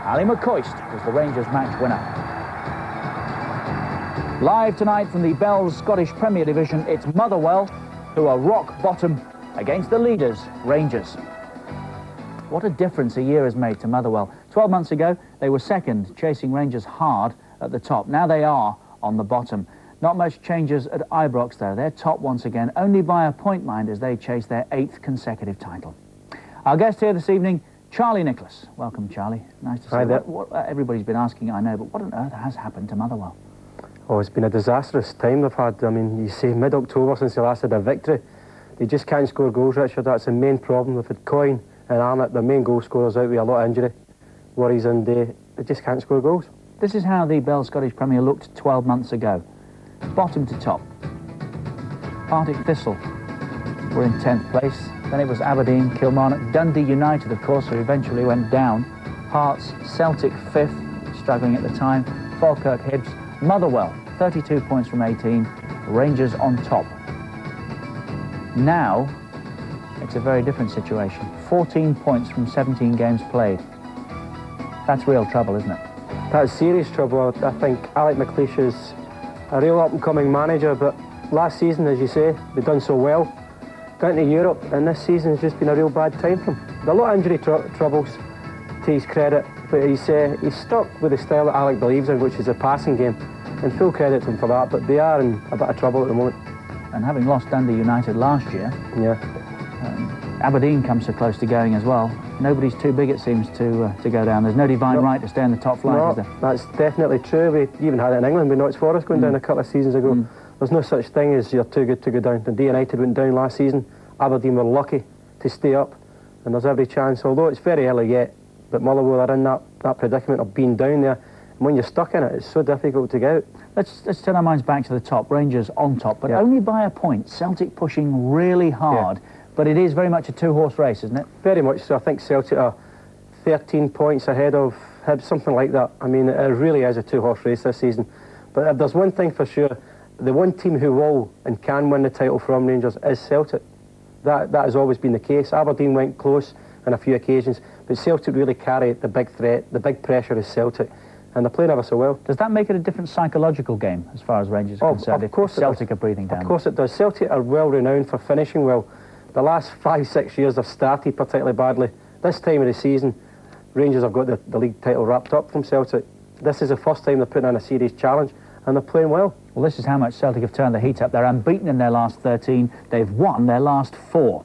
Ali McCoist was the Rangers match winner. Live tonight from the Bell's Scottish Premier Division, it's Motherwell, who are rock bottom against the leaders, Rangers. What a difference a year has made to Motherwell. 12 months ago, they were second, chasing Rangers hard at the top. Now they are on the bottom. Not much changes at Ibrox, though. They're top once again, only by a point, mind, as they chase their 8th consecutive title. Our guest here this evening, Charlie Nicholas. Welcome, Charlie. Nice to see you. Everybody's been asking, I know, but what on earth has happened to Motherwell? Oh, it's been a disastrous time they've had. I mean, you say mid-October since they last had a victory. They just can't score goals, Richard. That's the main problem. They've had Coyne and Arnott, their main goal scorers, out with a lot of injury worries, and they just can't score goals. This is how the Bell Scottish Premier looked 12 months ago. Bottom to top. Partick Thistle were in 10th place. Then it was Aberdeen, Kilmarnock, Dundee United, of course, who eventually went down. Hearts, Celtic 5th, struggling at the time. Falkirk, Hibs, Motherwell, 32 points from 18. Rangers on top. Now, it's a very different situation. 14 points from 17 games played. That's real trouble, isn't it? That's serious trouble. I think Alec McLeish is a real up-and-coming manager, but last season, as you say, they've done so well. Down to Europe, and this season has just been a real bad time for him. There are a lot of injury troubles, to his credit, but he's stuck with the style that Alec believes in, which is a passing game, and full credit to him for that, but they are in a bit of trouble at the moment. And having lost Dundee United last year, Aberdeen comes so close to going as well. Nobody's too big, it seems, to go down. There's no divine right to stay in the top flight, is there? That's definitely true. We even had it in England with Notts Forest going down a couple of seasons ago. There's no such thing as you're too good to go down. Dundee United went down last season. Aberdeen were lucky to stay up, and there's every chance, although it's very early yet, but Motherwell are in that predicament of being down there. And when you're stuck in it, it's so difficult to get out. Let's turn our minds back to the top. Rangers on top, but only by a point. Celtic pushing really hard, but it is very much a two-horse race, isn't it? Very much so. I think Celtic are 13 points ahead of Hibs, something like that. I mean, it really is a two-horse race this season. But if there's one thing for sure, the one team who will and can win the title from Rangers is Celtic. That has always been the case. Aberdeen went close on a few occasions, but Celtic really carry the big threat. The big pressure is Celtic, and they're playing ever so well. Does that make it a different psychological game as far as Rangers are concerned? Of course, Celtic are breathing down. Of course it does. Celtic are well renowned for finishing well. The last 5-6 years have started particularly badly. This time of the season, Rangers have got the league title wrapped up from Celtic. This is the first time they're putting in a serious challenge, and they're playing well. Well, this is how much Celtic have turned the heat up. They're unbeaten in their last 13. They've won their last 4.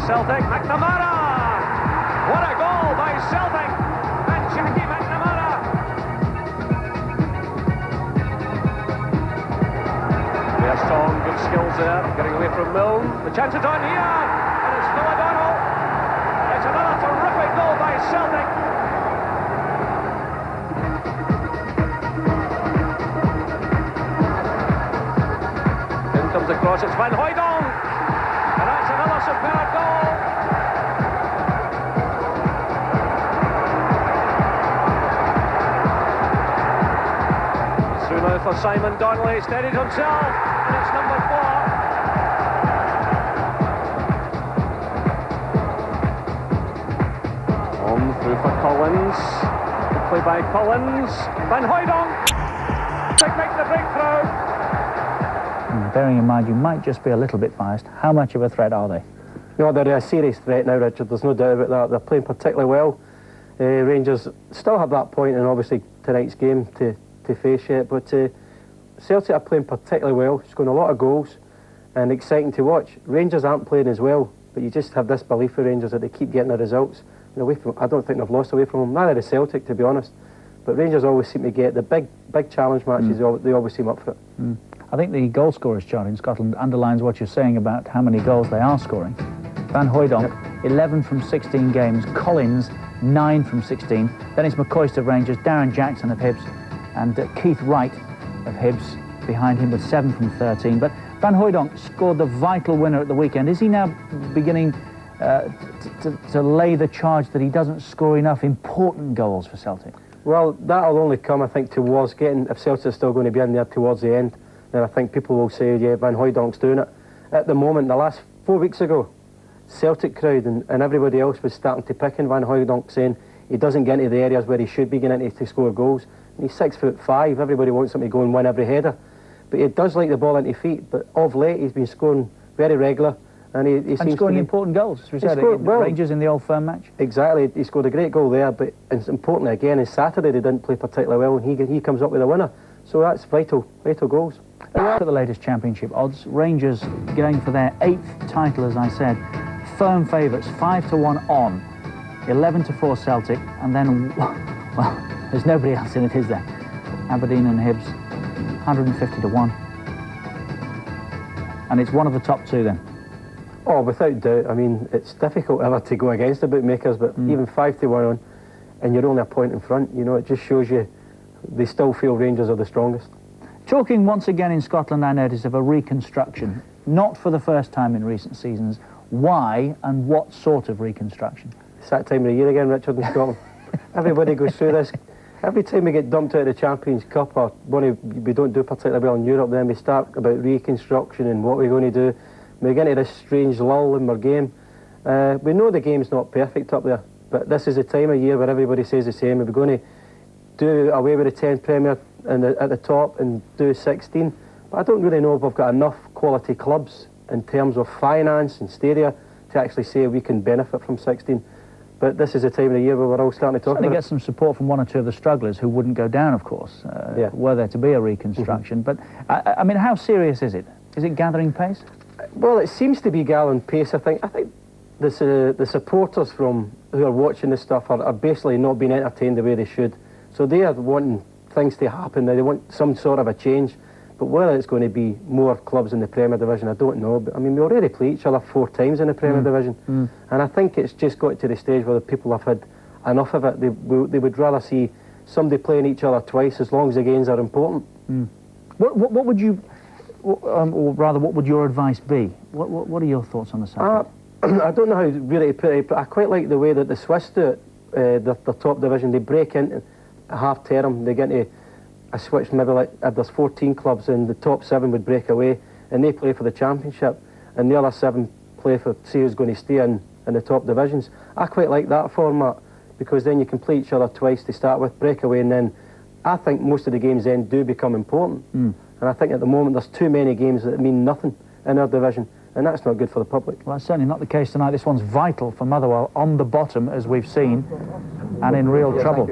Celtic, McNamara! What a goal by Celtic! And Jackie McNamara! They're strong, good skills there, getting away from Milne. The chance is on here, and it's Phil O'Donnell. It's another terrific goal by Celtic. In comes the cross, it's Van Hooijdonk! And that's another superb goal. Through now for Simon Donnelly, steadied himself, and it's number 4. quickly by Collins. Van Hooijdonk to make the breakthrough. Bearing in mind you might just be a little bit biased, how much of a threat are they? No, they're a serious threat now, Richard. There's no doubt about that. They're playing particularly well. Rangers still have that point, and obviously tonight's game to face yet. But Celtic are playing particularly well, scoring a lot of goals, and exciting to watch. Rangers aren't playing as well, but you just have this belief for Rangers that they keep getting the results. And away from, I don't think they've lost away from them. Neither has Celtic, to be honest. But Rangers always seem to get the big challenge matches. They always seem up for it. I think the goal scorers chart in Scotland underlines what you're saying about how many goals they are scoring. Van Hooijdonk, 11 from 16 games. Collins, 9 from 16. Then it's McCoist of Rangers, Darren Jackson of Hibs, and Keith Wright of Hibs behind him with 7 from 13. But Van Hooijdonk scored the vital winner at the weekend. Is he now beginning to lay the charge that he doesn't score enough important goals for Celtic? Well, that'll only come, I think, towards getting, if Celtic is still going to be in there towards the end, then I think people will say, yeah, Van Hooijdonk's doing it. At the moment, the last 4 weeks ago, Celtic crowd and everybody else was starting to pick on Van Hooijdonk, saying he doesn't get into the areas where he should be getting into to score goals. And he's 6'5". Everybody wants him to go and win every header. But he does like the ball into feet. But of late, he's been scoring very regular. And he seems scoring to be important goals, as we said, well, Rangers in the Old Firm match. Exactly, he scored a great goal there, but it's importantly again, on Saturday they didn't play particularly well, and he comes up with a winner. So that's vital goals. Look at the latest championship odds. Rangers going for their 8th title, as I said. Firm favourites, 5-1 on, 11-4 Celtic, and then, well, there's nobody else in it, is there? Aberdeen and Hibs, 150-1. And it's one of the top two then. Oh, without doubt. I mean, it's difficult ever to go against the bookmakers, but even 5-1 on, and you're only a point in front, you know, it just shows you they still feel Rangers are the strongest. Talking once again in Scotland, I notice, of a reconstruction, not for the first time in recent seasons. Why and what sort of reconstruction? It's that time of the year again, Richard, in Scotland. Everybody goes through this. Every time we get dumped out of the Champions Cup, or we don't do particularly well in Europe, then we start about reconstruction and what we're going to do. We get into this strange lull in our game. We know the game's not perfect up there, but this is the time of year where everybody says the same. We're going to do away with the 10 Premier at the top and do 16. But I don't really know if we've got enough quality clubs in terms of finance and stadia to actually say we can benefit from 16. But this is the time of the year where we're all starting to talk about it. Get some support from one or two of the strugglers who wouldn't go down, of course, were there to be a reconstruction. But, I mean, how serious is it? Is it gathering pace? Well, it seems to be gathering pace. I think the supporters who are watching this stuff are basically not being entertained the way they should. So they are wanting things to happen. They want some sort of a change. But whether it's going to be more clubs in the Premier Division, I don't know. But I mean, we already play each other 4 times in the Premier Division. And I think it's just got to the stage where the people have had enough of it. They would rather see somebody playing each other twice, as long as the games are important. What would you... or rather, what would your advice be? What are your thoughts on the subject? I don't know how really to put it, but I quite like the way that the Swiss do it. The top division, they break into a half term, they get into a switch, maybe like if there's 14 clubs and the top 7 would break away and they play for the championship and the other 7 play for, see who's going to stay in the top divisions. I quite like that format because then you can play each other twice to start with, break away, and then I think most of the games then do become important. And I think at the moment there's too many games that mean nothing in our division, and that's not good for the public. Well, that's certainly not the case tonight. This one's vital for Motherwell, on the bottom, as we've seen, and in real trouble.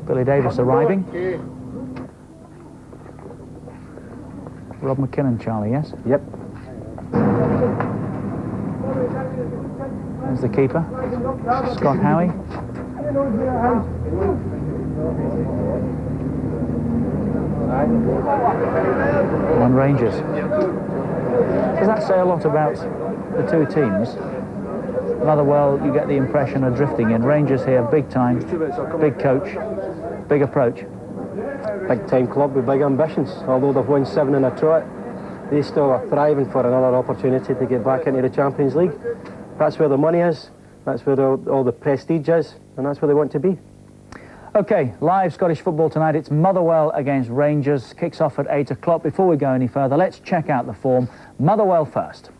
Billy Davis arriving. Rob McKinnon, Charlie, yes? Yep. There's the keeper, Scott Howie. On Rangers. Does that say a lot about the two teams? Motherwell, you get the impression, are drifting in. Rangers here, big time, big coach, big approach. Big time club with big ambitions. Although they've won 7 in a trot, they still are thriving for another opportunity to get back into the Champions League. That's where the money is, that's where all the prestige is, and that's where they want to be. OK, live Scottish football tonight. It's Motherwell against Rangers. Kicks off at 8 o'clock. Before we go any further, let's check out the form. Motherwell first.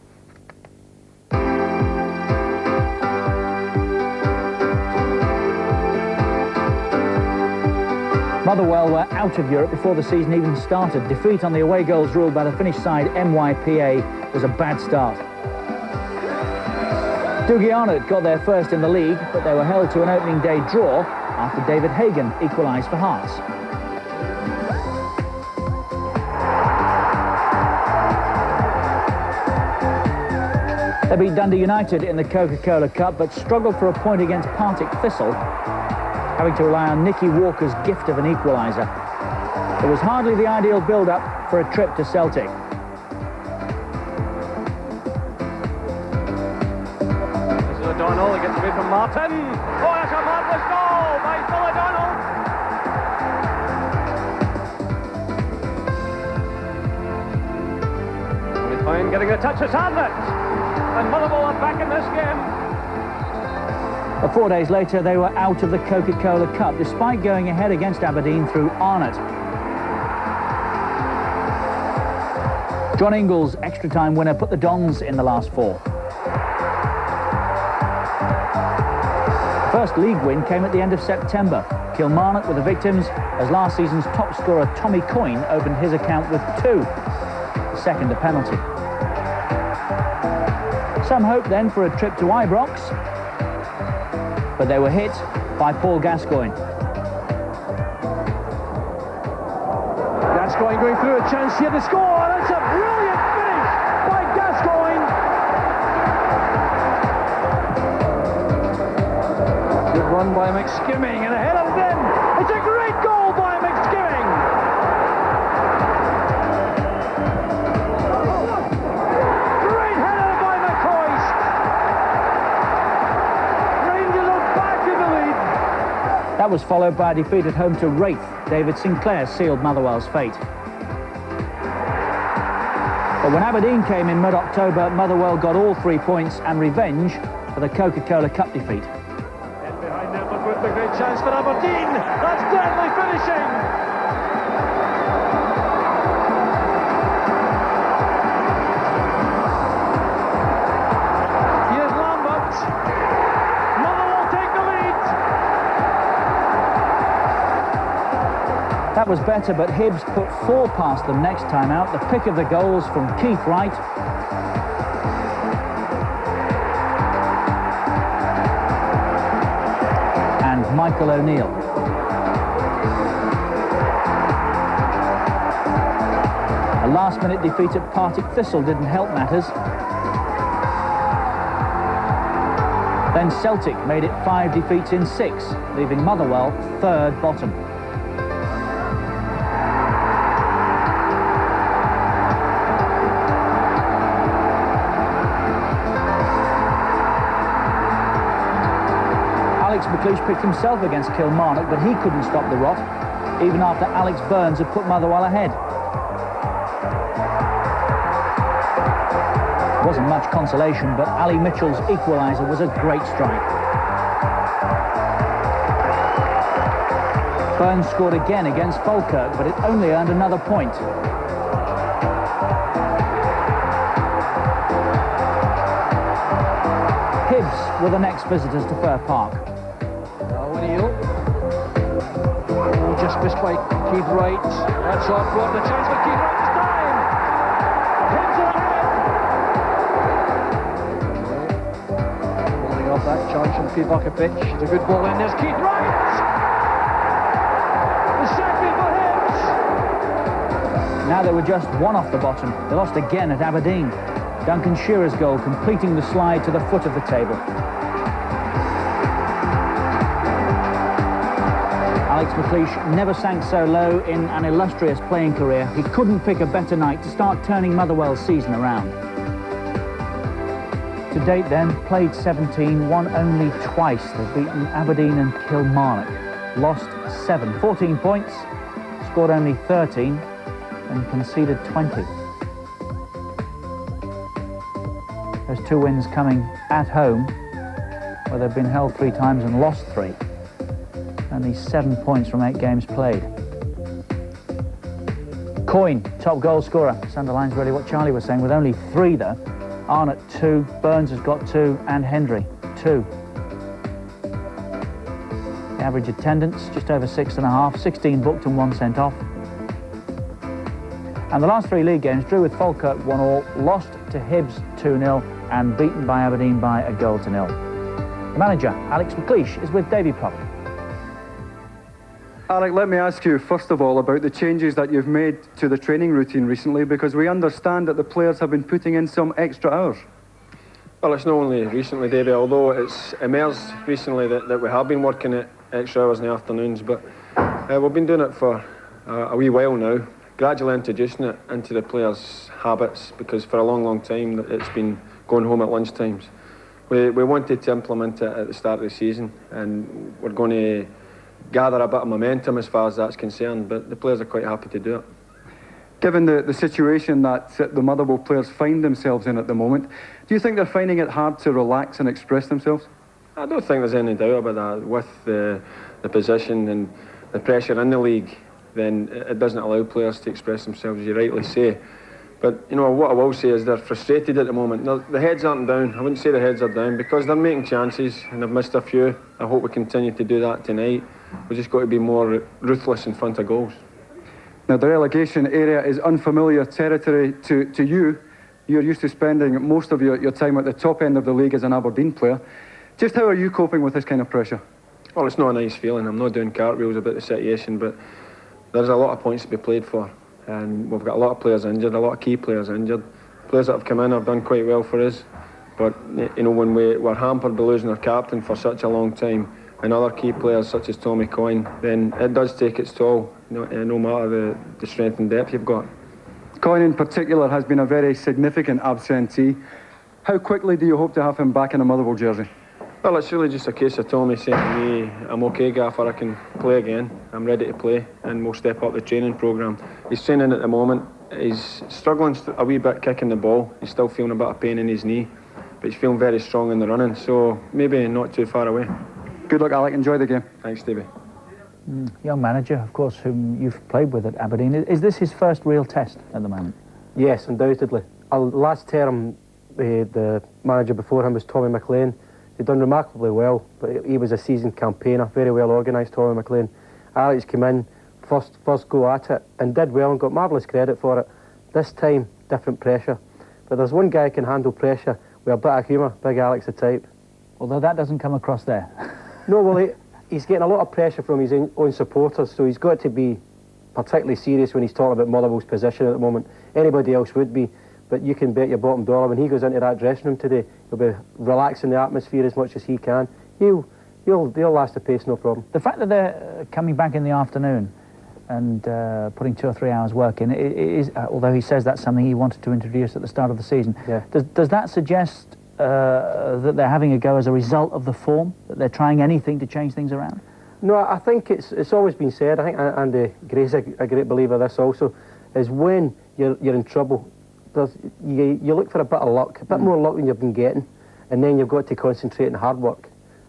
Motherwell were out of Europe before the season even started. Defeat on the away goals ruled by the Finnish side MYPA was a bad start. Doogie Arnott got there first in the league, but they were held to an opening day draw after David Hagan equalised for Hearts. They beat Dundee United in the Coca-Cola Cup, but struggled for a point against Partick Thistle, having to rely on Nicky Walker's gift of an equaliser. It was hardly the ideal build-up for a trip to Celtic. This is O'Donnell, he gets away from Martin. Oh, that's a marvellous goal by Phil O'Donnell. Only fine getting a touch of Sandlet. And Motherwell are back in this game. But 4 days later, they were out of the Coca-Cola Cup, despite going ahead against Aberdeen through Arnott. John Ingles' extra-time winner put the Dons in the last four. The first league win came at the end of September. Kilmarnock were the victims, as last season's top scorer Tommy Coyne opened his account with 2, the second a penalty. Some hope then for a trip to Ibrox, but they were hit by Paul Gascoigne. Gascoigne going through, a chance here to score. That's a brilliant finish by Gascoigne. Good run by McSkimming and a header in. It's a great goal by McSkimming. Great header by McCoist. Rangers are back in the lead. That was followed by a defeat at home to Wraith. David Sinclair sealed Motherwell's fate. But when Aberdeen came in mid-October, Motherwell got all 3 points and revenge for the Coca-Cola Cup defeat. And behind them, but with the great chance for Aberdeen. That's deadly finishing. Here's Lambert. Motherwell take the lead. That was better, but Hibs put 4 past them next time out. The pick of the goals from Keith Wright. And Michael O'Neill. A last-minute defeat at Partick Thistle didn't help matters. Then Celtic made it 5 defeats in 6, leaving Motherwell third bottom. Alex McLeish picked himself against Kilmarnock, but he couldn't stop the rot, even after Alex Burns had put Motherwell ahead. Wasn't much consolation, but Ali Mitchell's equaliser was a great strike. Burns scored again against Falkirk, but it only earned another point. Hibs were the next visitors to Fir Park. O'Neill. Oh, just missed by Keith Wright. That's off. What the chance for Keith Wright this time. Hibs are ahead. Pulling off that chance from Pivakovic. It's a good ball in. There's Keith Wright. The second for Hibs. Now they were just 1 off the bottom. They lost again at Aberdeen. Duncan Shearer's goal completing the slide to the foot of the table. Alex McLeish never sank so low in an illustrious playing career. He couldn't pick a better night to start turning Motherwell's season around. To date then, played 17, won only twice. They've beaten Aberdeen and Kilmarnock. Lost 7, 14 points, scored only 13 and conceded 20. Those 2 wins coming at home, where they've been held 3 times and lost 3. Only 7 points from 8 games played. Coyne, top goal scorer. This underlines really what Charlie was saying, with only 3 though. Arnott 2, Burns has got 2, and Hendry 2. average attendance, just over 6.5, 16 booked and 1 sent off. And the last 3 league games, drew with Falkirk 1-1, lost to Hibs 2-0 and beaten by Aberdeen by 1-0. The manager, Alex McLeish, is with Davy Propp. Alec, let me ask you first of all about the changes that you've made to the training routine recently, because we understand that the players have been putting in some extra hours. Well, it's not only recently, Davey, although it's emerged recently that we have been working at extra hours in the afternoons, but we've been doing it for a wee while now, gradually introducing it into the players' habits, because for a long time it's been going home at lunchtimes. We wanted to implement it at the start of the season, and we're going to gather a bit of momentum as far as that's concerned, but the players are quite happy to do it. Given the situation that the Motherwell players find themselves in at the moment, do you think they're finding it hard to relax and express themselves? I don't think there's any doubt about that. With the position and the pressure in the league, then it doesn't allow players to express themselves, as you rightly say. But, you know, what I will say is they're frustrated at the moment. The heads aren't down. I wouldn't say the heads are down, because they're making chances and they've missed a few. I hope we continue to do that tonight. We've just got to be more ruthless in front of goals. Now, the relegation area is unfamiliar territory to you. You're used to spending most of your time at the top end of the league as an Aberdeen player. Just how are you coping with this kind of pressure? Well, it's not a nice feeling. I'm not doing cartwheels about the situation, but there's a lot of points to be played for. And we've got a lot of players injured, a lot of key players injured. Players that have come in have done quite well for us. But, you know, when we're hampered by losing our captain for such a long time, and other key players such as Tommy Coyne, then it does take its toll, no matter the strength and depth you've got. Coyne in particular has been a very significant absentee. How quickly do you hope to have him back in a Motherwell jersey? Well, it's really just a case of Tommy saying to me, I'm okay, Gaffer, I can play again, I'm ready to play, and we'll step up the training programme. He's training at the moment, he's struggling a wee bit kicking the ball, he's still feeling a bit of pain in his knee, but he's feeling very strong in the running, so maybe not too far away. Good luck, Alec, enjoy the game. Thanks, Stevie. Young manager, of course, whom you've played with at Aberdeen. Is this his first real test at the moment? Yes, undoubtedly. Last term, the manager before him was Tommy McLean. He'd done remarkably well, but he was a seasoned campaigner, very well organised, Tommy McLean. Alex came in, first go at it, and did well and got marvellous credit for it. This time, different pressure. But there's one guy who can handle pressure with a bit of humour, Big Alex the type. Although that doesn't come across there. No, well, he's getting a lot of pressure from his own supporters, so he's got to be particularly serious when he's talking about Motherwell's position at the moment. Anybody else would be, but you can bet your bottom dollar when he goes into that dressing room today, he'll be relaxing the atmosphere as much as he can. He'll last the pace, no problem. The fact that they're coming back in the afternoon and putting 2 or 3 hours work in, is although he says that's something he wanted to introduce at the start of the season, yeah. Does that suggest that they're having a go as a result of the form, that they're trying anything to change things around? No, I think it's always been said, I think Andy Gray's a great believer of this also, is when you're in trouble, you look for a bit of luck, a bit more luck than you've been getting, and then you've got to concentrate on hard work.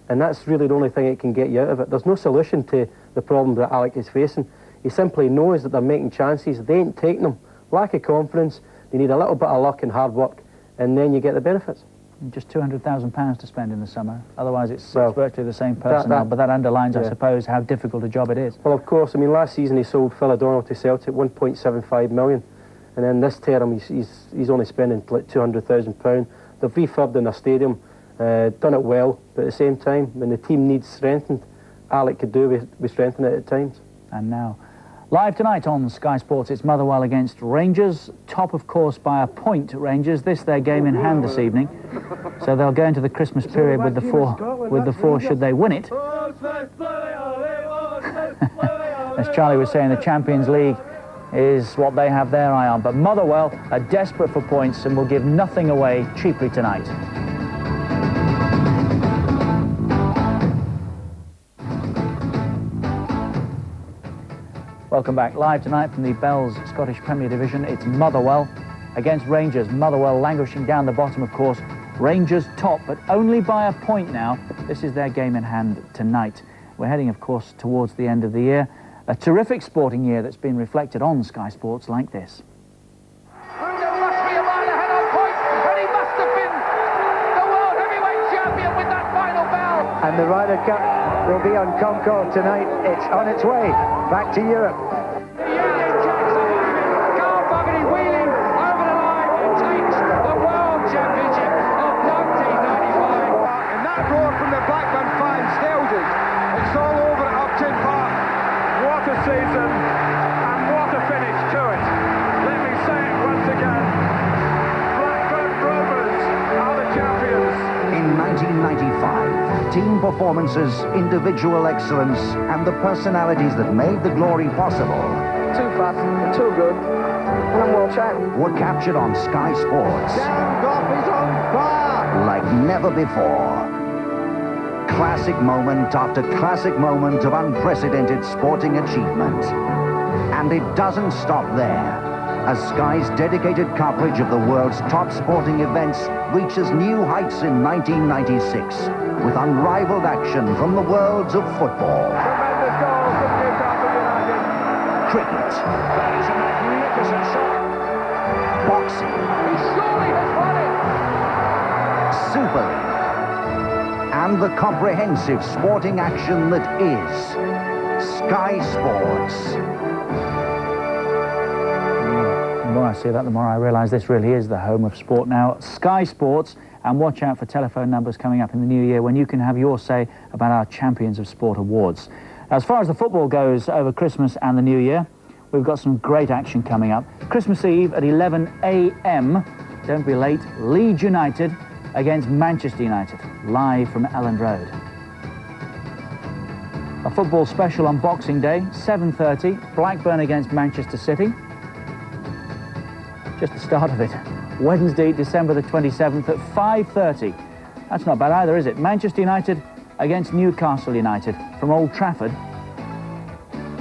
And that's really the only thing that can get you out of it. There's no solution to the problem that Alec is facing. He simply knows that they're making chances, they ain't taking them. Lack of confidence, they need a little bit of luck and hard work, and then you get the benefits. Just £200,000 to spend in the summer. Otherwise, it's virtually the same personnel. But that underlines, yeah. I suppose, how difficult a job it is. Well, of course. I mean, last season he sold Phil O'Donnell to Celtic, £1.75 million, and then this term he's only spending like £200,000. They've refurbed in their stadium, done it well, but at the same time, when the team needs strengthened, Alec could do with strengthening it at times. And now, live tonight on Sky Sports, it's Motherwell against Rangers. Top, of course, by a point, Rangers. This their game in hand this evening. So they'll go into the Christmas period with the four should they win it. As Charlie was saying, the Champions League is what they have their eye on. But Motherwell are desperate for points and will give nothing away cheaply tonight. Welcome back. Live tonight from the Bell's Scottish Premier Division, it's Motherwell against Rangers. Motherwell languishing down the bottom, of course. Rangers top, but only by a point now. This is their game in hand tonight. We're heading, of course, towards the end of the year. A terrific sporting year that's been reflected on Sky Sports like this. There must be a mile ahead on points, and he must have been the world heavyweight champion with that final bell. And And the Ryder Cup will be on Concord tonight. It's on its way back to Europe. Season, and what a finish to it. Let me say it once again. Blackburn Rovers are the champions. In 1995, team performances, individual excellence, and the personalities that made the glory possible too fast, too good, and I'm world champ. Were captured on Sky Sports. Dan Goff is on fire! Like never before. Classic moment after classic moment of unprecedented sporting achievement. And it doesn't stop there, as Sky's dedicated coverage of the world's top sporting events reaches new heights in 1996, with unrivaled action from the worlds of football. Tremendous goal from Newcastle United. Cricket. That is a magnificent shot. Boxing. He surely has won it. Super League. And the comprehensive sporting action that is Sky Sports. The more I see that, the more I realise this really is the home of sport now. Sky Sports, and watch out for telephone numbers coming up in the new year when you can have your say about our Champions of Sport awards. As far as the football goes over Christmas and the new year, we've got some great action coming up. Christmas Eve at 11 a.m, don't be late, Leeds United against Manchester United, live from Elland Road. A football special on Boxing Day, 7:30, Blackburn against Manchester City. Just the start of it. Wednesday, December the 27th at 5:30. That's not bad either, is it? Manchester United against Newcastle United from Old Trafford.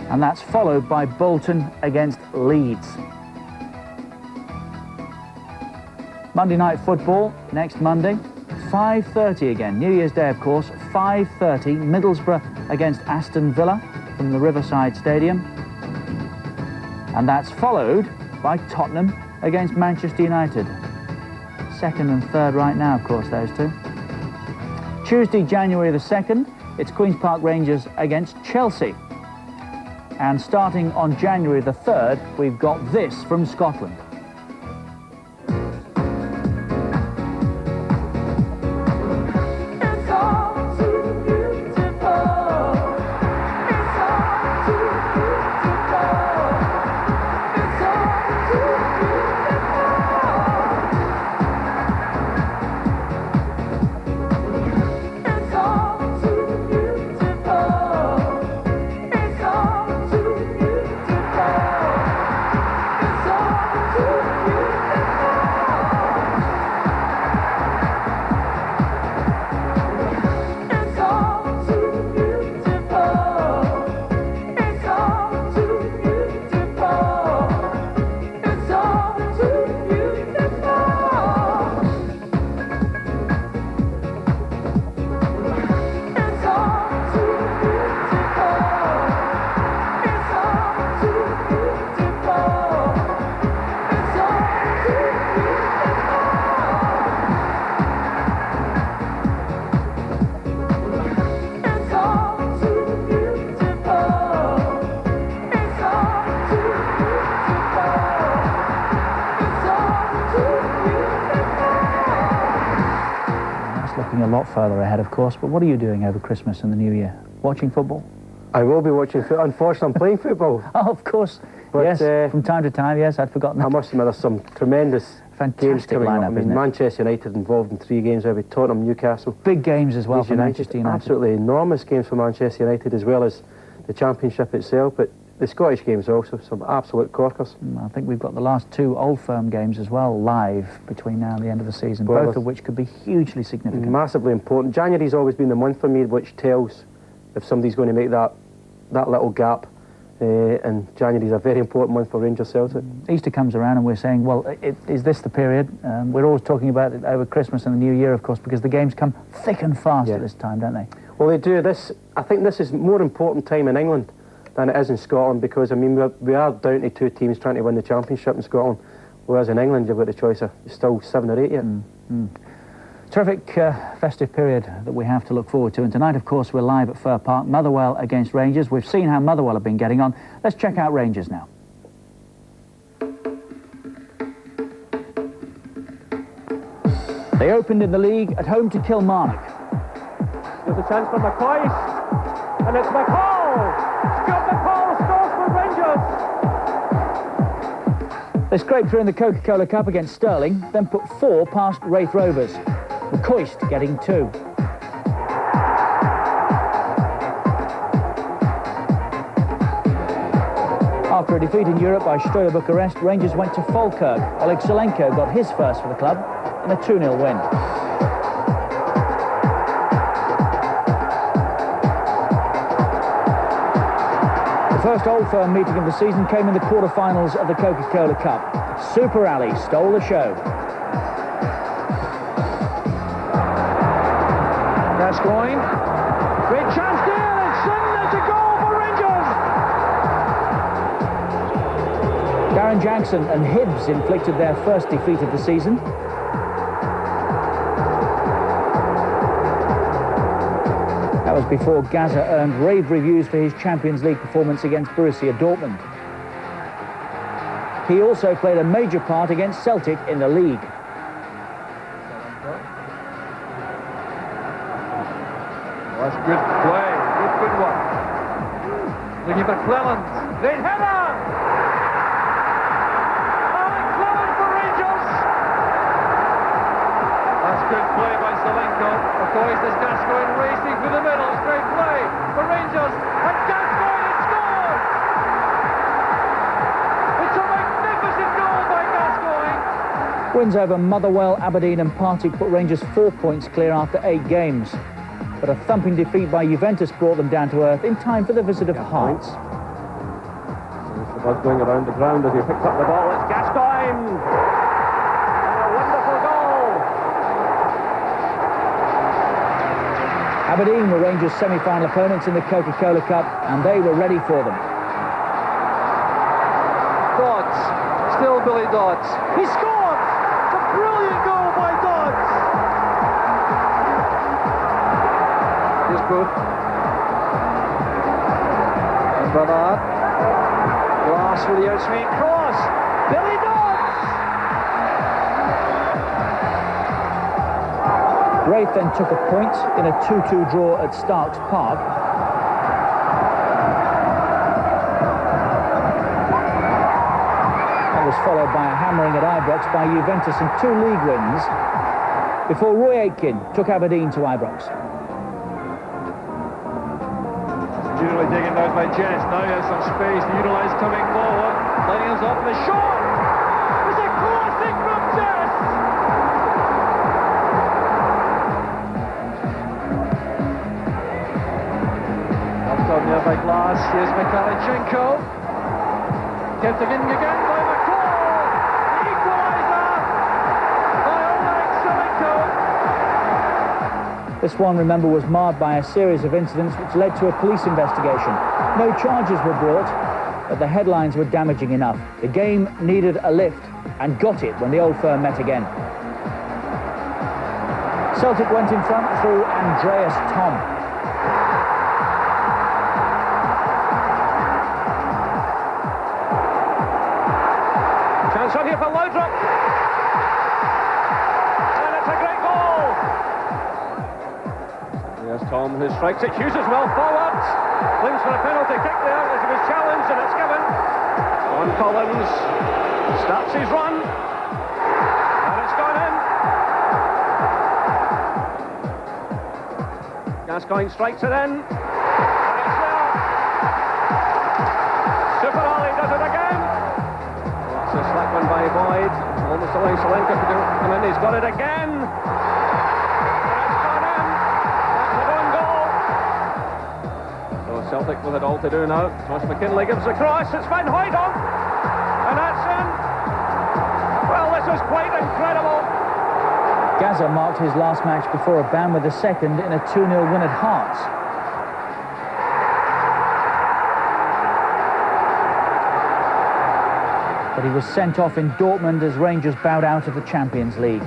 And that's followed by Bolton against Leeds. Monday Night Football, next Monday, 5:30 again. New Year's Day, of course, 5:30, Middlesbrough against Aston Villa from the Riverside Stadium. And that's followed by Tottenham against Manchester United. Second and third right now, of course, those two. Tuesday, January the 2nd, it's Queen's Park Rangers against Chelsea. And starting on January the 3rd, we've got this from Scotland. A lot further ahead, of course, but what are you doing over Christmas and the New Year? Watching football? I will be watching football. Unfortunately, I'm playing football. Oh, of course. But, yes, from time to time, yes, I'd forgotten that. I must admit, there's some tremendous games coming up. I mean, Manchester United involved in 3 games, maybe Tottenham, Newcastle. Big games as well for Manchester United. Absolutely enormous games for Manchester United, as well as the Championship itself, but the Scottish games also, some absolute corkers. I think we've got the last 2 Old Firm games as well, live, between now and the end of the season, both of which could be hugely significant. Massively important. January's always been the month for me which tells if somebody's going to make that little gap, and January's a very important month for Rangers Celtic. Easter comes around and we're saying, well, is this the period? We're always talking about it over Christmas and the New Year, of course, because the games come thick and fast at this time, don't they? Well, they do. I think this is more important time in England than it is in Scotland, because, I mean, we are down to 2 teams trying to win the Championship in Scotland, whereas in England you've got the choice of still 7 or 8 yet. Terrific festive period that we have to look forward to. And tonight, of course, we're live at Fir Park, Motherwell against Rangers. We've seen how Motherwell have been getting on. Let's check out Rangers now. They opened in the league at home to Kilmarnock. There's a chance for McCoy, and it's McCall! Scott McCall scores for Rangers! They scraped through in the Coca-Cola Cup against Stirling, then put 4 past Wraith Rovers. McCoist getting 2. After a defeat in Europe by Steaua Bucharest, Rangers went to Falkirk. Oleg Zelenko got his first for the club in a 2-0 win. The first Old Firm meeting of the season came in the quarter-finals of the Coca-Cola Cup. Super Rally stole the show. Gascoigne, great chance there, it's in, it's a goal for Rangers! Darren Jackson and Hibs inflicted their first defeat of the season. That was before Gaza earned rave reviews for his Champions League performance against Borussia Dortmund. He also played a major part against Celtic in the league. That's good play, good one. Looking for Cleland, great header! Alec Cleland for Rangers! That's good play by Zelenko. Of course, there's Gascoigne racing through the middle. It's great play for Rangers, and Gascoigne has scored! It's a magnificent goal by Gascoigne! Wins over Motherwell, Aberdeen and Partick put Rangers 4 points clear after 8 games. But a thumping defeat by Juventus brought them down to earth in time for the visit of Hearts. There's the buzz going around the ground as he picks up the ball. It's Gascoigne! And a wonderful goal! Aberdeen were Rangers' semi-final opponents in the Coca-Cola Cup, and they were ready for them. Dodds, still Billy Dodds. He scored! It's a brilliant goal by Dodds! Here's Booth. And Bernard. Glass with the outswing cross. Billy Dodds! Wraith then took a point in a 2-2 draw at Starks Park. That was followed by a hammering at Ibrox by Juventus and 2 league wins before Roy Aitken took Aberdeen to Ibrox. Beautifully taken down by Jess. Now he has some space to utilise coming forward. Lining us up, the shot! It's a classic from Jess! Up top there by Glass. Here's Mikhailichenko. Kept again by McCall. The equaliser by Oleg Zelenko. This one, remember, was marred by a series of incidents which led to a police investigation. No charges were brought, but the headlines were damaging enough. The game needed a lift, and got it when the Old Firm met again. Celtic went in front through Andreas Tom. Chance on here for Laudrup. And it's a great goal. Here's Tom who strikes it. Hughes is well forward. Clings for a penalty kick there as he was challenged, and it's given. On Collins starts his run. And it's gone in. Gascoigne strikes it in. And it's there. Super Ali does it again. It's a slack one by Boyd. Almost allowing Zelenko to come in. He's got it again. And it's gone in. That's a own goal. So Celtic with it all to do now. Josh McKinley gives the cross. It's Van Hooydonk. And that's in. Well, this is quite incredible. Gaza marked his last match before a ban with the second in a 2-0 win at Hearts. But he was sent off in Dortmund as Rangers bowed out of the Champions League.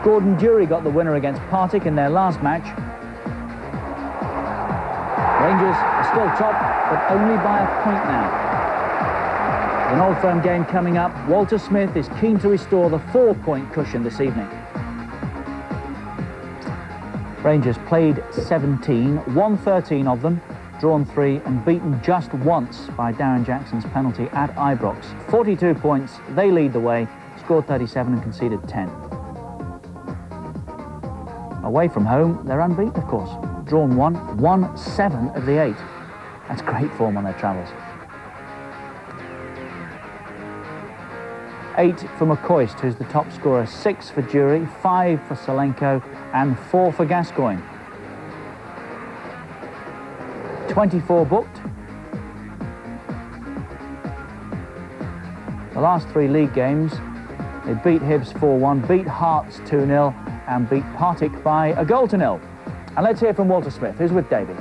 Gordon Dury got the winner against Partick in their last match. Rangers are still top, but only by a point now. An Old Firm game coming up. Walter Smith is keen to restore the 4-point cushion this evening. Rangers played 17, won 13 of them, drawn 3 and beaten just once by Darren Jackson's penalty at Ibrox. 42 points, they lead the way, scored 37 and conceded 10. Away from home, they're unbeaten, of course. Drawn 1, won 7 of the 8. That's great form on their travels. 8 for McCoist, who's the top scorer, 6 for Dury, 5 for Solenko and 4 for Gascoigne. 24 booked. The last 3 league games, they beat Hibs 4-1, beat Hearts 2-0 and beat Partick by a goal to 0. And let's hear from Walter Smith, who's with David.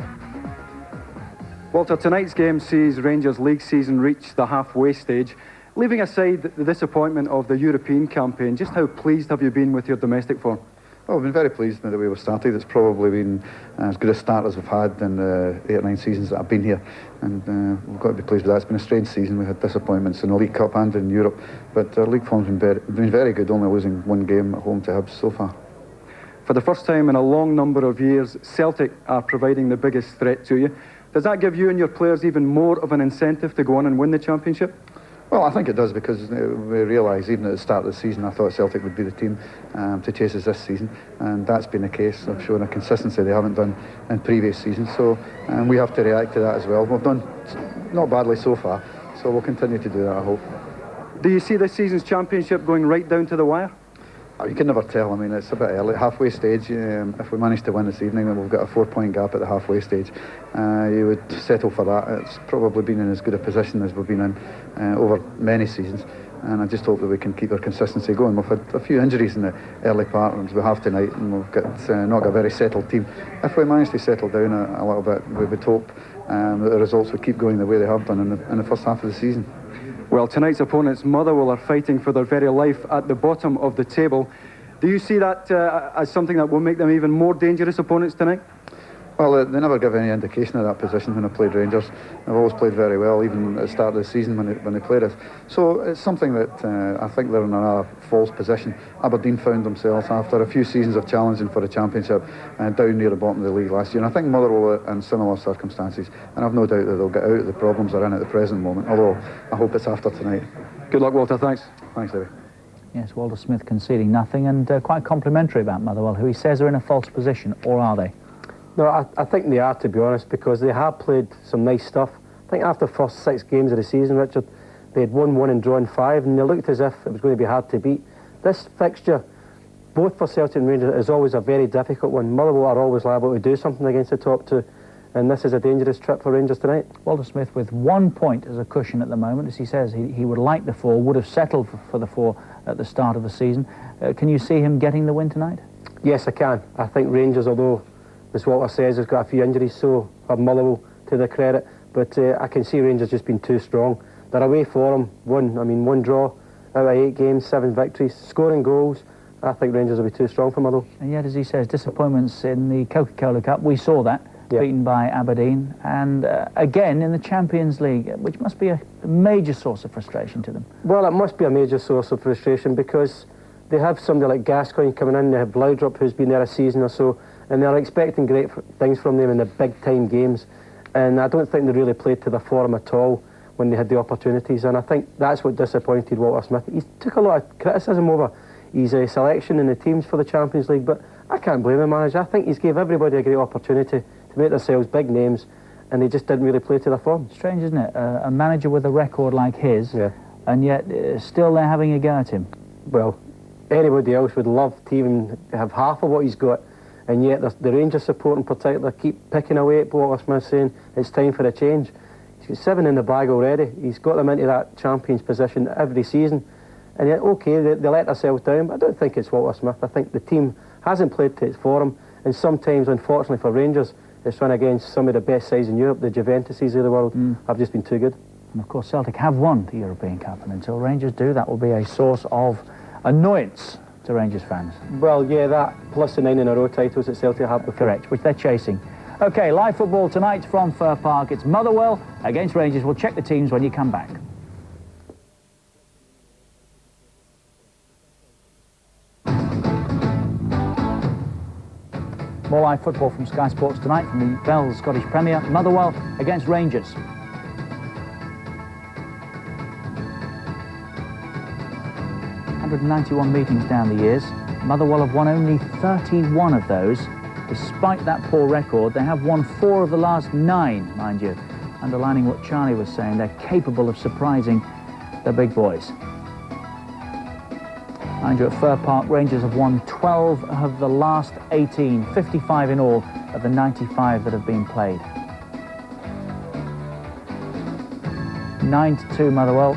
Walter, tonight's game sees Rangers' league season reach the halfway stage. Leaving aside the disappointment of the European campaign, just how pleased have you been with your domestic form? Well, we've been very pleased with the way we've started. It's probably been as good a start as we've had in the 8 or 9 seasons that I've been here, and we've got to be pleased with that. It's been a strange season. We had disappointments in the League Cup and in Europe, but our league form's been very good, only losing 1 game at home to Hibs so far. For the first time in a long number of years, Celtic are providing the biggest threat to you. Does that give you and your players even more of an incentive to go on and win the championship? Well, I think it does, because we realise even at the start of the season I thought Celtic would be the team to chase us this season, and that's been the case. They've shown a consistency they haven't done in previous seasons, so we have to react to that as well. We've done not badly so far, so we'll continue to do that, I hope. Do you see this season's championship going right down to the wire? Oh, you can never tell. I mean, it's a bit early. Halfway stage, if we manage to win this evening, then we've got a 4-point gap at the halfway stage. You would settle for that. It's probably been in as good a position as we've been in over many seasons, and I just hope that we can keep our consistency going. We've had a few injuries in the early part, as we have tonight, and we've got not got a very settled team. If we manage to settle down a little bit, we would hope that the results would keep going the way they have done in the first half of the season. Well, tonight's opponents, Motherwell, are fighting for their very life at the bottom of the table. Do you see that as something that will make them even more dangerous opponents tonight? Well, they never give any indication of that position when they played Rangers. They've always played very well, even at the start of the season when they played us. So it's something that I think they're in a false position. Aberdeen found themselves, after a few seasons of challenging for the championship, down near the bottom of the league last year. And I think Motherwell are in similar circumstances, and I've no doubt that they'll get out of the problems they're in at the present moment, although I hope it's after tonight. Good luck, Walter. Thanks. Thanks, David. Yes, Walter Smith conceding nothing, and quite complimentary about Motherwell, who he says are in a false position, or are they? No, I think they are, to be honest, because they have played some nice stuff. I think after the first 6 games of the season, Richard, they had won 1 and drawn 5, and they looked as if it was going to be hard to beat. This fixture, both for Celtic and Rangers, is always a very difficult one. Motherwell are always liable to do something against the top 2, and this is a dangerous trip for Rangers tonight. Walter Smith with 1 point as a cushion at the moment. As he says, he would like the 4, would have settled for the 4 at the start of the season. Can you see him getting the win tonight? Yes, I can. I think Rangers, although, as Walter says, has got a few injuries, so have Motherwell to their credit, but I can see Rangers just being too strong. They're away for them, 1 draw out of 8 games, 7 victories, scoring goals. I think Rangers will be too strong for Motherwell. And yet, as he says, disappointments in the Coca-Cola Cup, we saw that. Yep. Beaten by Aberdeen, and again in the Champions League, which must be a major source of frustration to them. Well, it must be a major source of frustration, because they have somebody like Gascoigne coming in, they have Laudrup, who's been there a season or so, and they're expecting great things from them in the big-time games, and I don't think they really played to their form at all when they had the opportunities, and I think that's what disappointed Walter Smith. He took a lot of criticism over his selection in the teams for the Champions League, but I can't blame the manager. I think he's gave everybody a great opportunity to make themselves big names, and they just didn't really play to their form. Strange, isn't it? A manager with a record like his, yeah, and yet still they're having a go at him. Well, anybody else would love to even have half of what he's got, and yet the Rangers support in particular keep picking away at Walter Smith, saying it's time for a change. He's got 7 in the bag already. He's got them into that champions position every season, and yet, okay, they let themselves down, but I don't think it's Walter Smith. I think the team hasn't played to its form, and sometimes, unfortunately for Rangers, it's run against some of the best sides in Europe. The Juventuses of the world have just been too good. And of course Celtic have won the European Cup, and until Rangers do, that will be a source of annoyance to Rangers fans. Well, yeah, that plus the 9 in a row titles that Celtic have before. Correct, which they're chasing. OK, live football tonight from Fir Park. It's Motherwell against Rangers. We'll check the teams when you come back. More live football from Sky Sports tonight from the Bell Scottish Premier. Motherwell against Rangers. ...191 meetings down the years. Motherwell have won only 31 of those. Despite that poor record, they have won 4 of the last 9, mind you. Underlining what Charlie was saying, they're capable of surprising the big boys. Mind you, at Fir Park, Rangers have won 12 of the last 18, 55 in all of the 95 that have been played. 9-2 Motherwell,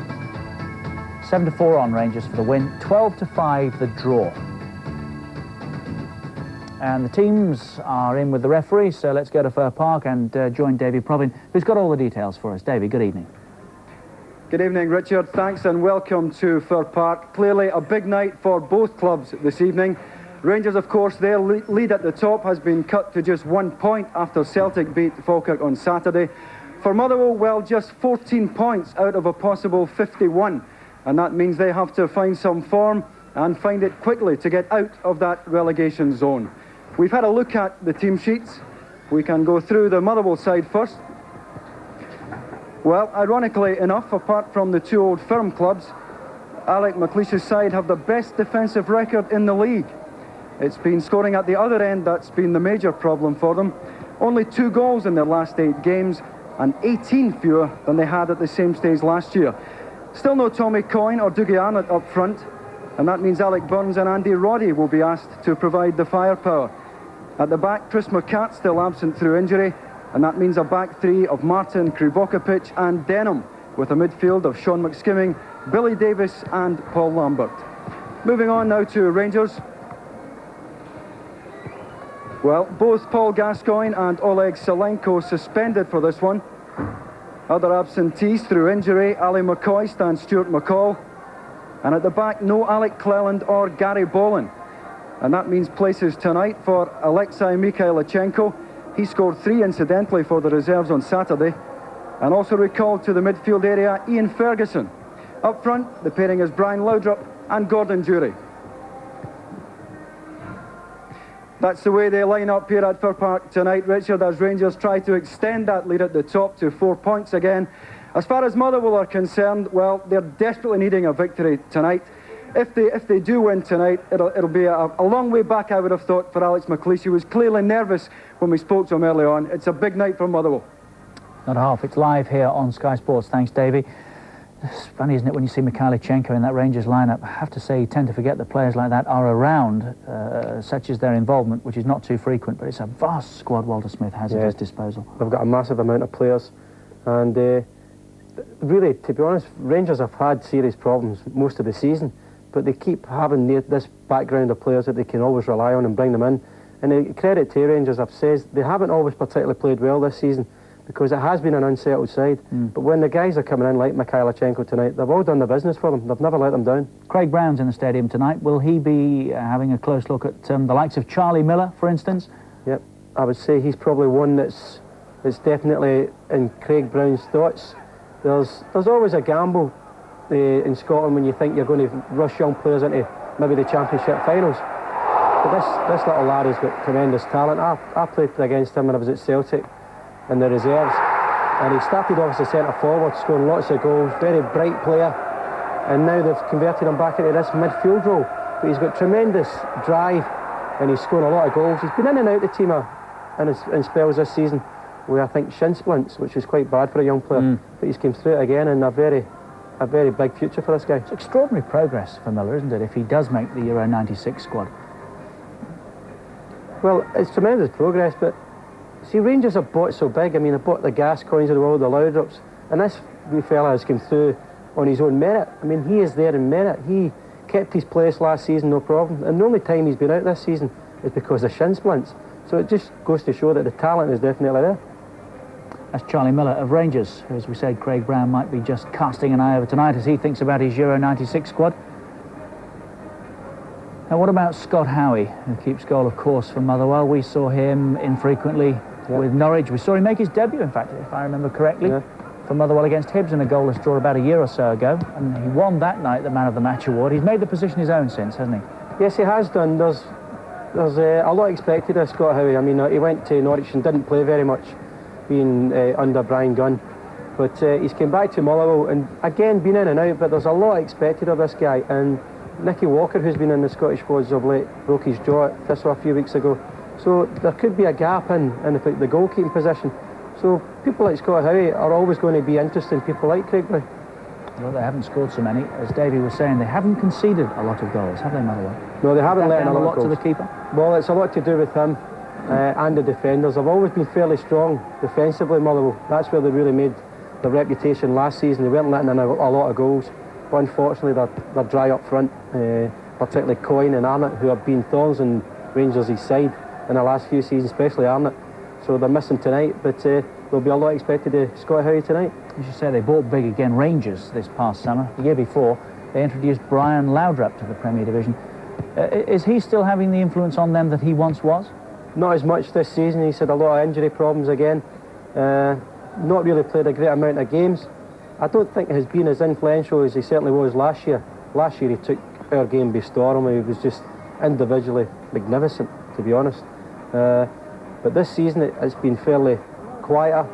7-4 on Rangers for the win, 12-5 the draw. And the teams are in with the referee, so let's go to Fir Park and join Davy Provin, who's got all the details for us. Davy, good evening. Good evening, Richard. Thanks and welcome to Fir Park. Clearly a big night for both clubs this evening. Rangers, of course, their lead at the top has been cut to just 1 point after Celtic beat Falkirk on Saturday. For Motherwell, well, just 14 points out of a possible 51. And that means they have to find some form and find it quickly to get out of that relegation zone. We've had a look at the team sheets. We can go through the Motherwell side first. Well, ironically enough, apart from the 2 old firm clubs, Alec McLeish's side have the best defensive record in the league. It's been scoring at the other end that's been the major problem for them. Only 2 goals in their last 8 games and 18 fewer than they had at the same stage last year. Still no Tommy Coyne or Dougie Arnott up front, and that means Alec Burns and Andy Roddy will be asked to provide the firepower. At the back, Chris McCart still absent through injury, and that means a back 3 of Martin, Krivokapic and Denham, with a midfield of Sean McSkimming, Billy Davis and Paul Lambert. Moving on now to Rangers. Well, both Paul Gascoigne and Oleg Salenko suspended for this one. Other absentees through injury, Ali McCoist and Stuart McCall. And at the back, no Alec Cleland or Gary Boland. And that means places tonight for Alexei Mikhailichenko. He scored 3 incidentally for the reserves on Saturday. And also recalled to the midfield area, Ian Ferguson. Up front, the pairing is Brian Laudrup and Gordon Durie. That's the way they line up here at Fir Park tonight, Richard, as Rangers try to extend that lead at the top to 4 points again. As far as Motherwell are concerned, well, they're desperately needing a victory tonight. If they do win tonight, it'll be a long way back, I would have thought, for Alex McLeish. He was clearly nervous when we spoke to him early on. It's a big night for Motherwell. Not half. It's live here on Sky Sports. Thanks, Davey. It's funny, isn't it, when you see Mikhailichenko in that Rangers lineup? I have to say, you tend to forget that players like that are around, such as their involvement, which is not too frequent, but it's a vast squad Walter Smith has at his disposal. They've got a massive amount of players, and really, to be honest, Rangers have had serious problems most of the season, but they keep having this background of players that they can always rely on and bring them in. And the credit to Rangers, I've said, they haven't always particularly played well this season, because it has been an unsettled side. But when the guys are coming in like Mikhailichenko tonight, they've all done the business for them. They've never let them down. Craig Brown's in the stadium tonight. Will he be having a close look at the likes of Charlie Miller, for instance? Yep, I would say he's probably one that's definitely in Craig Brown's thoughts. There's always a gamble in Scotland when you think you're going to rush young players into maybe the Championship finals. But this little lad has got tremendous talent. I played against him when I was at Celtic in the reserves, and he started off as a centre forward, scoring lots of goals, very bright player, and now they've converted him back into this midfield role. But he's got tremendous drive, and he's scoring a lot of goals. He's been in and out the team in spells this season with, I think, shin splints, which is quite bad for a young player. But he's come through it again, and a very big future for this guy. It's extraordinary progress for Miller, isn't it, if he does make the Euro 96 squad? Well, it's tremendous progress, but see, Rangers have bought so big. I mean, they've bought the Gascoignes of the world, the Laudrups, and this wee fella has come through on his own merit. I mean, he is there in merit. He kept his place last season, no problem, and the only time he's been out this season is because of shin splints. So it just goes to show that the talent is definitely there. That's Charlie Miller of Rangers, who, as we said, Craig Brown might be just casting an eye over tonight as he thinks about his Euro 96 squad. Now, what about Scott Howie, who keeps goal, of course, for Motherwell? We saw him infrequently with Norwich. We saw him make his debut, in fact, if I remember correctly, for Motherwell against Hibs in a goalless draw about a year or so ago. And he won that night the Man of the Match award. He's made the position his own since, hasn't he? Yes, he has done. There's a lot expected of Scott Howie. I mean, he went to Norwich and didn't play very much, being under Brian Gunn. But he's came back to Motherwell and, again, been in and out, but there's a lot expected of this guy. And Nicky Walker, who's been in the Scottish squads of late, broke his jaw at Thistle a few weeks ago. So there could be a gap in the goalkeeping position. So people like Scott Howie are always going to be interesting, people like Craigbury. Well, they haven't scored so many. As Davey was saying, they haven't conceded a lot of goals, have they, Motherwell? No, they haven't let in a lot of goals. To the keeper? Well, it's a lot to do with him and the defenders. They've always been fairly strong defensively, Motherwell. That's where they really made their reputation last season. They weren't letting in a lot of goals. But unfortunately, they're dry up front, particularly Coyne and Arnott, who have been thorns in Rangers' side in the last few seasons, especially Arnott. So they're missing tonight, but there'll be a lot expected of Scott Howie tonight. As you say, they bought big again, Rangers, this past summer. The year before, they introduced Brian Laudrup to the Premier Division. Is he still having the influence on them that he once was? Not as much this season. He's had a lot of injury problems again. Not really played a great amount of games. I don't think he's been as influential as he certainly was last year. Last year he took our game by storm. He was just individually magnificent, to be honest. But this season it's been fairly quieter,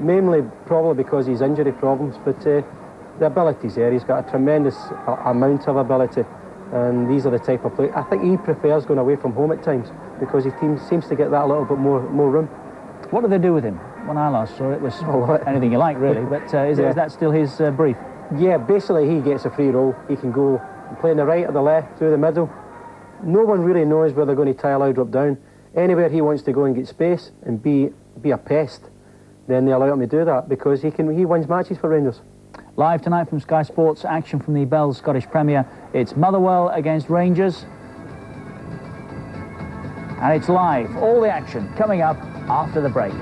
mainly probably because of his injury problems, but the ability's there. He's got a tremendous amount of ability, and these are the type of players. I think he prefers going away from home at times because his team seems to get that a little bit more room. What do they do with him? When I last saw it, was anything you like, really, but is that still his brief? Yeah, basically he gets a free role. He can go play on the right or the left, through the middle. No one really knows where they're going to tie Laudrup down. Anywhere he wants to go and get space and be a pest, then they allow him to do that because he wins matches for Rangers. Live tonight from Sky Sports, action from the Bell's Scottish Premier. It's Motherwell against Rangers. And it's live, all the action coming up after the break.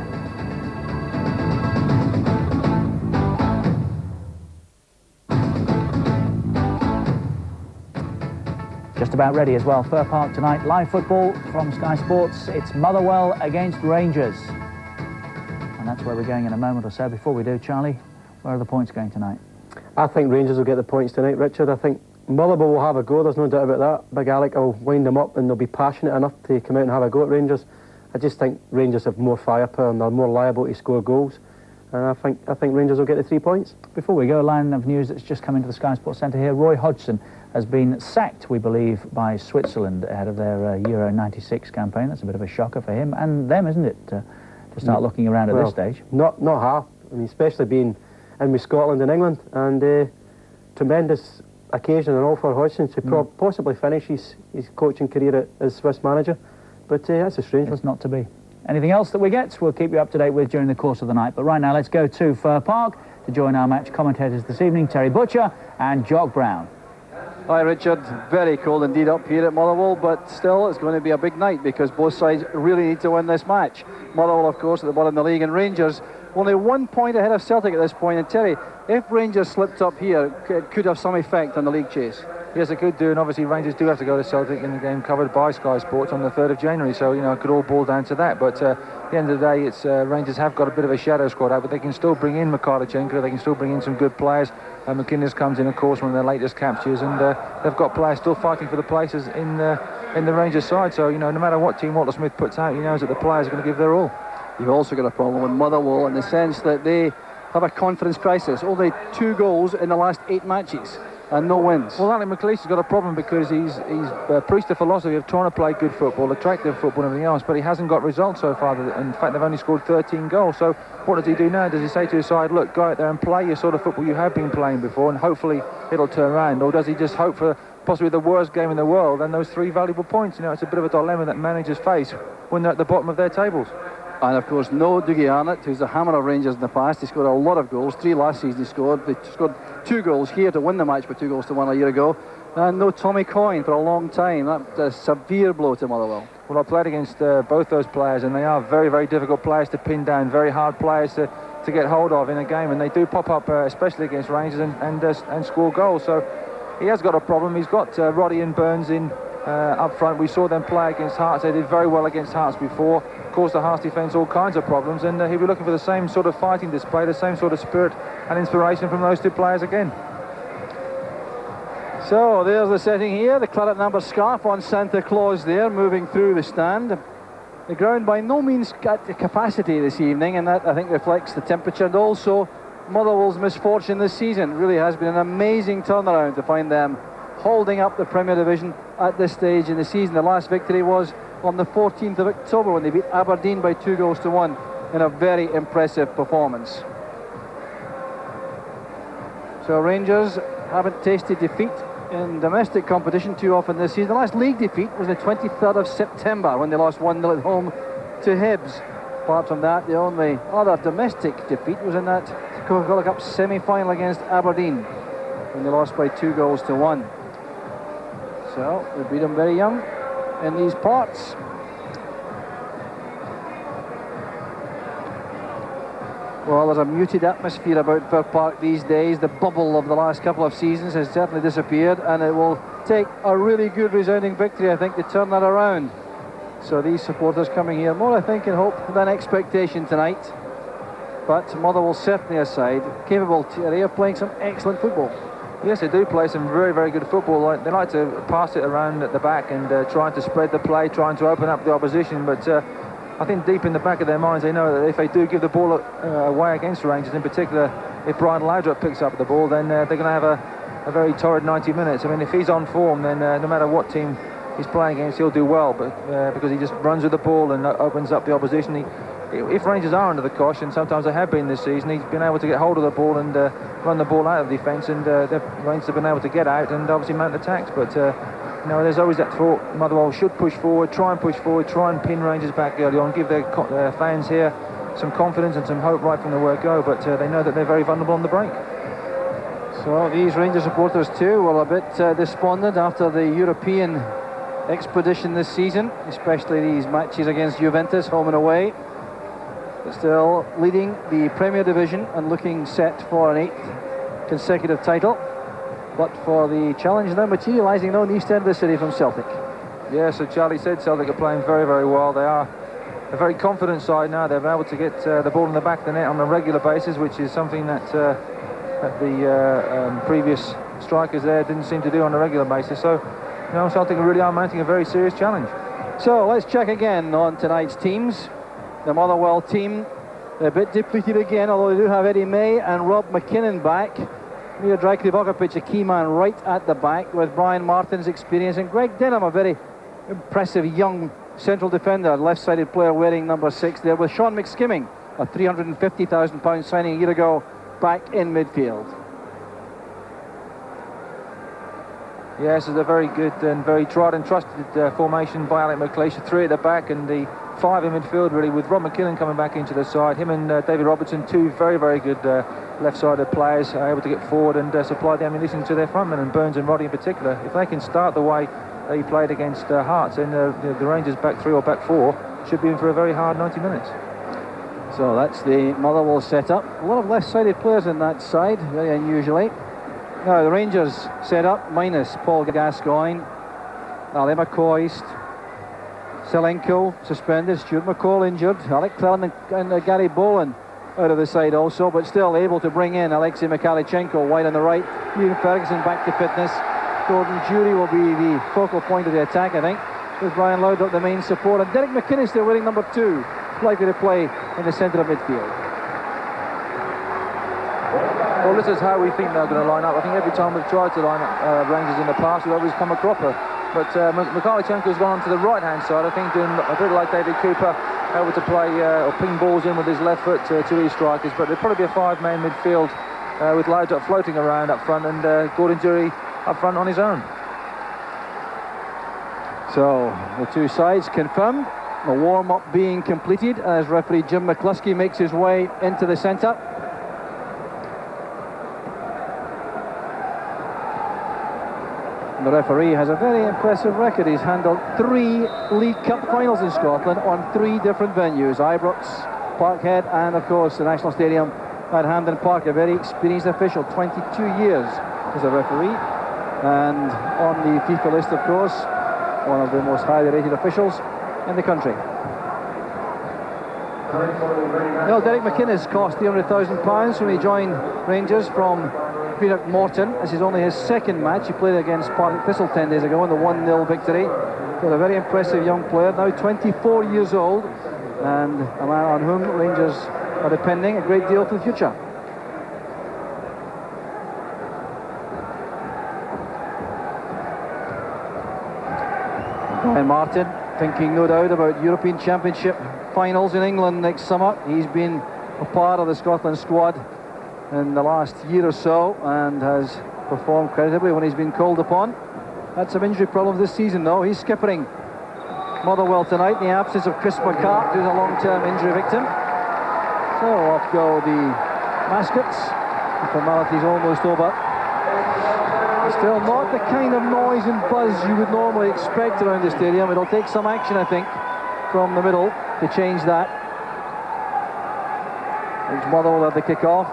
Just about ready as well. Fir Park tonight, live football from Sky Sports. It's Motherwell against Rangers. And that's where we're going in a moment or so. Before we do, Charlie, where are the points going tonight? I think Rangers will get the points tonight, Richard. I think Motherwell will have a go, there's no doubt about that. Big Alec will wind them up and they'll be passionate enough to come out and have a go at Rangers. I just think Rangers have more firepower and they're more liable to score goals. And I think Rangers will get the 3 points. Before we go, a line of news that's just come into the Sky Sports Centre here. Roy Hodgson has been sacked, we believe, by Switzerland ahead of their Euro 96 campaign. That's a bit of a shocker for him and them, isn't it, to start looking around at this stage? Not half. I mean, especially being in with Scotland and England, and tremendous occasion and all for Hodgson to possibly finish his coaching career as Swiss manager. But that's a strange one. It's not to be. Anything else that we get, we'll keep you up to date with during the course of the night. But right now, let's go to Fir Park to join our match commentators this evening, Terry Butcher and Jock Brown. Hi Richard, very cold indeed up here at Motherwell, but still it's going to be a big night because both sides really need to win this match. Motherwell, of course, at the bottom of the league, and Rangers only 1 point ahead of Celtic at this point. And Terry, if Rangers slipped up here, it could have some effect on the league chase. Yes, it could do, and obviously Rangers do have to go to Celtic in the game covered by Sky Sports on the 3rd of January, so, you know, it could all boil down to that. But at the end of the day, it's Rangers have got a bit of a shadow squad out, but they can still bring in Mikhailchenko, they can still bring in some good players. McInnes comes in, of course, one of their latest captures, and they've got players still fighting for the places in the Rangers side. So, you know, no matter what team Walter Smith puts out, he knows that the players are going to give their all. You've also got a problem with Motherwell in the sense that they have a confidence crisis. Only 2 goals in the last 8 matches. And no wins. Well, Alec McLeish has got a problem because he's preached the philosophy of trying to play good football, attractive football and everything else, but he hasn't got results so far. In fact, they've only scored 13 goals. So what does he do now? Does he say to his side, look, go out there and play your sort of football you have been playing before and hopefully it'll turn around? Or does he just hope for possibly the worst game in the world and those 3 valuable points? You know, it's a bit of a dilemma that managers face when they're at the bottom of their tables. And of course, no Dougie Arnott, who's the hammer of Rangers in the past. He scored a lot of goals, 3 last season he scored. They scored 2 goals here to win the match, but 2 goals to 1 a year ago. And no Tommy Coyne for a long time. That's a severe blow to Motherwell. Well, I played against both those players, and they are very, very difficult players to pin down, very hard players to get hold of in a game, and they do pop up, especially against Rangers, and score goals. So he has got a problem. He's got Roddy and Burns in up front. We saw them play against Hearts. They did very well against Hearts before, caused the Hearts defence all kinds of problems, and he'll be looking for the same sort of fighting display, the same sort of spirit and inspiration from those two players again. So there's the setting here, the claret number scarf on Santa Claus there, moving through the stand. The ground by no means at the capacity this evening, and that I think reflects the temperature and also Motherwell's misfortune this season. It really has been an amazing turnaround to find them holding up the Premier Division at this stage in the season. The last victory was on the 14th of October when they beat Aberdeen by 2-1 in a very impressive performance. So Rangers haven't tasted defeat in domestic competition too often this season. The last league defeat was the 23rd of September when they lost 1-0 at home to Hibs. Apart from that, the only other domestic defeat was in that Coca-Cola Cup semi-final against Aberdeen when they lost by 2-1. So they beat them very young in these parts. Well, there's a muted atmosphere about Fir Park these days. The bubble of the last couple of seasons has certainly disappeared, and it will take a really good resounding victory, I think, to turn that around. So these supporters coming here more, I think, in hope than expectation tonight. But Motherwell certainly a side capable today of playing some excellent football. Yes, they do play some very, very good football. They like to pass it around at the back and trying to spread the play, trying to open up the opposition, but I think deep in the back of their minds they know that if they do give the ball away against Rangers, in particular if Brian Laudrup picks up the ball, then they're going to have a very torrid 90 minutes. I mean, if he's on form, then no matter what team he's playing against, he'll do well, but because he just runs with the ball and opens up the opposition. If Rangers are under the cosh, and sometimes they have been this season, he's been able to get hold of the ball and run the ball out of defence, and the Rangers have been able to get out and obviously mount attacks, but there's always that thought Motherwell should push forward, try and pin Rangers back early on, give their fans here some confidence and some hope right from the word go, but they know that they're very vulnerable on the break. So these Rangers supporters too were a bit despondent after the European expedition this season, especially these matches against Juventus, home and away. But still leading the Premier Division and looking set for an 8th consecutive title. But for the challenge now materialising now in the east end of the city from Celtic. Yeah, so Charlie said Celtic are playing very, very well. They are a very confident side now. They've been able to get the ball in the back of the net on a regular basis, which is something that the previous strikers there didn't seem to do on a regular basis. So, Celtic really are mounting a very serious challenge. So let's check again on tonight's teams. The Motherwell team, they're a bit depleted again, although they do have Eddie May and Rob McKinnon back. Mira Drajkovic, a key man right at the back, with Brian Martin's experience, and Greg Denham, a very impressive young central defender, left-sided player wearing number 6 there, with Sean McSkimming, a £350,000 signing a year ago, back in midfield. Yes, it's a very good and very tried and trusted formation by Alec McLeish. 3 at the back and the 5 in midfield, really, with Rob McKinnon coming back into the side. Him and David Robertson, 2 very, very good left-sided players, are able to get forward and supply the ammunition to their frontmen, and Burns and Roddy in particular. If they can start the way they played against Hearts, then the Rangers back 3 or back 4 should be in for a very hard 90 minutes. So that's the Motherwell setup. A lot of left-sided players in that side, very unusually. Now the Rangers setup minus Paul Gascoigne, Ali McCoist, Selenko suspended, Stuart McCall injured, Alec Clellan and Gary Boland out of the side also, but still able to bring in Alexei Mikhalichenko wide on the right. Ian Ferguson back to fitness. Gordon Jury will be the focal point of the attack, I think, with Brian Laudrup the main support, and Derek McInnes there wearing number 2, likely to play in the centre of midfield. Well, this is how we think they're going to line up. I think every time we've tried to line up Rangers in the past, we've always come a cropper. But Mikhalichenko's gone on to the right-hand side, I think, doing a bit like David Cooper, able to play or ping balls in with his left foot to his strikers. But it'll probably be a 5-man midfield with Laudrup floating around up front and Gordon Jury up front on his own. So the two sides confirmed. The warm-up being completed as referee Jim McCluskey makes his way into the centre. The referee has a very impressive record. He's handled 3 League Cup finals in Scotland on 3 different venues: Ibrox, Parkhead, and of course the National Stadium at Hampden Park. A very experienced official, 22 years as a referee, and on the FIFA list, of course, one of the most highly rated officials in the country. Well, Derek McInnes cost £300,000 when he joined Rangers from Greenock Morton. This is only his second match. He played against Partick Thistle 10 days ago in the 1-0 victory. Got a very impressive young player, now 24 years old, and a man on whom Rangers are depending a great deal for the future. Brian Martin, thinking no doubt about European Championship finals in England next summer. He's been a part of the Scotland squad in the last year or so and has performed creditably when he's been called upon. Had some injury problems this season though. He's skippering Motherwell tonight in the absence of Chris McCart, who's a long-term injury victim. So off go the Mascots. The formality's almost over. Still not the kind of noise and buzz you would normally expect around the stadium. It'll take some action, I think, from the middle to change that. It's Motherwell at the kick-off.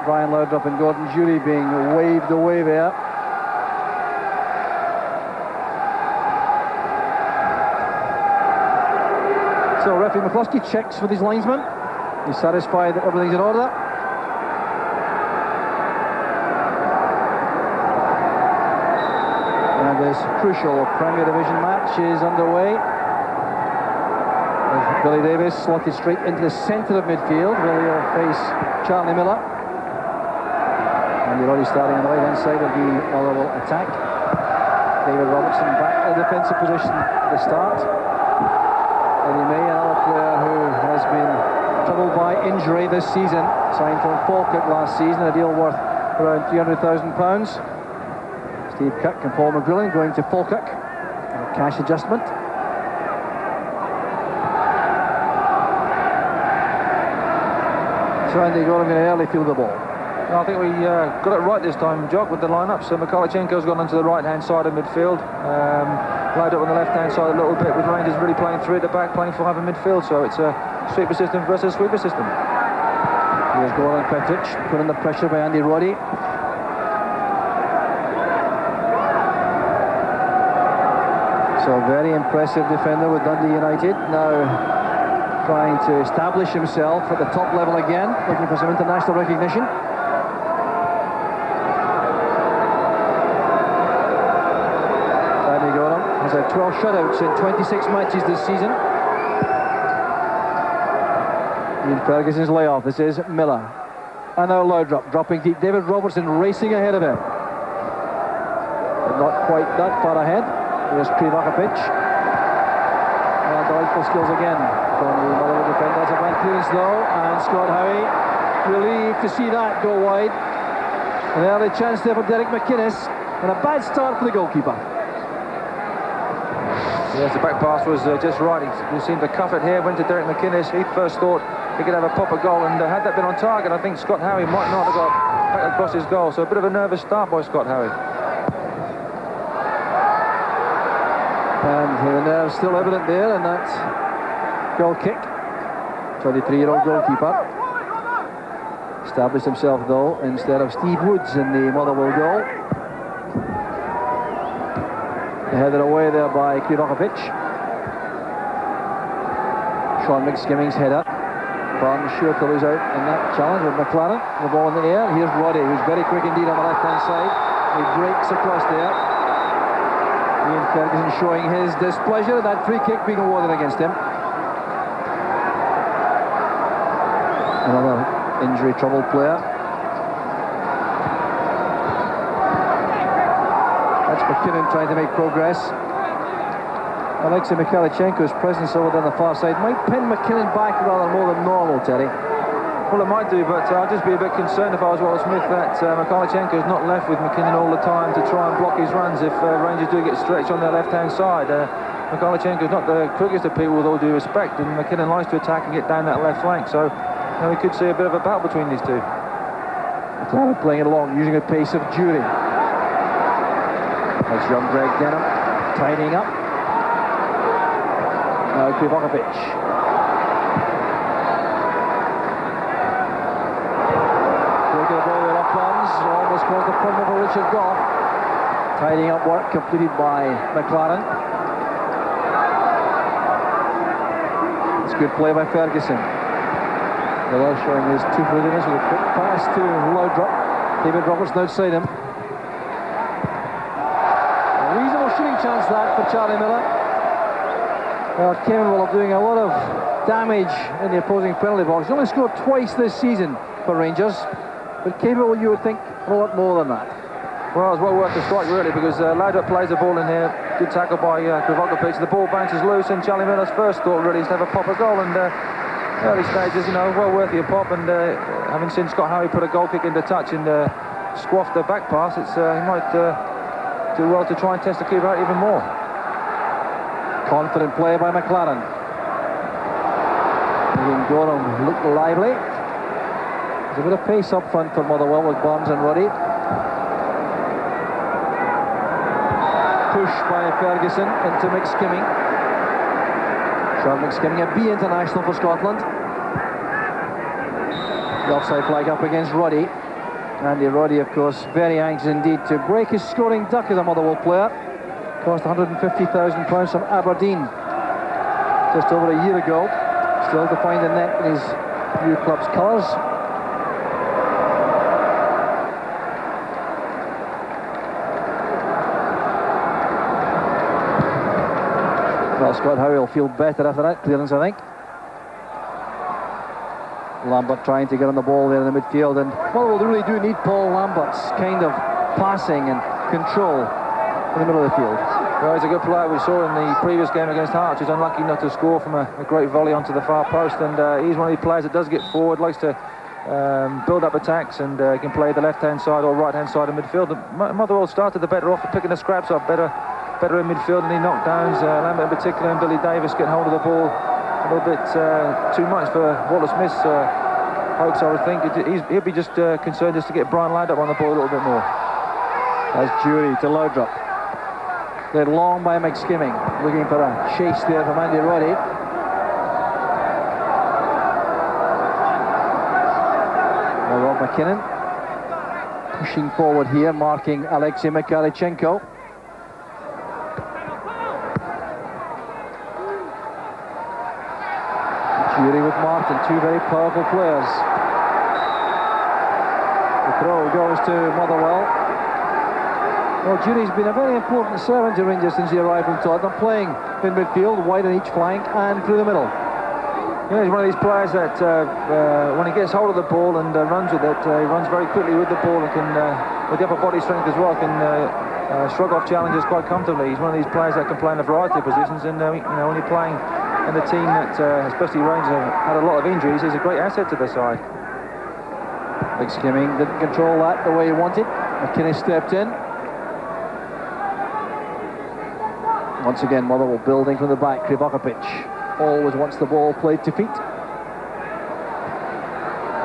Brian Laudrup and Gordon Jury being waved away there. So referee McCluskey checks with his linesman. He's satisfied that everything's in order. And this crucial Premier Division match is underway. With Billy Davis slotted straight into the centre of midfield. Billy will face Charlie Miller. And you're already starting on the right-hand side of the Motherwell attack. David Robertson back in a defensive position at the start. Eddie May, another player who has been troubled by injury this season, signed from Falkirk last season, a deal worth around £300,000. Steve Cook and Paul McGrillen going to Falkirk, a cash adjustment. So Andy Gorham going to early field the ball. I think we got it right this time, Jock, with the line-up. So Mikalichenko's gone onto the right-hand side of midfield. Laid up on the left-hand side a little bit, with Rangers really playing three at the back, playing five in midfield. So it's a sweeper system versus sweeper system. Here's Goran Petric, put under pressure by Andy Roddy. So very impressive defender with Dundee United. Now trying to establish himself at the top level again, looking for some international recognition. Andy Gorham has had 12 shutouts in 26 matches this season. Ian Ferguson's layoff. This is Miller. And now Laudrup dropping deep. David Robertson racing ahead of him. But not quite that far ahead. There's Krivakovic. And delightful skills again from the Motherwell defender. That's a bad clearance though. And Scott Howie relieved to see that go wide. An early chance there for Derek McInnes. And a bad start for the goalkeeper. Yes, the back pass was just right. He seemed to cuff it here, went to Derek McInnes. He first thought he could have a pop a goal, and had that been on target, I think Scott Howie might not have got back across his goal. So a bit of a nervous start by Scott Howie. And the nerves still evident there, and that goal kick. 23-year-old goalkeeper. Established himself though instead of Steve Woods in the Motherwell goal. Headed away there by Krivakovic. Sean McSkimming's header. Barnes sure to lose out in that challenge with McLaren. The ball in the air. Here's Roddy, who's very quick indeed on the left-hand side. He breaks across there. Ian Ferguson showing his displeasure. That free kick being awarded against him. Another injury-troubled player. That's McKinnon trying to make progress. Alexei Mikalichenko's presence over there on the far side might pin McKinnon back rather more than normal, Terry. Well, it might do, but I'd just be a bit concerned if I was Walter Smith that Mikalichenko's not left with McKinnon all the time to try and block his runs if Rangers do get stretched on their left-hand side. Mikalichenko's not the quickest of people, with all due respect, and McKinnon likes to attack and get down that left flank, so we could see a bit of a battle between these two. McLaren playing it along, using the pace of Jury. That's young Greg Denham tidying up. Now Krivakovic. Taking the ball there off Barnes. Almost caused a problem for Richard Goff. Tidying up work completed by McLaren. good play by Ferguson. Miller showing his two-footedness with a quick pass to Laudrup. David Robertson outside him. A reasonable shooting chance that for Charlie Miller. Well, Kevin will be doing a lot of damage in the opposing penalty box. He's only scored twice this season for Rangers, but capable, you would think, a lot more than that. Well, it's well worth the strike, really, because Laudrup plays the ball in here. Good tackle by Krivokapic. The ball bounces loose, and Charlie Miller's first thought really is to have a pop a goal. And early stages, you know, well worth your pop. And having seen Scott Howie put a goal kick into touch and squash the back pass, he might do well to try and test the keeper out even more. Confident play by McLaren. Gorham looked lively. There's a bit of pace up front for Motherwell with Barnes and Roddy. Push by Ferguson into McSkimming. Sean McSkimming, a B international for Scotland. The offside flag up against Roddy. Andy Roddy, of course, very anxious indeed to break his scoring duck as a Motherwell player. Cost £150,000 from Aberdeen just over a year ago. Still to find a net in his new club's colours. Well, Scott Howe will feel better after that clearance, I think. Lambert trying to get on the ball there in the midfield, and well, they really do need Paul Lambert's kind of passing and control in the middle of the field. Well, he's a good player. We saw in the previous game against Hearts. He's unlucky not to score from a great volley onto the far post, and he's one of these players that does get forward, likes to build up attacks, and can play the left-hand side or right-hand side of midfield. Motherwell started the better off, picking the scraps up better in midfield, and he knocked downs. Lambert in particular and Billy Davis getting hold of the ball a little bit too much for Wallace Smith's hopes, I would think. He'll be just concerned just to get Brian Laudrup on the ball a little bit more. As Jury to Laudrup. Led long by McSkimming, looking for a chase there from Andy Roddy. Now Rob McKinnon pushing forward here, marking Alexei Mikhailchenko. Jury with Martin, two very powerful players. The throw goes to Motherwell. Well, Jury's been a very important servant to Rangers since he arrived from Tottenham, playing in midfield, wide on each flank and through the middle. You know, he's one of these players that when he gets hold of the ball and runs with it, he runs very quickly with the ball and can, with the upper body strength as well, can shrug off challenges quite comfortably. He's one of these players that can play in a variety of positions, and you know, when you're playing in a team that, especially Rangers, have had a lot of injuries, he's a great asset to the side. McSkimming didn't control that the way he wanted. McKinnon stepped in. Once again, Motherwell building from the back. Krivokapic always wants the ball played to feet.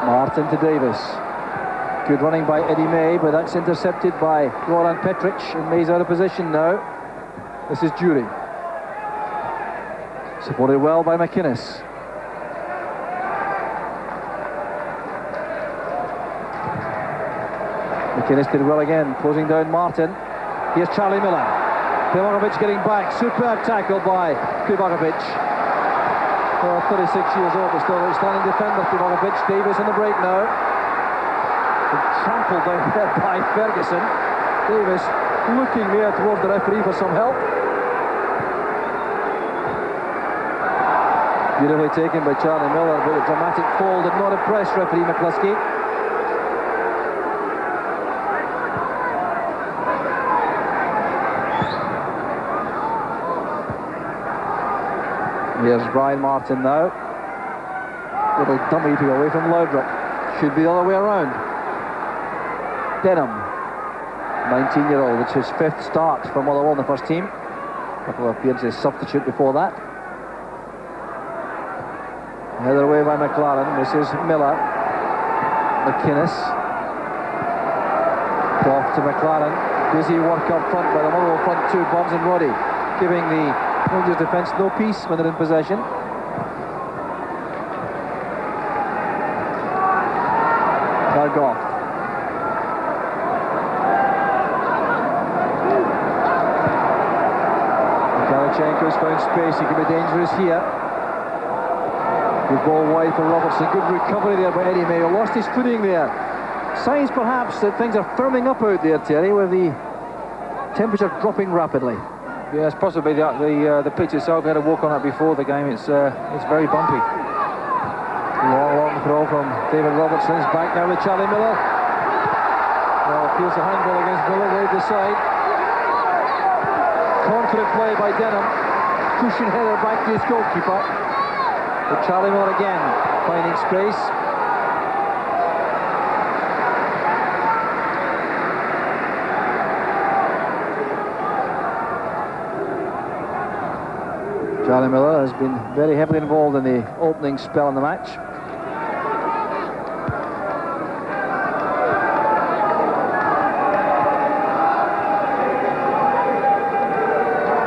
Martin to Davis. Good running by Eddie May, but that's intercepted by Goran Petric, and May's out of position now. This is Jury. Supported well by McInnes. McInnes did well again, closing down Martin. Here's Charlie Miller. Krivokapic getting back. Superb tackle by Krivokapic. 36 years old, but still a standing defender, Krivokapic. Davis on the break now. Trampled down there by Ferguson. Davis looking there towards the referee for some help. Beautifully taken by Charlie Miller, but a dramatic fall did not impress referee McCluskey. Here's Brian Martin now. Little dummy to go away from Laudrup. Should be the other way around. Denham, 19-year-old. It's his fifth start for Motherwell in the first team. A couple of appearances substitute before that. Headed away by McLaren. This is Miller. McInnes. Off to McLaren. Busy work up front by the Motherwell front two, Barnes and Roddy, giving the Rangers defence no peace when they're in possession. Kargoff. Mikhailchenko's found space. He can be dangerous here. Good ball wide for Robertson. Good recovery there by Eddie Mayo. Lost his footing there. Signs perhaps that things are firming up out there, Terry, with the temperature dropping rapidly. Yes, possibly the pitch itself. We had to walk on it before the game. It's very bumpy. Long throw from David Robertson. It's back now with Charlie Miller. Well, appeals a handball against Miller, waved aside. Confident play by Denham. Cushion header back to his goalkeeper. But Charlie Miller again finding space. Charlie Miller has been very heavily involved in the opening spell in the match.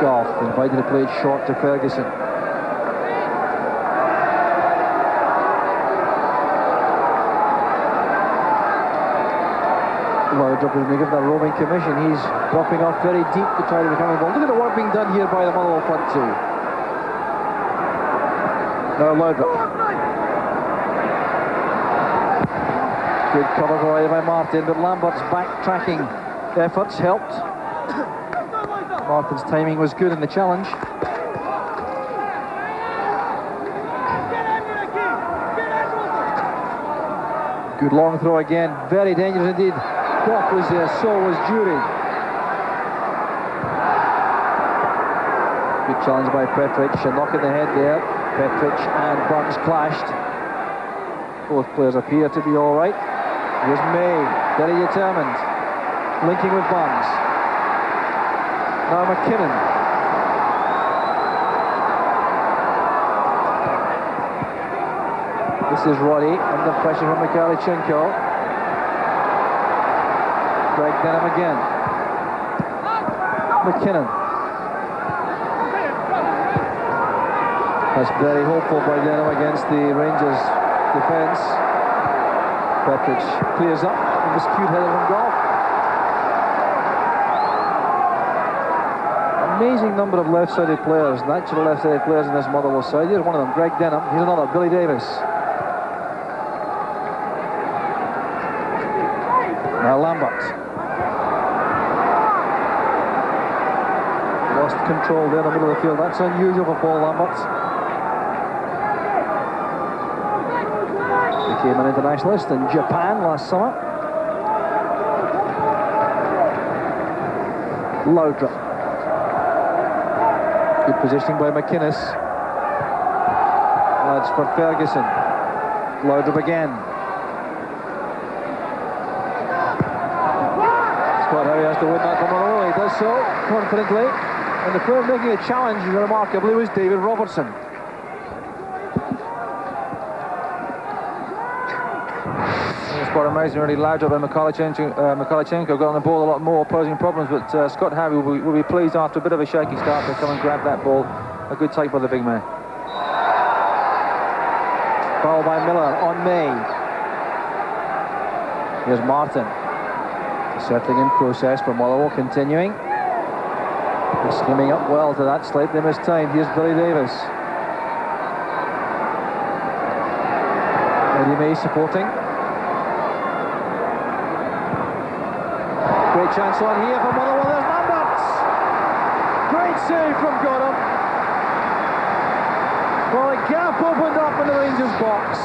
Goff invited to play it short to Ferguson. Laudrup is given a roaming commission. He's dropping off very deep to try to recover the ball. Look at the work being done here by the Motherwell front two. Now Laudrup. Good cover provided by Martin, but Lambert's backtracking efforts helped. Martin's timing was good in the challenge. Good long throw again, very dangerous indeed. Goff was there, so was Jury. Good challenge by Petric, a knock in the head there. Petric and Burns clashed. Both players appear to be all right. Here's May, very determined, linking with Burns. Now McKinnon. This is Roddy under pressure from Mikalichenko. Greg Denham again. McKinnon. That's very hopeful by Denham against the Rangers defence. Petric clears up from this cute header from Goff. Amazing number of left-sided players, natural left-sided players in this Motherwell side. Here's one of them, Greg Denham. Here's another, Billy Davis. Now Lambert. Lost control there in the middle of the field. That's unusual for Paul Lambert. Became an internationalist in Japan last summer. Laudrup. Good positioning by McInnes. That's for Ferguson. Laudrup again. Scott Howe has to win that from Motherwell. He does so confidently. And the player making the challenge remarkably was David Robertson. It's quite amazing, really. Laudrup and Mikalichenko got on the ball a lot more, posing problems, but Scott Howe will be pleased after a bit of a shaky start to come and grab that ball. A good take by the big man. Foul by Miller on May. Here's Martin. The settling in process for Motherwell continuing. They're skimming up well to that, slightly mistimed. Here's Billy Davis. Eddie May supporting. Great chance on here for Motherwell. There's Lambert. Great save from Godham. Well, a gap opened up in the Rangers box.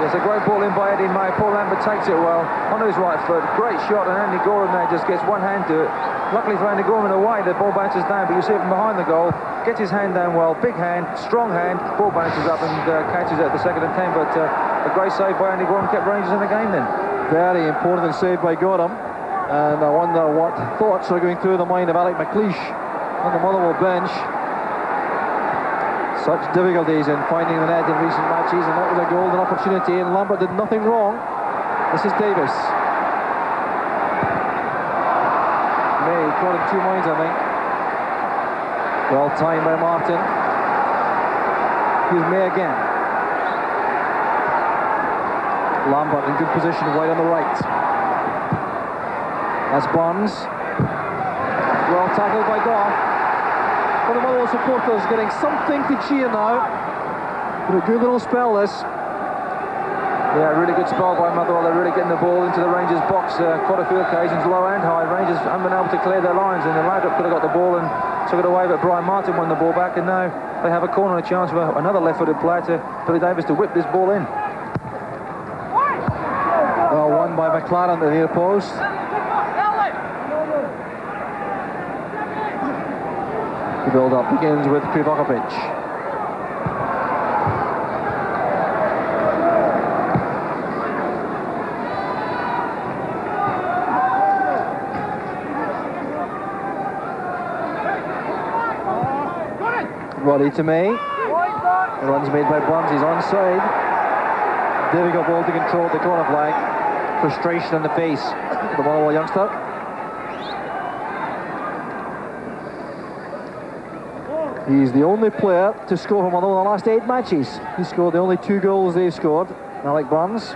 Yes, a great ball in by Eddie May. Paul Lambert takes it well on his right foot. Great shot, and Andy Gorham there just gets one hand to it. Luckily for Andy Gorham away, the ball bounces down, but you see it from behind the goal. Gets his hand down well, big hand, strong hand. Ball bounces up and catches it at the second and 10. But a great save by Andy Gorham kept Rangers in the game then. Very important save by Gorham. And I wonder what thoughts are going through the mind of Alec McLeish on the Motherwell bench. Such difficulties in finding the net in recent matches, and that was a golden opportunity, and Lambert did nothing wrong. This is Davis. May caught in two minds, I think. Well timed by Martin. Here's May again. Lambert in good position, wide on the right. That's Barnes. Well tackled by Goff. For the Motherwell supporters getting something to cheer now. Been a good little spell, this. Yeah, really good spell by Motherwell. They're really getting the ball into the Rangers box quite a few occasions, low and high. Rangers haven't been able to clear their lines, and the Ladrup could have got the ball and took it away, but Brian Martin won the ball back, and now they have a corner and a chance for another left-footed player, to Billy Davis, to whip this ball in. Well, won by McLaren to the near post. The build-up begins with Krivokovic. Roddy to May. The run's made by Burns, he's onside. Difficult ball to control at the corner flag. Frustration on the face of the Motherwell youngster. He's the only player to score for Motherwell in the last 8 matches. He scored the only 2 goals they've scored, Alec Burns.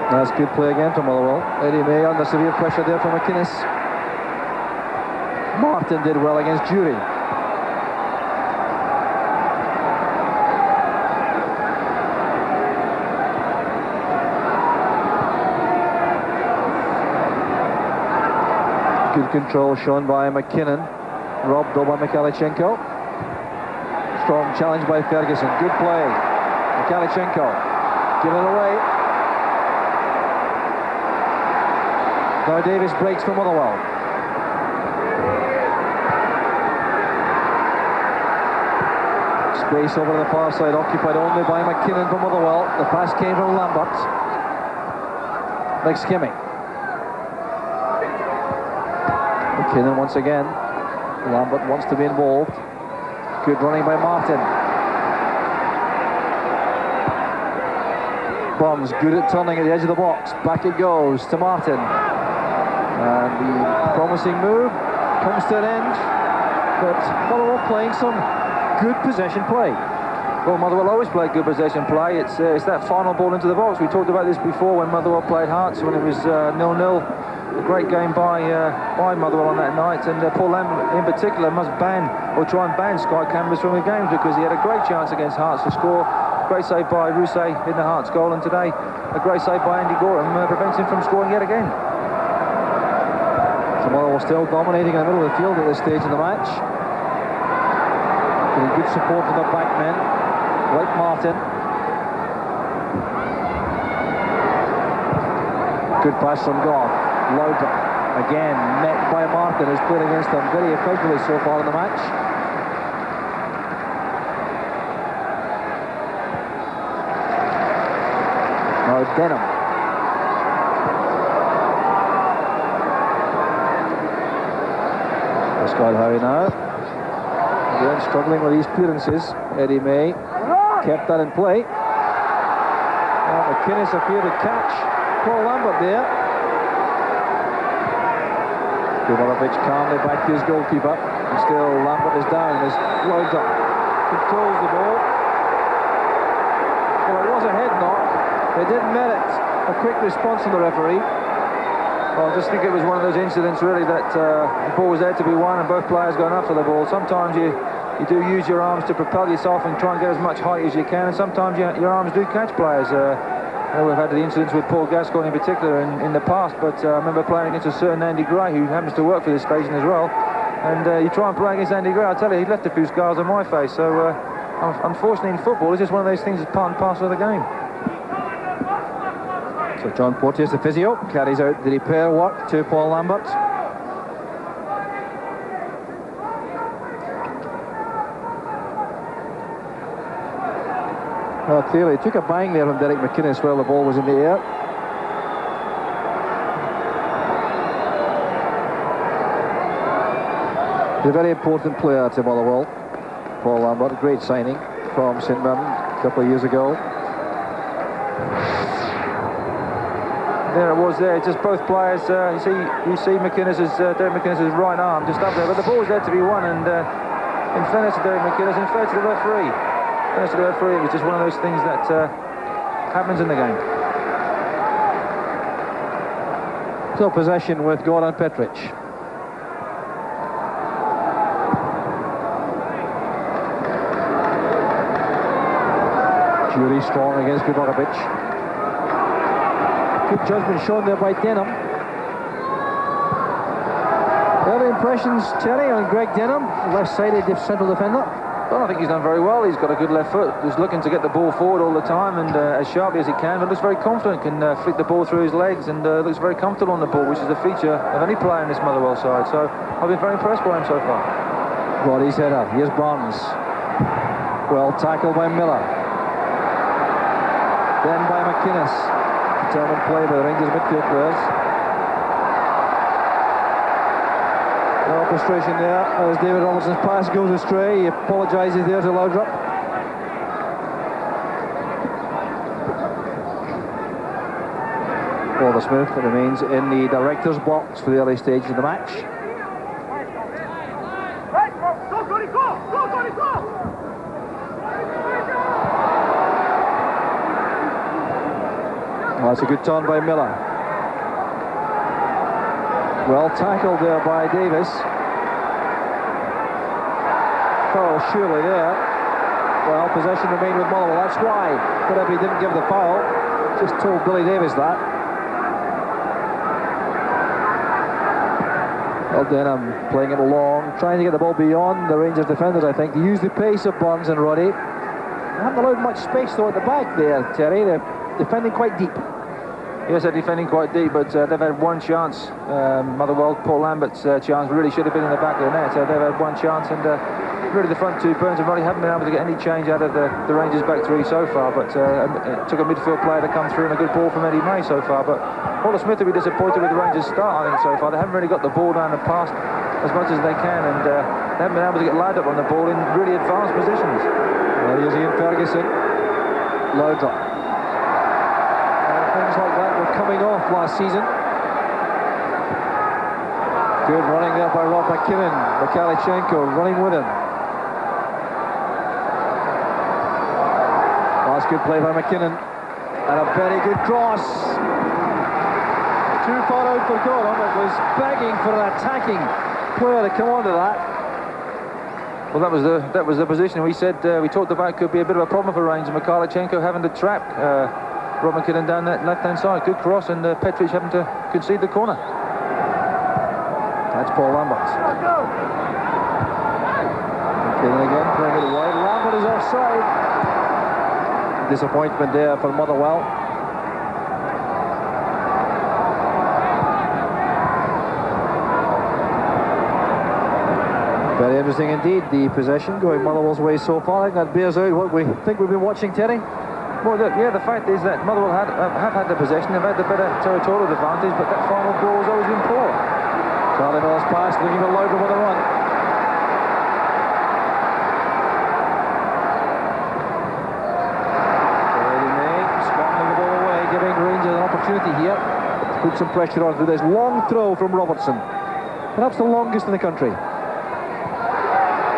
That's good play again from Motherwell. Eddie May under severe pressure there from McInnes. Martin did well against Jury. Good control shown by McKinnon. Robbed though by Mikalichenko. Strong challenge by Ferguson. Good play. Mikalichenko. Give it away. Now Davis breaks for Motherwell. Space over the far side, occupied only by McKinnon from Motherwell. The pass came from Lambert. Next skimming. McKinnon once again. Lambert wants to be involved. Good running by Martin. Burns good at turning at the edge of the box. Back it goes to Martin. And the promising move comes to an end. But Motherwell playing some good possession play. Well, Motherwell always played good possession play. It's that final ball into the box. We talked about this before when Motherwell played Hearts, when it was 0-0. A great game by Motherwell on that night, and Paul Lambert in particular must ban, or try and ban, Sky Canvas from the games, because he had a great chance against Hearts to score. Great save by Rousset in the Hearts goal, and today a great save by Andy Gorham prevents him from scoring yet again. So Motherwell still dominating in the middle of the field at this stage of the match. Getting good support from the back men, like Martin. Good pass from Goff. Lauder again met by Martin, who's played against them very effectively so far in the match. Now Denham. Pascal Harry now. Again struggling with these clearances. Eddie May kept that in play. Well, McInnes appeared to catch Paul Lambert there. Krivokovic calmly back to his goalkeeper, and still Lambert is down as Lauder controls the ball. Well, it was a head knock. It didn't merit a quick response from the referee. Well, I just think it was one of those incidents really that the ball was there to be won and both players going after the ball. Sometimes you do use your arms to propel yourself and try and get as much height as you can, and sometimes your arms do catch players. We've had the incidents with Paul Gascoigne in particular in the past, but I remember playing against a certain Andy Gray, who happens to work for this station as well. And you try and play against Andy Gray, I tell you, he left a few scars on my face. So unfortunately in football, it's just one of those things that's part and parcel of the game. So John Porteous, the physio, carries out the repair work to Paul Lambert. Well, clearly, he took a bang there from Derek McInnes while the ball was in the air. He's a very important player to Motherwell, Paul Lambert. A great signing from St Mirren a couple of years ago. There it was there, just both players, you see Derek McInnes' right arm just up there, but the ball was there to be won, and in fairness to Derek McInnes, in fairness to the referee, it was just one of those things that happens in the game. So possession with Goran Petric. Jury strong against Futbol. Good judgment shown there by Denham. Early impressions, Terry, on Greg Denham, left-sided central defender. Well, I think he's done very well. He's got a good left foot. He's looking to get the ball forward all the time and as sharply as he can, but looks very confident, can flick the ball through his legs and looks very comfortable on the ball, which is a feature of any player in this Motherwell side. So I've been very impressed by him so far. Roddy's header. Here's Barnes. Well tackled by Miller. Then by McInnes. Determined play by the Rangers midfield players. No frustration there as David Robertson's pass goes astray. He apologises there to Laudrup. Walter Smith remains in the director's box for the early stages of the match. Well, that's a good turn by Miller. Well tackled there by Davis. Foul surely there. Well, possession remained with Motherwell. That's why. But if he didn't give the foul, just told Billy Davis that. Well, Denham playing it long, trying to get the ball beyond the Rangers defenders, I think, to use the pace of Burns and Roddy. They haven't allowed much space though at the back there, Terry. They're defending quite deep. Yes, they're defending quite deep, but they've had one chance. Motherwell, Paul Lambert's chance really should have been in the back of the net. So they've had one chance, and really the front two, Burns and Roddy, haven't been able to get any change out of the Rangers back three so far. But it took a midfield player to come through and a good ball from Eddie May so far. But Walter Smith will be disappointed with the Rangers' start, I think, so far. They haven't really got the ball down and past as much as they can, and they haven't been able to get lined up on the ball in really advanced positions. Well, here's Ian Ferguson. Laudrup. Things like that were coming off last season. Good running there by Rob McKinnon. Mikalichenko running with him. Last good play by McKinnon. And a very good cross. Too far out for Gorham. It was begging for an attacking player to come onto that. Well, that was the position we said we talked about could be a bit of a problem for Rangers. Mikalichenko having to trap Rob McKinnon down that left-hand side. Good cross, and Petric having to concede the corner. That's Paul Lambert. McKinnon again, playing it wide. Lambert is offside. Disappointment there for Motherwell. Very interesting indeed, the possession going Motherwell's way so far. I think that bears out what we think we've been watching, Terry. Well, the fact is that Motherwell have had the possession, they've had the better territorial advantage, but that final ball has always been poor. Charlie Miller's pass, looking for Laudrup with a run. Eddie May scrambling the ball away, giving Rangers an opportunity here to put some pressure on through this long throw from Robertson. Perhaps the longest in the country.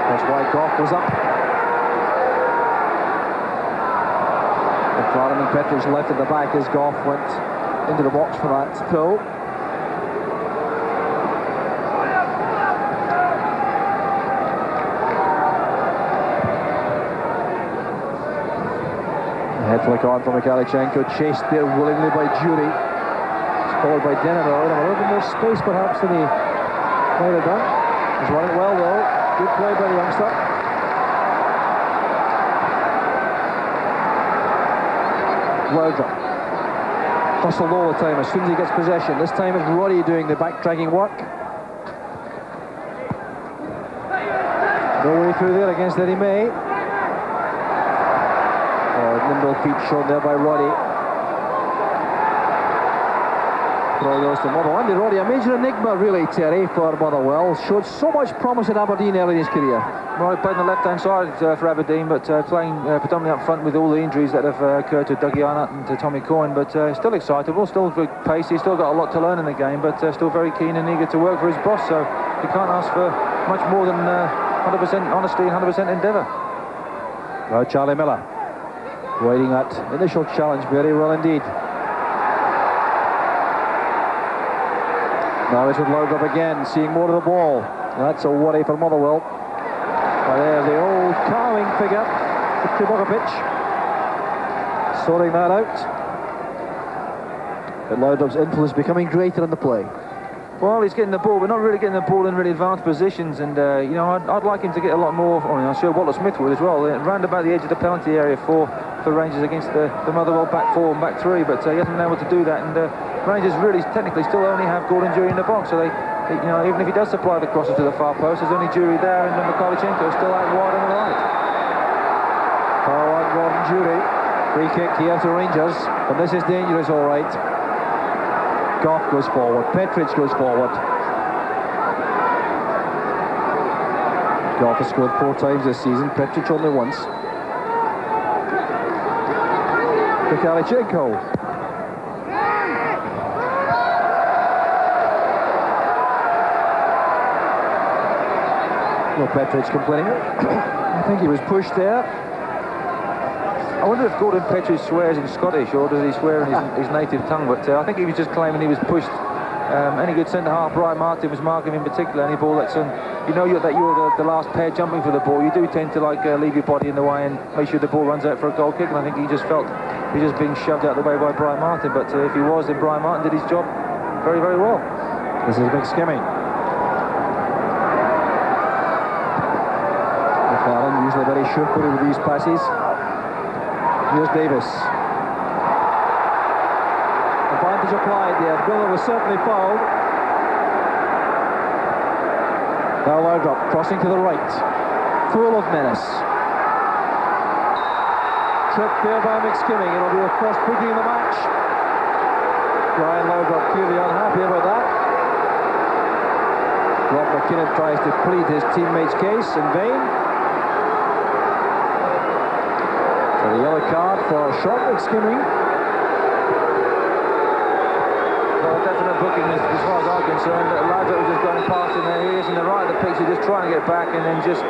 That's why Goff was up. Vladimir Petric left at the back as Goff went into the box for that throw. A head flick on from Mikalichenko, chased there willingly by Jury. It's followed by Denham. A little bit more space perhaps than he might have done. He's running well though. Good play by the youngster. Laudrup. Hustled all the time as soon as he gets possession. This time it's Roddy doing the backtracking work. No way through there against Eddie May. Oh, nimble feet shown there by Roddy. Throw goes to Motherwell. Andy Roddy, a major enigma really, Terry, for Motherwell. Showed so much promise at Aberdeen early in his career. Well, he played on the left-hand side for Aberdeen, but playing predominantly up front with all the injuries that have occurred to Dougie Arnott and to Tommy Coyne, but still excitable, still very pacey, still got a lot to learn in the game, but still very keen and eager to work for his boss, so you can't ask for much more than 100% honesty and 100% endeavour. Well, Charlie Miller waiting that initial challenge very well indeed. Now it's with Laudrup again, seeing more of the ball. That's a worry for Motherwell. But there's the old carving figure, Futbol. sorting that out. But Laudrup's influence becoming greater in the play. Well, he's getting the ball, but not really getting the ball in really advanced positions. And, you know, I'd like him to get a lot more. I'm sure Wallace Smith would as well. Round about the edge of the penalty area for Rangers against the Motherwell back 4 and back 3. But he hasn't been able to do that. And Rangers really technically still only have Gordon Jury in the box. So they, you know, even if he does supply the crosses to the far post, there's only Jury there, and Makalichenko still out wide on the right. Forward Gordon Jury. Free kick here to Rangers. But this is dangerous, all right. Goff goes forward. Petric goes forward. Goff has scored 4 times this season. Petric only once. Makalichenko. No, Petric complaining. I think he was pushed there. I wonder if Gordon Petric swears in Scottish, or does he swear in his native tongue? But I think he was just claiming he was pushed. Any good centre-half, Brian Martin was marking him in particular. Any ball that's you know that you're the last pair jumping for the ball, you do tend to leave your body in the way and make sure the ball runs out for a goal kick. And I think he just felt he was just being shoved out of the way by Brian Martin. But if he was, then Brian Martin did his job very, very well. This is McSkimming. McLaren usually very sure-footed with these passes. Here's Davis. Advantage applied there. Miller was certainly fouled. Now Laudrup crossing to the right. Full of menace. Trip there by McSkimming. It'll be the first booking in the match. Brian Laudrup clearly unhappy about that. Rob McKinnon tries to plead his teammate's case in vain. So the yellow card for short McSkimming. Well, definite booking as far as I'm concerned. Laudrup was just going past him there. He is in the right of the picture, just trying to get back, and then just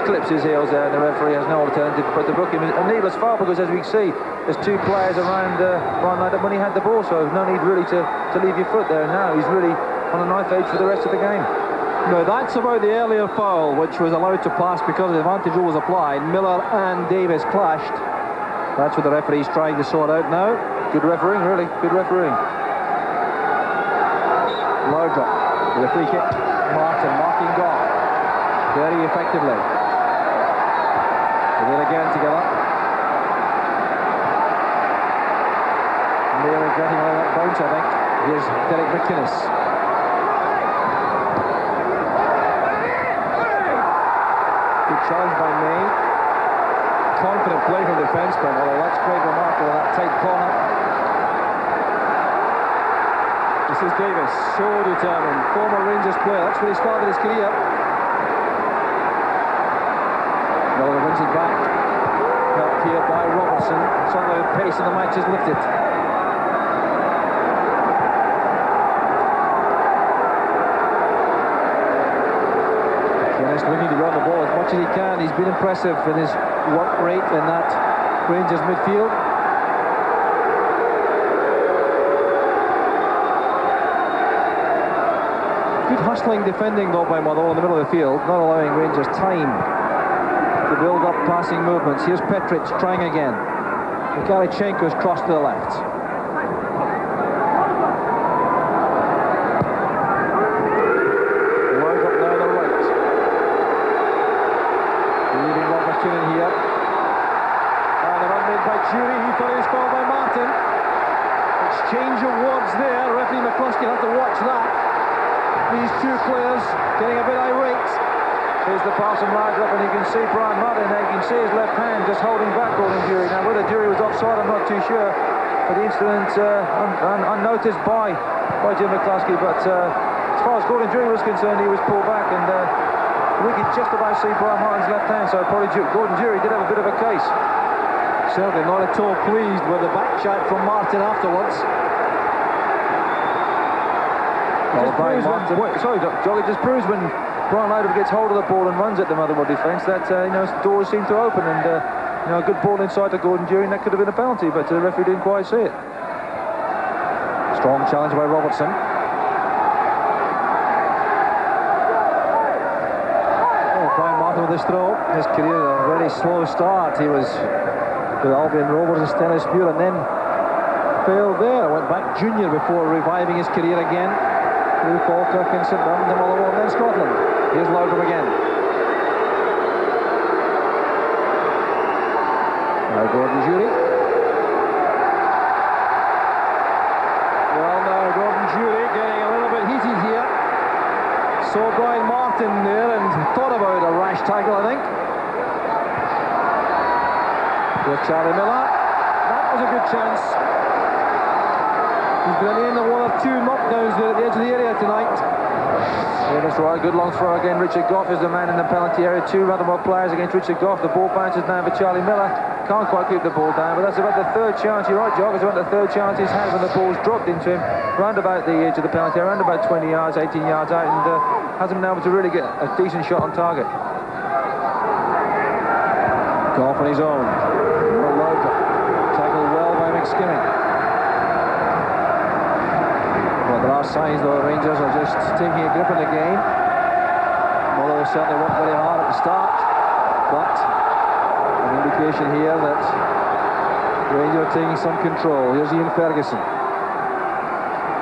clips his heels there, and the referee has no alternative but to book him. A needless foul, because as we can see, there's 2 players around Brian Laudrup when he had the ball, so no need really to leave your foot there. And now he's really on a knife edge for the rest of the game. No, that's about the earlier foul, which was allowed to pass because the advantage rule was applied. Miller and Davis clashed. That's what the referee's trying to sort out now. Good refereeing, really. Good refereeing. Laudrup with a free kick. Martin marking Goff very effectively. They did again together. They're regretting all that bounce, I think. Here's Derek McInnes. Good challenge by May. Confident play from the defenceman, although that's quite remarkable, that tight corner. This is Davis, so determined. Former Rangers player, that's where he started his career. Miller wins it back. Helped here by Robertson. Suddenly the pace of the match is lifted. Looking to go on the ball as much as he can. He's been impressive in his work rate in that Rangers midfield. Good hustling defending though by Motherwell in the middle of the field, not allowing Rangers time to build up passing movements. Here's Petric trying again. Makalichenko's crossed to the left. Here. And the run made by Jury. He thought he was fouled by Martin. Exchange of words there. Referee McCluskey will have to watch that. These 2 players getting a bit irate. Here's the pass from Laudrup, and you can see Brian Martin there. You can see his left hand just holding back Gordon Jury. Now, whether Jury was offside, I'm not too sure. But the incident unnoticed by Jim McCluskey. But as far as Gordon Jury was concerned, he was pulled back, and we could just about see Brian Martin's left hand, so probably Gordon Jury did have a bit of a case. Certainly not at all pleased with the back shot from Martin afterwards. Jolly just proves when Brian Laudrup gets hold of the ball and runs at the Motherwell defence that doors seem to open, and a good ball inside to Gordon Jury, and that could have been a penalty, but the referee didn't quite see it. Strong challenge by Robertson. Brian Martin with this throw. His career a very slow start. He was with Albion Rovers as Dennis Muir, and then failed there. Went back junior before reviving his career again through Falkirk and St Mirren to Motherwell and then Scotland. Here's Laudrup again. Now Gordon Jury. Well, now Gordon Jury getting a little bit heated here. Saw Brian Martin there and thought about a rash tackle, I think. Here's Charlie Miller. That was a good chance. He's been in the one or two knockdowns there at the edge of the area tonight. Yeah, that's right. Good long throw again. Richard Goff is the man in the penalty area. Two Motherwell players against Richard Goff. The ball bounces down for Charlie Miller. Can't quite keep the ball down, but that's about the third chance. You're right, Jock. It's about the third chance he's had when the ball's dropped into him round about the edge of the penalty area, around about 20 yards, 18 yards out, and hasn't been able to really get a decent shot on target. Goff on his own. Well, Laudrup. Tackled well by McSkimming. Well, there are signs, though, the Rangers are just taking a grip in the game. Motherwell certainly worked very hard at the start, but an indication here that Rangers are taking some control. Here's Ian Ferguson.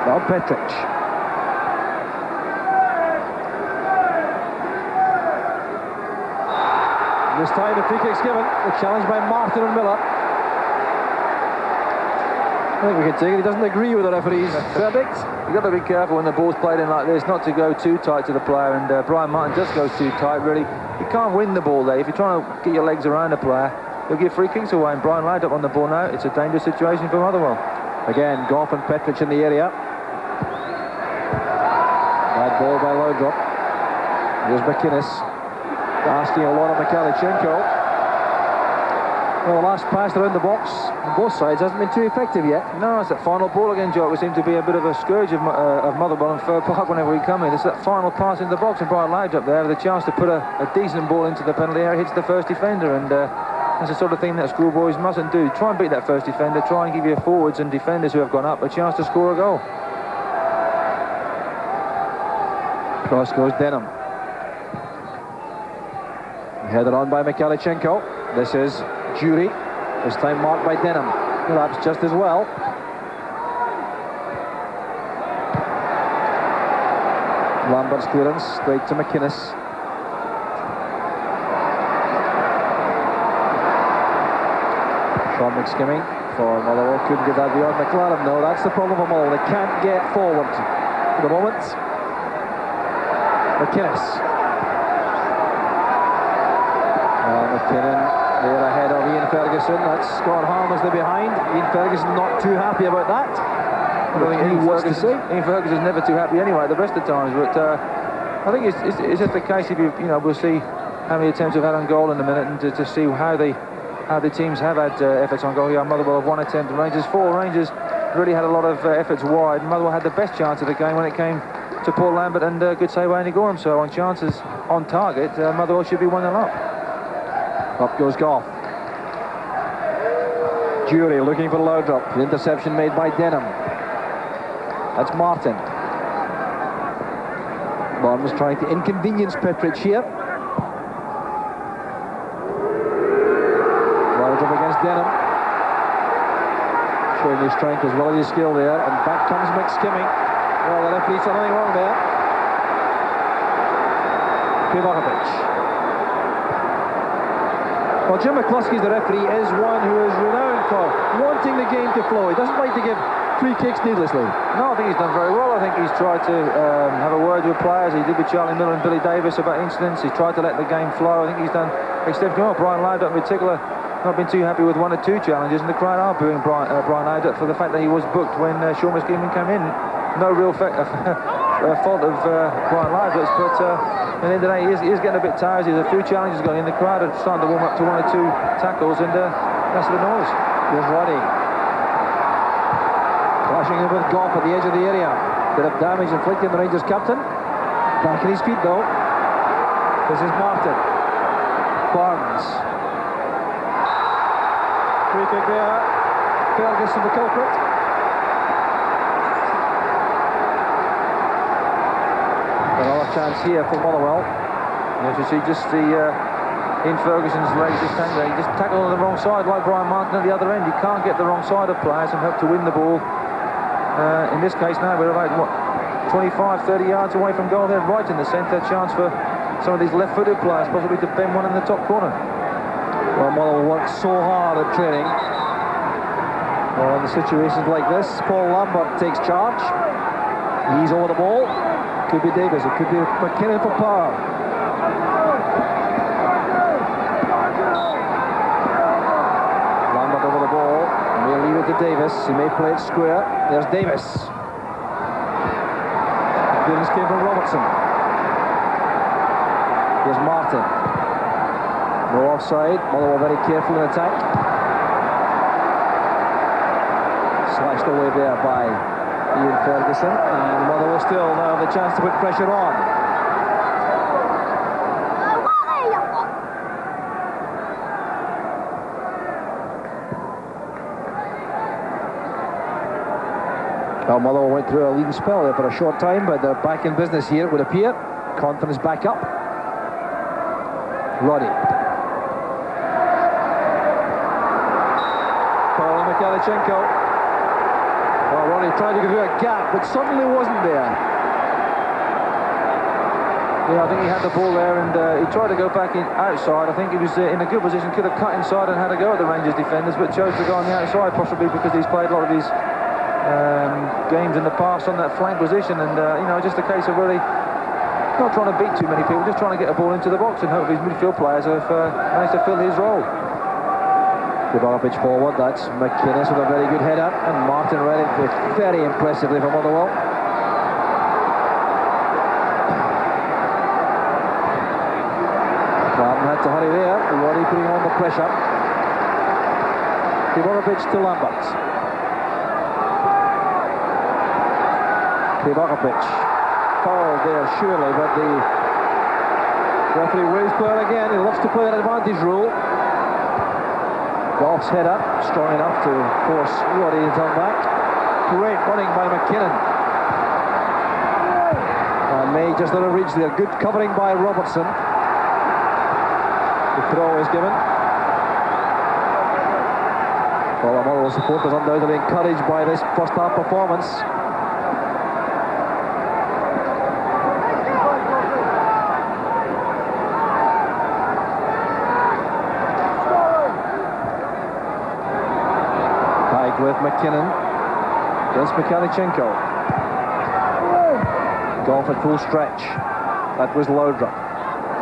Now Petric. This time the free kick's given. The challenge by Martin and Miller. I think we can take it. He doesn't agree with the referee's verdict. You've got to be careful when the ball's played in like this, not to go too tight to the player, and Brian Martin just goes too tight, really. You can't win the ball there. If you're trying to get your legs around a player, you'll give free kicks away, and Brian Laudrup on the ball now. It's a dangerous situation for Motherwell. Again, Goff and Petric in the area. Bad ball by Laudrup. Here's McInnes. Asking a lot of Mikalichenko. Well, the last pass around the box on both sides hasn't been too effective yet. No, it's that final ball again, Jock. It seemed to be a bit of a scourge of Motherwell and Fir Park whenever we come in. It's that final pass into the box, and Brian Laudrup there with a chance to put a decent ball into the penalty area, hits the first defender, and that's the sort of thing that schoolboys mustn't do. Try and beat that first defender, try and give your forwards and defenders who have gone up a chance to score a goal. Cross goes Denham. Headed on by Mikalichenko. This is Jury. This time marked by Denham. Perhaps just as well. Lambert's clearance straight to McInnes. Sean McSkimming for Motherwell. Couldn't get that beyond McLaren. No, that's the problem for Motherwell. They can't get forward. For the moment, McInnes. McKinnon there ahead of Ian Ferguson. That's Scott harmlessly behind. Ian Ferguson not too happy about that. I don't think Ian Ferguson's never too happy anyway at the best of times, but I think it's just the case if we'll see how many attempts we've had on goal in a minute, and to see how the teams have had efforts on goal here. Motherwell have one attempt, and Rangers four. Rangers really had a lot of efforts wide. Motherwell had the best chance of the game when it came to Paul Lambert and good save by Andy Gorham. So on chances on target, Motherwell should be 1-0 up. Up goes Goff. Jury looking for Laudrup. The interception made by Denham. That's Martin. Barnes trying to inconvenience Petric here. Laudrup against Denham. Showing his strength as well as his skill there. And back comes McSkimming. Well, the referee saw nothing wrong there. Pivotovic. Well, Jim McCluskey, the referee, is one who is renowned for wanting the game to flow. He doesn't like to give free kicks needlessly. No, I think he's done very well. I think he's tried to have a word with players. He did with Charlie Miller and Billy Davis about incidents. He tried to let the game flow. I think he's done exceptionally well. Brian Laudrup in particular, not been too happy with one or two challenges, and the crowd are booing Brian Laudrup for the fact that he was booked when Sean McSkimming came in. No real fault of Brian Laudrup's, but at the end of the day, he is getting a bit tired. There's a few challenges going in. The crowd are starting to warm up to one or two tackles, and that's the noise. Here's Roddy. Clashing in with Goff at the edge of the area. Bit of damage inflicted on the Rangers captain. Back on his feet though. This is Martin. Barnes. Free kick there. Ferguson the culprit. Another chance here for Motherwell. As you see, just the in Ferguson's legs this time. He just tackled on the wrong side, like Brian Martin at the other end. You can't get the wrong side of players and hope to win the ball. In this case now, we're about, what, 25, 30 yards away from goal. They're right in the centre. Chance for some of these left-footed players, possibly to bend one in the top corner. Well, Motherwell worked so hard at training. Well, in situations like this, Paul Lambert takes charge. He's over the ball. Could be Davis, it could be McKinnon for power. Lambert over the ball. May leave it to Davis. He may play it square. There's Davis. Clearance came from Robertson. Here's Martin. No offside. Motherwell very careful in attack. Slashed away there by Ian Ferguson, and Motherwell still now have the chance to put pressure on. Well, Motherwell went through a leading spell there for a short time, but they're back in business here, it would appear. Confidence back up. Roddy. Paul Mikhailchenko. Well, Ronnie tried to go through a gap, but suddenly wasn't there. Yeah, I think he had the ball there, and he tried to go back in outside. I think he was in a good position, could have cut inside and had a go at the Rangers defenders, but chose to go on the outside, possibly because he's played a lot of his games in the past on that flank position, and you know, just a case of really not trying to beat too many people, just trying to get a ball into the box and hope his midfield players have managed to fill his role. Pitch forward, that's McInnes with a very good header, and Martin read it very impressively from Motherwell. Martin had to hurry there, Roddy putting on the pressure. Pitch to Lambert. Pitch. Foul there surely, but the referee waves play again. He loves to play an advantage rule. Goff's header, strong enough to force Roddy to turn back. Great running by McKinnon. And May just let it reach there. Good covering by Robertson. The throw is given. Well, the Motherwell supporters undoubtedly encouraged by this first half performance. With McKinnon against Mikhailchenko. Golf at full stretch. That was Laudrup.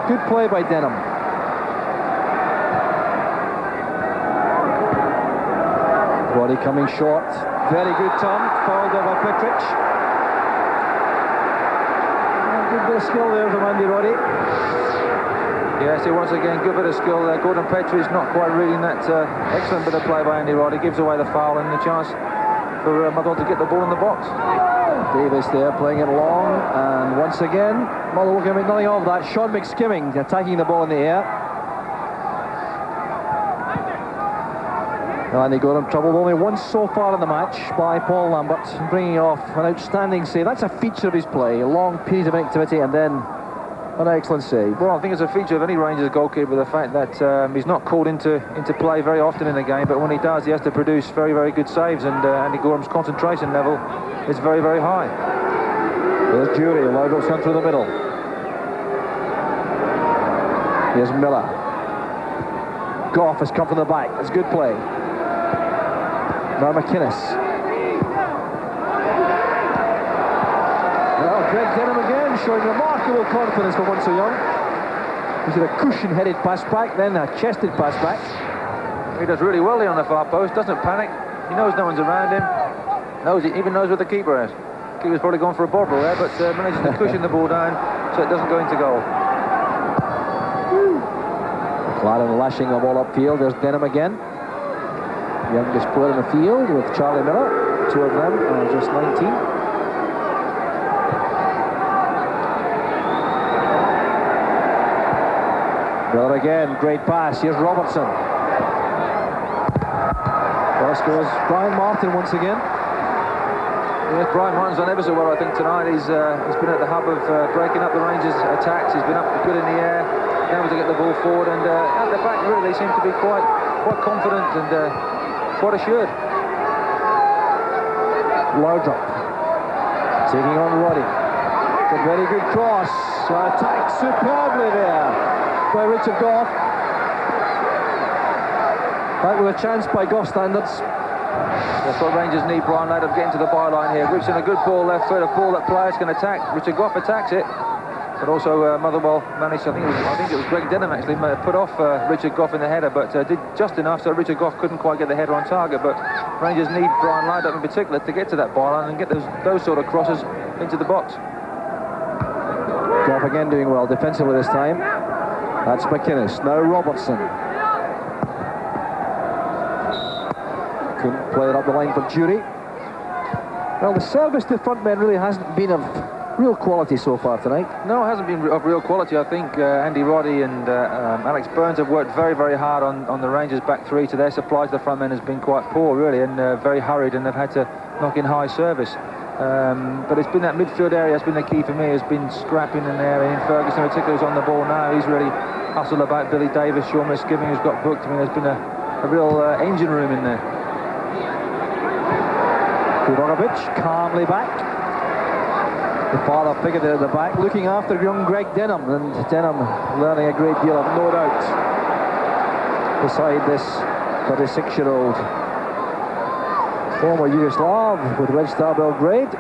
Good play by Denham. Roddy coming short. Very good turn. Fouled there by Petric. Good bit of skill there from Andy Roddy. Yes, he once again, good bit of skill there. Gordon Petrie's not quite reading that excellent bit of play by Andy Roddy. Gives away the foul and the chance for Motherwell to get the ball in the box. Davis there playing it long, and once again, Motherwell can make nothing of that. Sean McSkimming attacking the ball in the air. And they got him troubled only once so far in the match by Paul Lambert, bringing off an outstanding save. That's a feature of his play, a long period of activity, and then an excellent save. Well, I think it's a feature of any Rangers goalkeeper, the fact that he's not called into play very often in the game, but when he does, he has to produce very, very good saves, and Andy Goram's concentration level is very, very high. There's Jury, Laudrup's gone through the middle. Here's Miller. Goff has come from the back. That's good play. Now McInnes. Well, Greg Denham again showing remarkable confidence for one so young. He's had a cushion-headed pass back, then a chested pass back. He does really well there on the far post, doesn't panic. He knows no one's around him. Even knows where the keeper is. The keeper's probably gone for a bobble there, but manages to cushion the ball down so it doesn't go into goal. McLaren lashing the ball upfield. There's Denham again. Youngest player in the field with Charlie Miller. Two of them are just 19. Miller again, great pass. Here's Robertson. First goes Brian Martin once again. Yes, Brian Martin's done ever so well, I think, tonight. He's been at the hub of breaking up the Rangers' attacks. He's been up good in the air, able to get the ball forward, and at the back, really, they seem to be quite confident and quite assured. Laudrup taking on Roddy. It's a very good cross. Attacked superbly there by Richard Goff. That was a chance by Goff standards. That's what Rangers need. Brian Laudrup getting to the byline here. Whips in a good ball left foot, a ball that players can attack. Richard Goff attacks it, but also Motherwell managed. I think it was Greg Denham actually put off Richard Goff in the header, but did just enough so Richard Goff couldn't quite get the header on target. But Rangers need Brian Laudrup in particular to get to that byline and get those sort of crosses into the box. Goff again doing well defensively this time. That's McInnes. Now Robertson. Couldn't play it up the line for Jury. Well, the service to front men really hasn't been of real quality so far tonight. No, it hasn't been of real quality. I think Andy Roddy and Alex Burns have worked very, very hard on the Rangers' back three. To their supply to the front men has been quite poor, really, and very hurried, and they've had to knock in high service. But it's been that midfield area that's been the key for me. Has been scrapping in there, and Ferguson in particular is on the ball now. He's really hustled about Billy Davis, Sean Misgiving, who's got booked. I mean, there's been a real engine room in there. Kubonovic calmly back. The father figure there at the back, looking after young Greg Denham, and Denham learning a great deal, of no doubt, beside this 36-year-old former Yugoslav with Red Star Belgrade.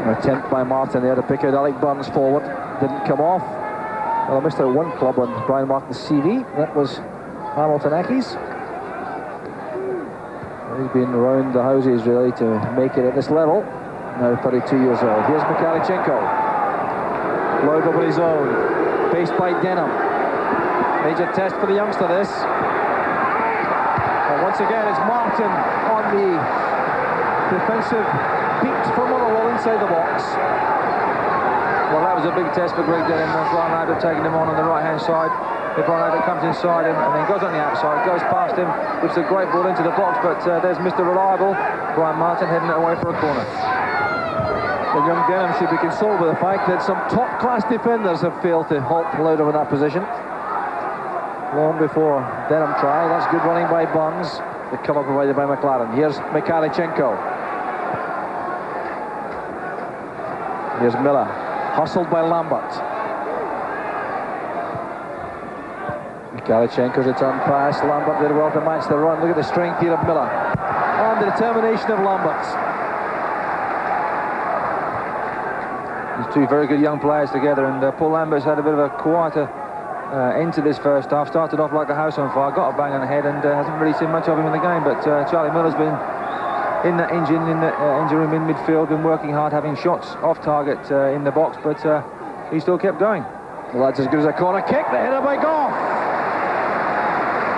An attempt by Martin there to pick out Alec Burns forward, didn't come off. Well, I missed out one club on Brian Martin's CV. That was Hamilton Accies. He's been around the houses really to make it at this level. Now 32 years old. Here's Mikhalichenko. Loud over his own. Faced by Denham. Major test for the youngster, this. And once again, it's Martin on the defensive beat for Motherwell inside the box. Well, that was a big test for Greg Denham. Brian Laudrup taking him on the right-hand side. If Brian Laudrup comes inside him and then goes on the outside, goes past him, whips a great ball into the box, but there's Mr. Reliable, Brian Martin, heading it away for a corner. And young Denham should be consoled with the fact that some top-class defenders have failed to halt Laudrup in that position. Long before Denham tried. That's good running by Burns. The cover provided by McLaren. Here's Mikhalichenko. Here's Miller. Hustled by Lambert. Mikhalichenko's return pass. Lambert did well to match the run. Look at the strength here of Miller. And the determination of Lambert. These two very good young players together, and Paul Lambert's had a bit of a quieter end to this first half. Started off like a house on fire, got a bang on the head, and hasn't really seen much of him in the game. But Charlie Miller's been in the engine room in midfield, been working hard, having shots off target in the box, but he still kept going. Well, that's as good as a corner kick. The header by Goff.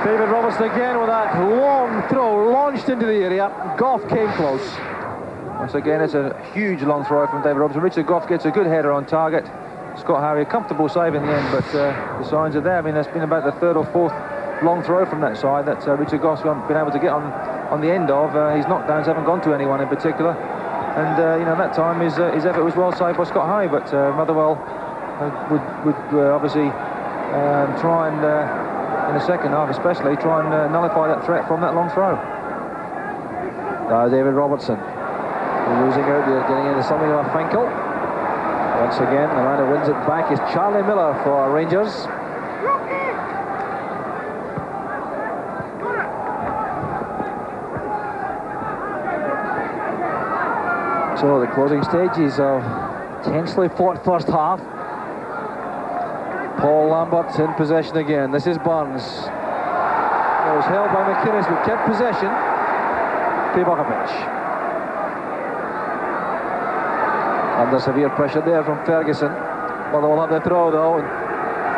David Robertson again with that long throw launched into the area. Goff came close. Once again, it's a huge long throw from David Robertson. Richard Goff gets a good header on target. Scott Harry, a comfortable save in the end, but the signs are there. I mean, there's been about the third or fourth long throw from that side that Richard Goff's been able to get on the end of. His knockdowns haven't gone to anyone in particular, and you know, that time his effort was well saved by Scott Harry. But Motherwell would obviously try and in the second half especially try and nullify that threat from that long throw. David Robertson losing out there, getting into something of a Finkel. Once again, the man who wins it back is Charlie Miller for Rangers. So the closing stages of tensely fought first half. Paul Lambert in possession again. This is Burns. It was held by McInnes, but kept possession. Kubonovic. Under severe pressure there from Ferguson. Well, they will have the throw though, and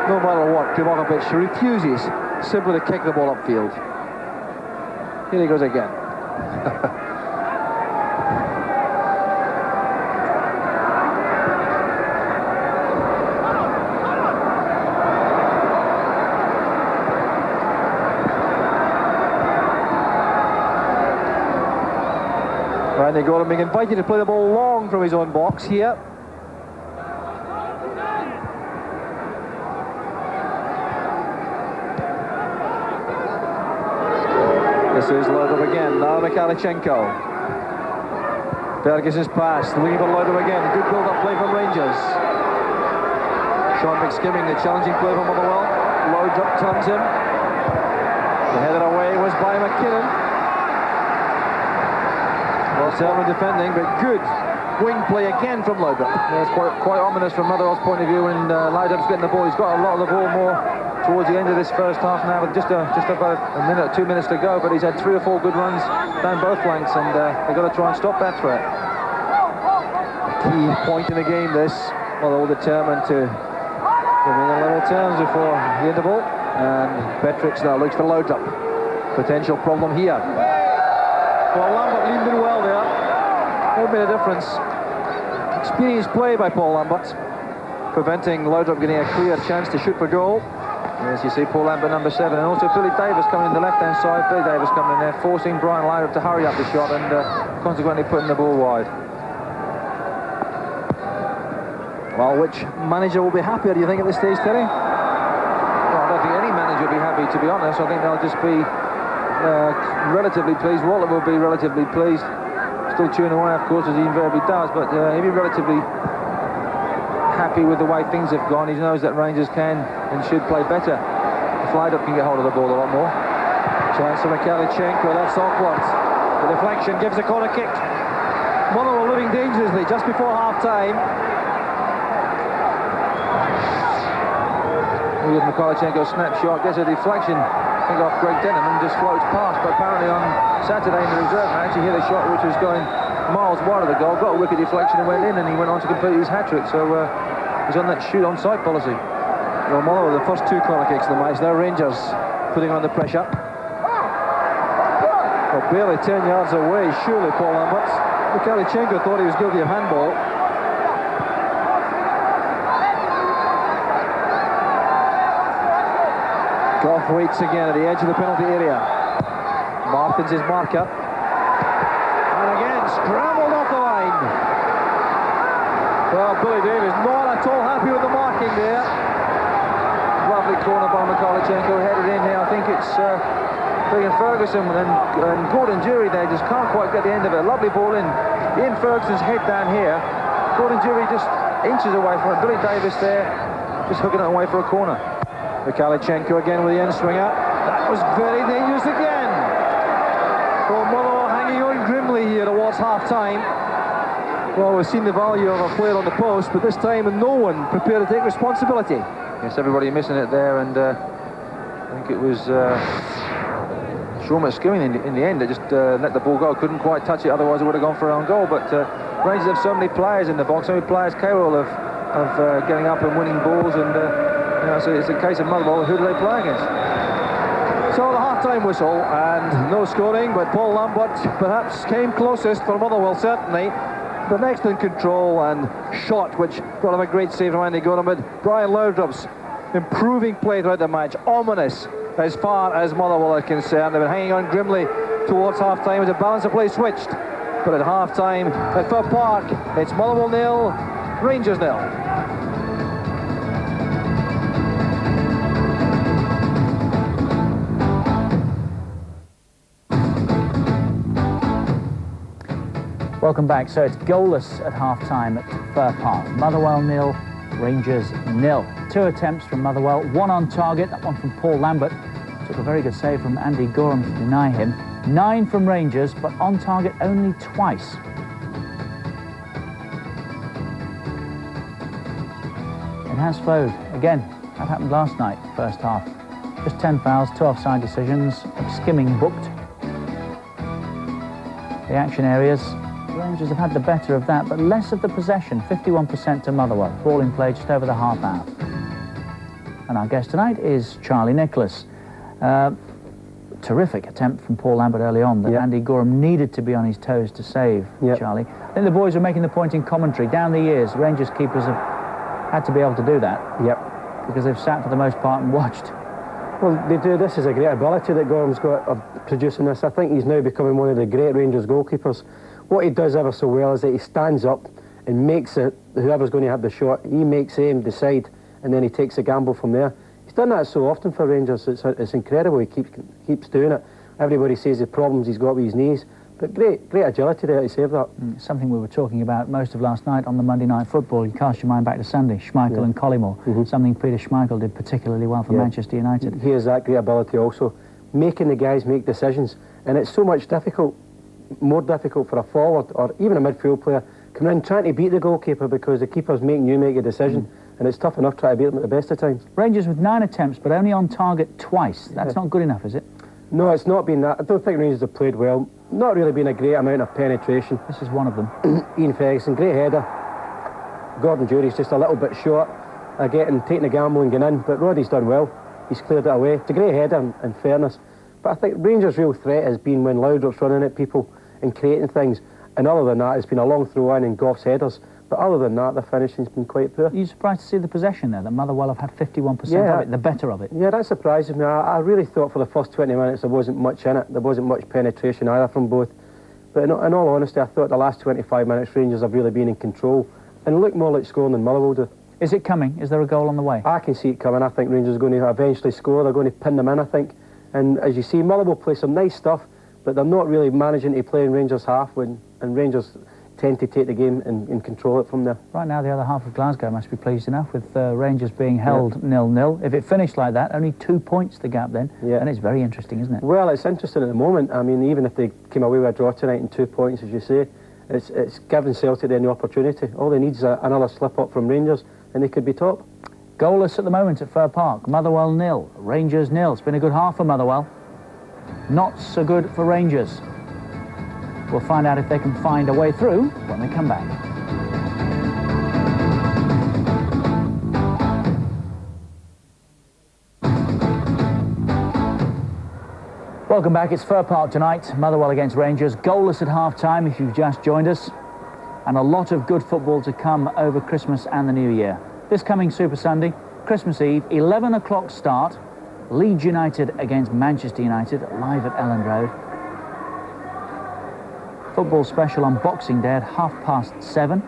no matter what, Kubonovic refuses simply to kick the ball upfield. Here he goes again. Randy Gorham being invited to play the ball long from his own box here. This is Laudrup again, now Mikalichenko. Ferguson's pass, looking for Laudrup again. Good build-up play from Rangers. Sean McSkimming, the challenging play from Motherwell. Laudrup turns him. The header away was by McKinnon. Well, Selman defending, but good wing play again from Laudrup. Yeah, it's quite ominous from Motherwell's point of view when Laudrup's getting the ball. He's got a lot of the ball more towards the end of this first half now, with just about a minute, 2 minutes to go, but he's had 3 or 4 good runs down both flanks, and they've got to try and stop that threat. A key point in the game, this. Motherwell determined to remain on level terms before the interval, and Beatrix now looks for Laudrup. Potential problem here. Well, Lambert leaned in well there. Would have made a difference. Experienced play by Paul Lambert, preventing Laudrup getting a clear chance to shoot for goal. As you see, Paul Lambert, number 7, and also Billy Davis coming in the left-hand side. Billy Davis coming in there, forcing Brian Laudrup to hurry up the shot and consequently putting the ball wide. Well, which manager will be happier, do you think, at this stage, Terry? Well, I don't think any manager will be happy, to be honest. I think they'll just be relatively pleased. Walter will be relatively pleased. Still chewing away, of course, as he invariably does, but he'll be relatively happy with the way things have gone. He knows that Rangers can and should play better. If Laudrup can get hold of the ball a lot more. Chance for Mikalichenko, that's awkward. The deflection gives a corner kick. Motherwell living dangerously just before half-time. With Mikalichenko's snapshot, gets a deflection, I think off Greg Denham, and just floats past. But apparently on Saturday in the reserve match, he hit a shot which was going miles wide of the goal, got a wicked deflection and went in, and he went on to complete his hat-trick. So he's on that shoot on-site policy. Well, Motherwell, the first 2 corner kicks of the match. Now Rangers putting on the pressure. Well, barely 10 yards away, surely, Paul Lambert. Mikalichenko thought he was guilty of handball. Goff waits again at the edge of the penalty area. Martin's his marker. And again, scrambled off the line. Well, Billy Davis not at all happy with the marking there. Lovely corner by Mikalichenko, headed in here. I think it's Friggin Ferguson and Gordon Jury there just can't quite get the end of it. Lovely ball in. Ian Ferguson's head down here. Gordon Jury just inches away from it. Billy Davis there, just hooking it away for a corner. Mikalichenko again with the end swinger. That was very dangerous again. Well, Motherwell hanging on grimly here towards half-time. Well, we've seen the value of a player on the post, but this time no one prepared to take responsibility. Yes, everybody missing it there, and I think it was Sean McSkimming in the end that just let the ball go. Couldn't quite touch it, otherwise it would have gone for an own goal. But Rangers have so many players in the box, so many players capable of getting up and winning balls, and you know, so it's a case of Motherwell, who do they play against? So the half-time whistle, and no scoring, but Paul Lambert perhaps came closest for Motherwell, certainly. But next in control and shot, which brought him a great save from Andy Gorham. But Brian Laudrup's improving play throughout the match, ominous as far as Motherwell are concerned. They've been hanging on grimly towards half-time as the balance of play switched. But at half-time at Fir Park, it's Motherwell 0, Rangers 0. Welcome back. So it's goalless at half-time at Fir Park. Motherwell 0, Rangers 0. 2 attempts from Motherwell, 1 on target, that one from Paul Lambert. Took a very good save from Andy Gorham to deny him. 9 from Rangers, but on target only twice. It has flowed. Again, that happened last night, first half. Just 10 fouls, 2 offside decisions, skimming booked. The action areas, Rangers have had the better of that, but less of the possession, 51% to Motherwell. Ball in play just over the half hour. And our guest tonight is Charlie Nicholas. Terrific attempt from Paul Lambert early on that Andy Gorham needed to be on his toes to save, Charlie. I think the boys were making the point in commentary. Down the years, Rangers keepers have had to be able to do that. Because they've sat for the most part and watched. Well, they do. This is a great ability that Gorham's got of producing this. I think he's now becoming one of the great Rangers goalkeepers. what he does ever so well is that he stands up and makes it, whoever's going to have the shot, he makes him decide, and then he takes a gamble from there. He's done that so often for Rangers, it's incredible. He keeps doing it. Everybody says the problems he's got with his knees, but great agility there to save that. Something we were talking about most of last night on the Monday Night Football. You cast your mind back to Sunday, Schmeichel and Collymore. Something Peter Schmeichel did particularly well for Manchester United. He has that great ability also, making the guys make decisions, and it's so much more difficult for a forward or even a midfield player coming in trying to beat the goalkeeper, because the keeper's making you make a decision, and it's tough enough trying to beat them at the best of times. Rangers with 9 attempts, but only on target twice. That's not good enough, is it? No, it's not been that. I don't think Rangers have played well. Not really been a great amount of penetration. This is one of them. Ian Ferguson, great header. Gordon Jury's just a little bit short of taking a gamble and getting in, but Roddy's done well. He's cleared it away. It's a great header, in fairness. But I think Rangers' real threat has been when Laudrup's running at people and creating things. And other than that, it's been a long throw-in and Goff's headers. But other than that, the finishing's been quite poor. Are you surprised to see the possession there, that Motherwell have had 51% of it, the better of it? Yeah, that surprises me. I really thought for the first 20 minutes there wasn't much in it. There wasn't much penetration either from both. But in all honesty, I thought the last 25 minutes Rangers have really been in control and look more like scoring than Motherwell do. Is it coming? Is there a goal on the way? I can see it coming. I think Rangers are going to eventually score. They're going to pin them in, I think. And as you see, Motherwell play some nice stuff, but they're not really managing to play in Rangers' half, and Rangers tend to take the game and control it from there. Right now, the other half of Glasgow must be pleased enough with Rangers being held 0-0. If it finished like that, only 2 points the gap then, and it's very interesting, isn't it? Well, it's interesting at the moment. I mean, even if they came away with a draw tonight and 2 points, as you say, it's giving Celtic then the opportunity. All they need is another slip-up from Rangers, and they could be top. Goalless at the moment at Fir Park. Motherwell 0, Rangers 0. It's been a good half for Motherwell. Not so good for Rangers. We'll find out if they can find a way through when we come back. Welcome back. It's Fir Park tonight. Motherwell against Rangers. Goalless at half-time if you've just joined us. And a lot of good football to come over Christmas and the New Year. This coming Super Sunday, Christmas Eve, 11 o'clock start. Leeds United against Manchester United, live at Elland Road. Football special on Boxing Day at 7:30.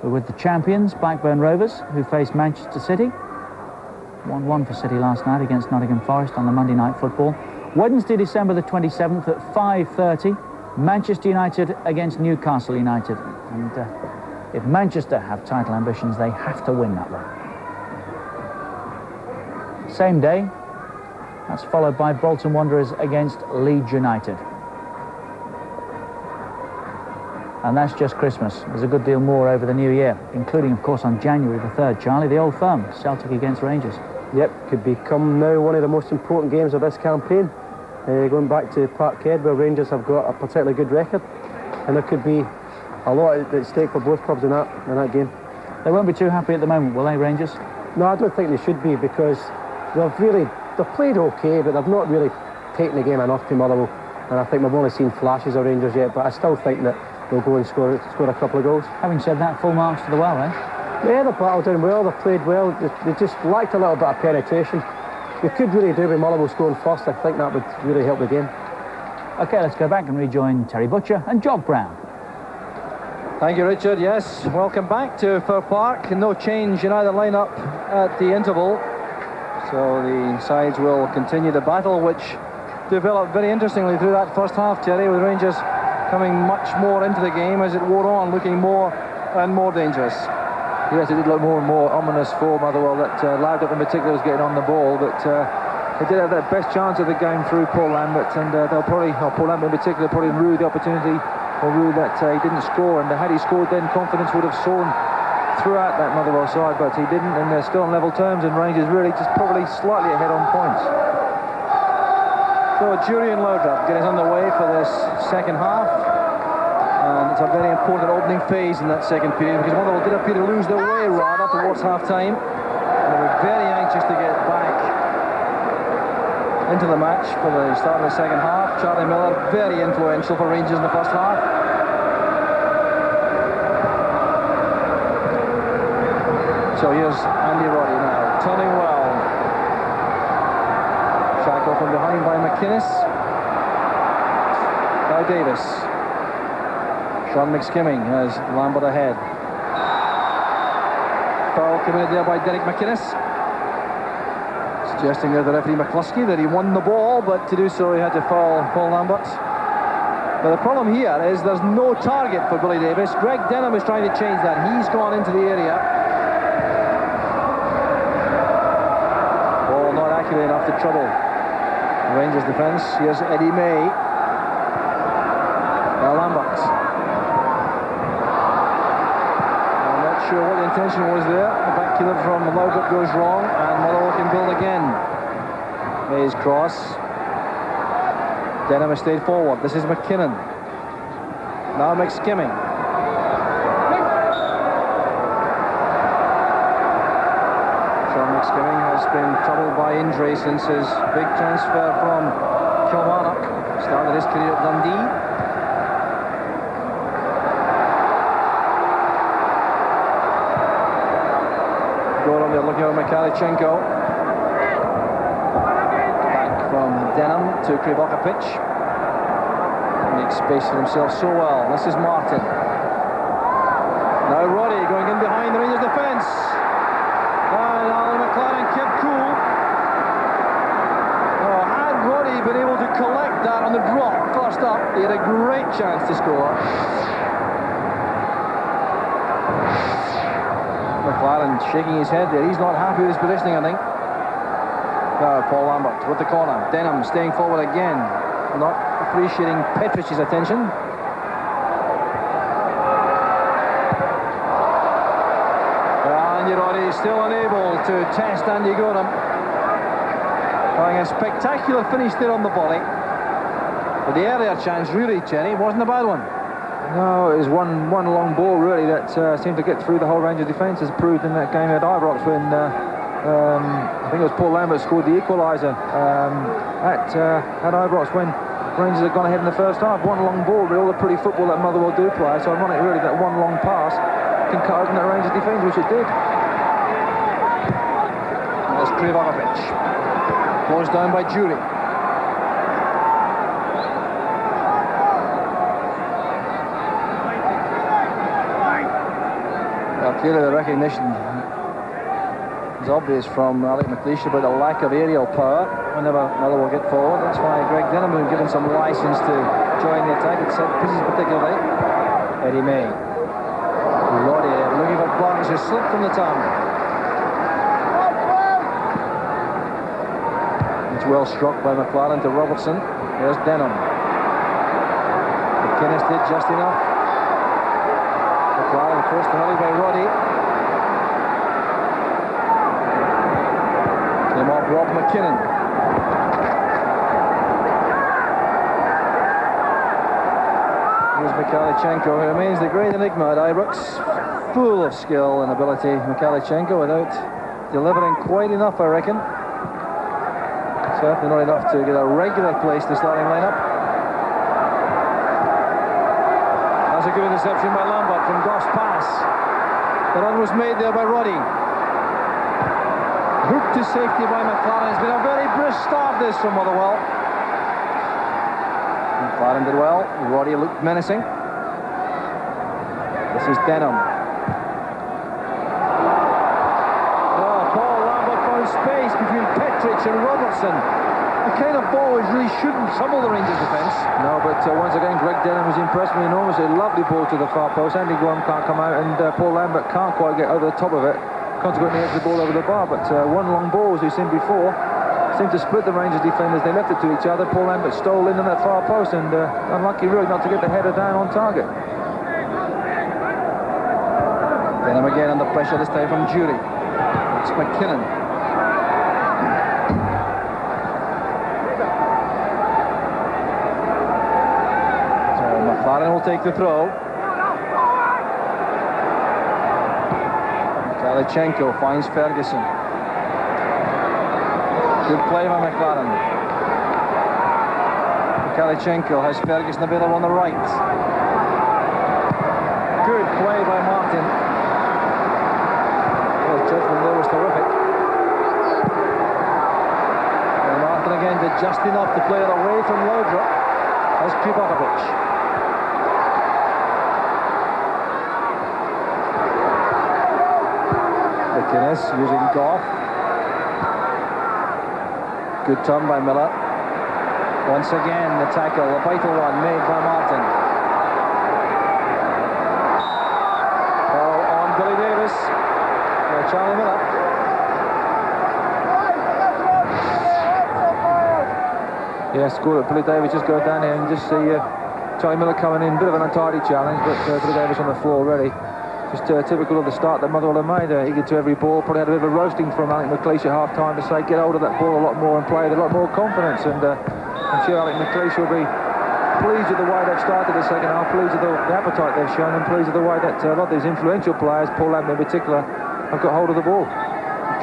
We're with the champions, Blackburn Rovers, who faced Manchester City. 1-1 for City last night against Nottingham Forest on the Monday Night Football. Wednesday, December the 27th at 5:30, Manchester United against Newcastle United. And if Manchester have title ambitions, they have to win that one. Same day, that's followed by Bolton Wanderers against Leeds United. And that's just Christmas. There's a good deal more over the New Year, including, of course, on January the 3rd, Charlie, the Old Firm, Celtic against Rangers. Yep, could become now one of the most important games of this campaign. Going back to Parkhead, where Rangers have got a particularly good record, and there could be a lot at stake for both clubs in that game. They won't be too happy at the moment, will they, Rangers? No, I don't think they should be, because they've played okay, but they've not really taken the game enough to Motherwell, and I think we've only seen flashes of Rangers yet, but I still think that they'll go and score a couple of goals. Having said that, full marks to the well, eh? Yeah, they've battled in well, they've played well, they just lacked a little bit of penetration. They could really do with Motherwell scoring first. I think that would really help the game. OK, let's go back and rejoin Terry Butcher and Jock Brown. Thank you, Richard. Yes, welcome back to Fir Park. No change in either line-up at the interval. So the sides will continue the battle, which developed very interestingly through that first half, Terry, with Rangers coming much more into the game as it wore on, looking more and more dangerous. Yes, it did look more and more ominous for Motherwell. That Laudrup in particular was getting on the ball, but they did have that best chance of the game through Paul Lambert, and Paul Lambert in particular probably rue the opportunity, or rue that he didn't score, and had he scored then confidence would have soared throughout that Motherwell side, but he didn't, and they're still on level terms, and Rangers really just probably slightly ahead on points. So Julian Laudrup getting underway for this second half. And it's a very important opening phase in that second period, because Motherwell did appear to lose their way rather towards half-time. They were very anxious to get back into the match for the start of the second half. Charlie Miller, very influential for Rangers in the first half. So here's Andy Roddy now, turning well. Shackled from behind by McInnes. Now Davis. Sean McSkimming has Lambert ahead. Foul committed there by Derek McInnes, suggesting that the referee McCluskey that he won the ball, but to do so he had to foul Paul Lambert. But the problem here is there's no target for Billy Davies. Greg Denham is trying to change that. He's gone into the area. Ball not accurate enough to trouble the Rangers defence. Here's Eddie May. Now Lambert. I'm not sure what the intention was there. The back killer from Loudon goes wrong, and Motherwell can build again. May's cross. Denham has stayed forward. This is McKinnon. Now McSkimming. Sean McSkimming has been troubled by injury since his big transfer from Kilmarnock. Started his career at Dundee. Goal on there looking at Mikhailchenko. From Denham to Krivokapic. Makes space for himself so well. This is Martin. Now Roddy going in behind the Rangers defence. And Alan McLaren kept cool. Oh, had Roddy been able to collect that on the drop first up, he had a great chance to score. McLaren shaking his head there. He's not happy with his positioning, I think. Now Paul Lambert with the corner. Denham staying forward again. Not appreciating Petrich's attention. And Roddy still unable to test Andy Gorham. Having a spectacular finish there on the volley. But the earlier chance really, Jenny, wasn't a bad one. No, it was one long ball really that seemed to get through the whole Rangers defence, as proved in that game at Ibrox when I think it was Paul Lambert scored the equaliser at Ibrox when Rangers had gone ahead in the first half. One long ball, but all the pretty football that Motherwell do play. It's ironic really that one long pass can cut open that Rangers defence, which it did. There's Krivokapic. Closed down by Jury. Well, clearly the recognition is obvious from Alec McLeish about the lack of aerial power whenever Motherwell get forward. That's why Greg Denham has been given some licence to join the attack at set pieces particularly. Eddie May. Roddy looking for Barnes, who slipped from the tongue. It's well struck by McLaren to Robertson. There's Denham. McInnes did just enough. McLaren forced the volley by Roddy. Came off Rob McKinnon. Here's Mikhailchenko, who remains the great enigma at Ibrox. Full of skill and ability, Mikhailchenko, without delivering quite enough, I reckon. Certainly not enough to get a regular place in the starting lineup. That's a good interception by Lambert from Goff's pass. The run was made there by Roddy. Hooked to safety by McLaren. It's been a very brisk start this from Motherwell. McLaren did well. Roddy looked menacing. This is Denham. Oh, Paul Lambert found space between Petrich and Robertson. The kind of ball which really shouldn't trouble the Rangers defence. No, but once again, Greg Denham has impressed me enormously. Lovely ball to the far post. Andy Gorham can't come out, and Paul Lambert can't quite get over the top of it. Consequently, heads the ball over the bar. But one long ball, as we've seen before, seemed to split the Rangers defenders. They left it to each other. Paul Lambert stole in on that far post, and unlucky really not to get the header down on target. Denham again under pressure, this time from Jury. It's McKinnon. So McLaren will take the throw. Mikhailchenko finds Ferguson. Good play by McLaren. Mikhailchenko has Ferguson available on the right. Good play by Martin. Well, judgment there was terrific. And Martin again did just enough to play it away from Laudrup. As Krivokapic. McInnes using Goff. Good turn by Miller. Once again, the tackle, the vital one made by Martin. Ball on Billy Davis. Charlie Miller. Yes, good. Billy Davis just go down here and just see Charlie Miller coming in. Bit of an untidy challenge, but Billy Davis on the floor already. Just typical of the start that Motherwell have made. Eager to every ball. Probably had a bit of a roasting from Alec McLeish at half-time to say get hold of that ball a lot more and play with a lot more confidence. And I'm sure Alec McLeish will be pleased with the way they've started the second half, pleased with the appetite they've shown, and pleased with the way that a lot of these influential players, Paul Lamb in particular, have got hold of the ball.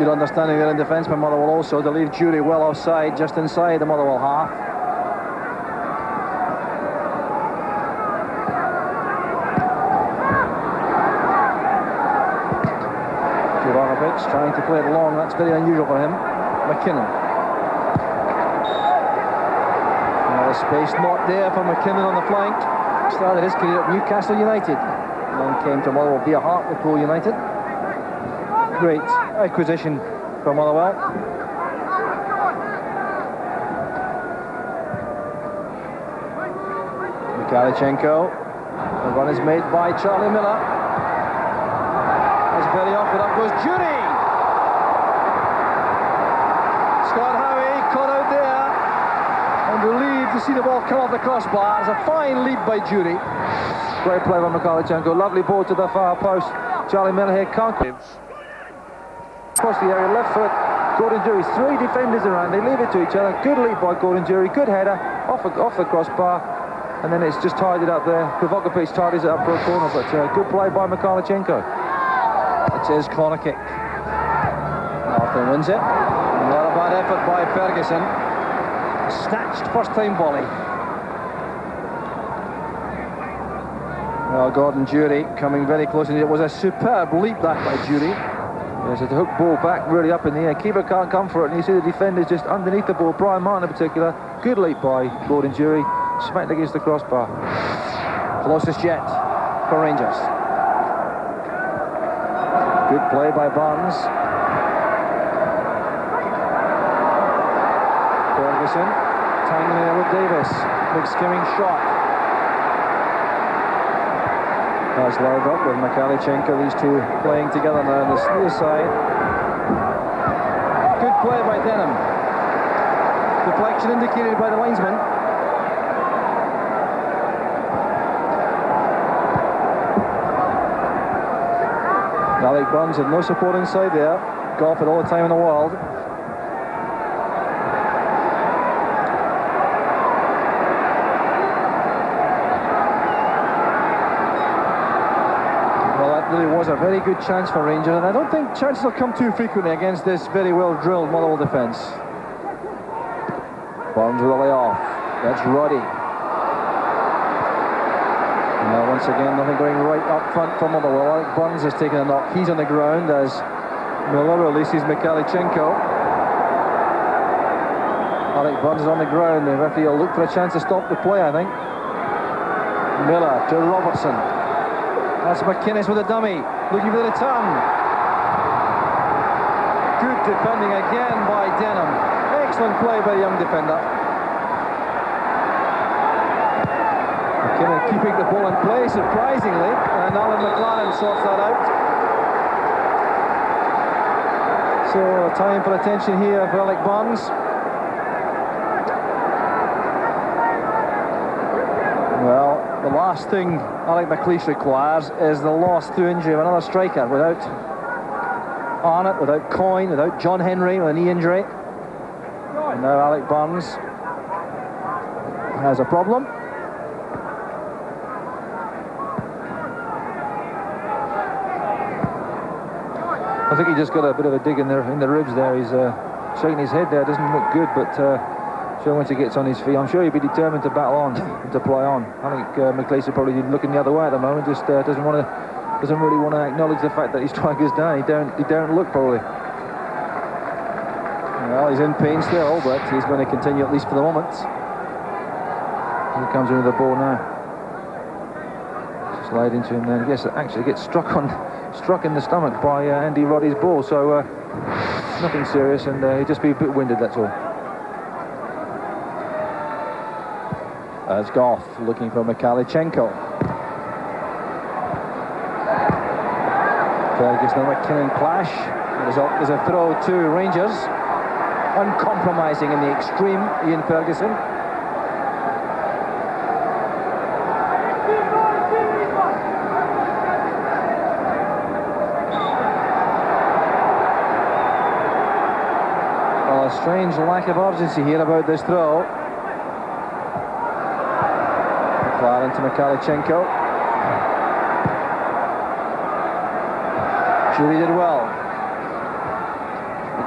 Good understanding there in defence by Motherwell also to leave Jury well offside, just inside the Motherwell half. Trying to play it long, that's very unusual for him. McKinnon. Now the space not there for McKinnon on the flank. Started his career at Newcastle United. Then came to Motherwell via Hartlepool United. Great acquisition for Motherwell. Mikalichenko. The run is made by Charlie Miller. That's very off, but up goes Jury. Scott Howie caught out there and relieved to see the ball come off the crossbar. It's a fine lead by Jury. Great play by Mikalichenko. Lovely ball to the far post. Charlie Miller here can't across the area, left foot. Gordon Jury's three defenders around. They leave it to each other. Good lead by Gordon Jury. Good header off the crossbar, and then it's just tied it up there. Krivokopich tidies it up for a corner, but good play by Mikalichenko. It's his corner kick. Arthur wins it. Not a bad effort by Ferguson. Snatched first time volley. Well, Gordon Jury coming very close, and it was a superb leap that by Jury. Yes, it's a hook ball back really up in the air. Keeper can't come for it, and you see the defenders just underneath the ball. Brian Martin in particular. Good leap by Gordon Jury. Smacked against the crossbar. Closest yet for Rangers. Good play by Barnes. Ferguson tangling there with Davis. Big skimming shot. That's lined up with Mikalichenko. These two playing together now on the near side. Good play by Denham. Deflection indicated by the linesman. Alec Burns had no support inside there. Golf had all the time in the world. Well, that really was a very good chance for Rangers, and I don't think chances will come too frequently against this very well drilled Motherwell defence. Burns with a layoff. That's Roddy. Now, once again, nothing going right up front for Motherwell. Alec Burns has taken a knock. He's on the ground as Miller releases Mikalichenko. Alec Burns is on the ground. The referee will look for a chance to stop the play, I think. Miller to Robertson. That's McInnes with a dummy. Looking for the return. Good defending again by Denham. Excellent play by the young defender. McKinnon keeping the ball in play, surprisingly, and Alan McLaren sorts that out. So, time for attention here for Alec Burns. Well, the last thing Alec McLeish requires is the loss through injury of another striker. Without Arnott, without Coyne, without John Henry with a knee injury. And now Alec Burns has a problem. I think he just got a bit of a dig in the ribs there. He's shaking his head there. Doesn't look good, but sure once he gets on his feet, I'm sure he'll be determined to battle on and to play on. I think McLeish is probably looking the other way at the moment. Just doesn't really want to acknowledge the fact that his striker's down. He don't look probably. Well, he's in pain still, but he's going to continue at least for the moment. He comes in with the ball now. Slide into him then. Yes, actually gets struck in the stomach by Andy Roddy's ball. So nothing serious, and he'd just be a bit winded, that's all. As Goff looking for Mikalichenko. Ferguson and McKinnon clash. The result is a throw to Rangers. Uncompromising in the extreme, Ian Ferguson. Well, a strange lack of urgency here about this throw. McLaren to Mikalichenko. Julie did well.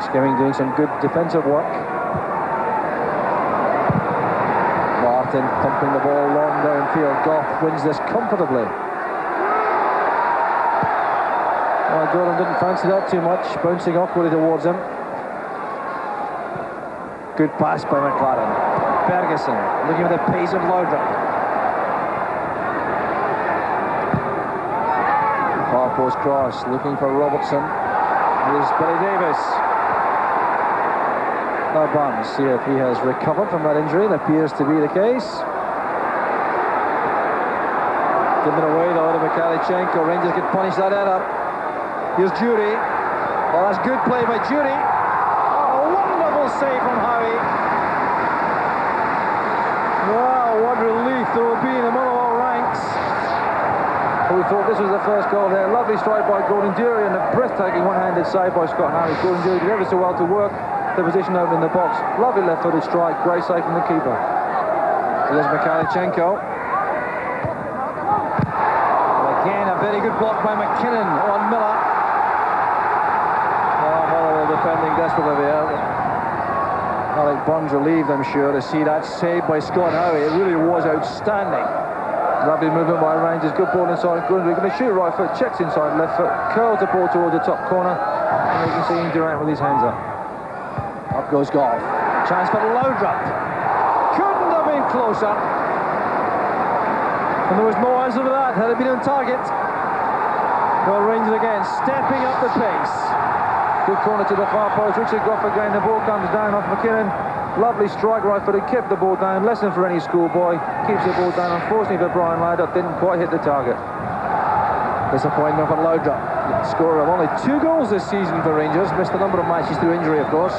Skimming doing some good defensive work. Martin pumping the ball long downfield. Goff wins this comfortably. Well, Jordan didn't fancy that too much, bouncing awkwardly towards him. Good pass by McLaren. Ferguson looking at the pace of Laudrup. Far post cross, looking for Robertson. Here's Billy Davis. Now Barnes, see if he has recovered from that injury. It appears to be the case. Given away though to Mikalichenko. Rangers can punish that error. Here's Jury. Well, that's good play by Jury. Oh, a wonderful save from Howie. Wow, what relief there will be in the Motherwell ranks. We thought this was the first goal there. Lovely strike by Gordon Dury and a breathtaking one-handed save by Scott Harris. Gordon Dury did ever so well to work the position out in the box. Lovely left-footed strike. Great save from the keeper. There's Mikalichenko. Again, a very good block by McKinnon on Miller. Oh, Motherwell defending desperately there. Alec Burns relieved, I'm sure, to see that save by Scott Howie. It really was outstanding. Lovely movement by Rangers. Good ball inside. Going to shoot right foot. Checks inside left foot. Curls the ball towards the top corner. And you can see him Durant with his hands up. Up goes Goff. Chance for Laudrup. Couldn't have been closer. And there was no answer to that. Had it been on target. Well, Rangers again stepping up the pace. Good corner to the far post. Richard Goff again. The ball comes down off McKinnon. Lovely strike, right footed, kept the ball down. Lesson for any schoolboy. Keeps the ball down. Unfortunately for Brian Laudrup, didn't quite hit the target. Disappointment for Laudrup. Scorer of only 2 goals this season for Rangers. Missed a number of matches through injury, of course.